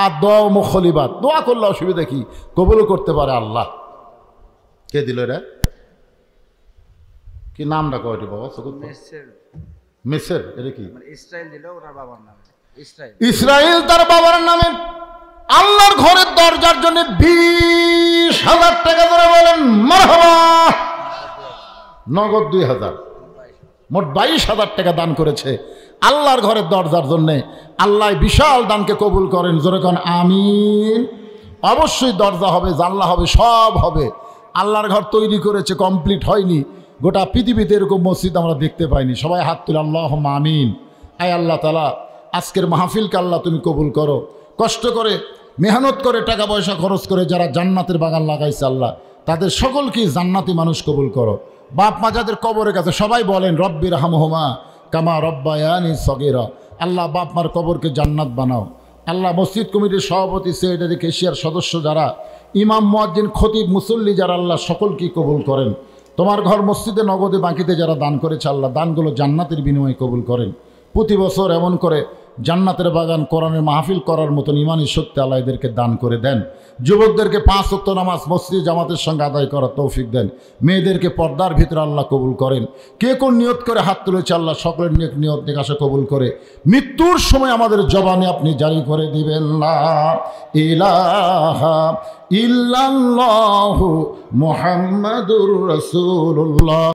Speaker 1: আর দোয়া মুখলিবাত, দোয়া করলে অসুবিধা কি, কবুল করতে পারে আল্লাহ। কে দিল এটা? কি নামটা কয়টি বাবা? মেসের, এটা কি? ইসরাইল তার বাবার নামে আল্লাহর ঘরের দরজার জন্য 20,000 টাকা করে বলেন মারহাবা। নগদ 2,000, মোট 22,000 টাকা দান করেছে আল্লাহর ঘরের দরজার জন্যে। আল্লাহ বিশাল দানকে কবুল করেন, জোরে কোন আমিন। অবশ্যই দরজা হবে, জানলা হবে, সব হবে। আল্লাহর ঘর তৈরি করেছে, কমপ্লিট হয়নি। গোটা পৃথিবীতে এরকম মসজিদ আমরা দেখতে পাইনি। সবাই হাত তুলে আল্লাহুম্মা আমিন। আয় আল্লাহ তাআলা, আজকের মাহফিলকে আল্লাহ তুমি কবুল করো। কষ্ট করে মেহনত করে টাকা পয়সা খরচ করে যারা জান্নাতের বাগান লাগাইছে আল্লাহ, তাদের সকলকে জান্নাতি মানুষ কবুল করো। বাপ মা যাদের কবরের কাছে, সবাই বলেন রব্বির হামহুমা কামা রব্বায়ানি সগীরা। আল্লাহ বাপ মার কবরকে জান্নাত বানাও। আল্লাহ মসজিদ কমিটির সভাপতি, সেক্রেটারি, কেশিয়ার সদস্য যারা, ইমাম, মুয়াজ্জিন, খতিব, মুসল্লি যারা, আল্লাহ সকলকেই কবুল করেন। তোমার ঘর মসজিদে নগদে বাকিতে যারা দান করেছে আল্লাহ, দানগুলো জান্নাতের বিনিময়ে কবুল করেন। প্রতি বছর এমন করে জান্নাতের বাগান, কোরআনের মাহফিল করার মতন ইমানি শক্তি আল্লাহ এদেরকে দান করে দেন। যুবকদেরকে 5 ওয়াক্ত নামাজ মসজিদ জামাতের সঙ্গে আদায় করার তৌফিক দেন। মেয়েদেরকে পর্দার ভিতরে আল্লাহ কবুল করেন। কে কোন নিয়ত করে হাত তুলেছে আল্লাহ সকলের নেক নিয়ত নেক আশা কবুল করে মৃত্যুর সময় আমাদের জবানে আপনি জারি করে দিবেন লা ইলাহা ইল্লাল্লাহু মুহাম্মাদুর রাসূলুল্লাহ।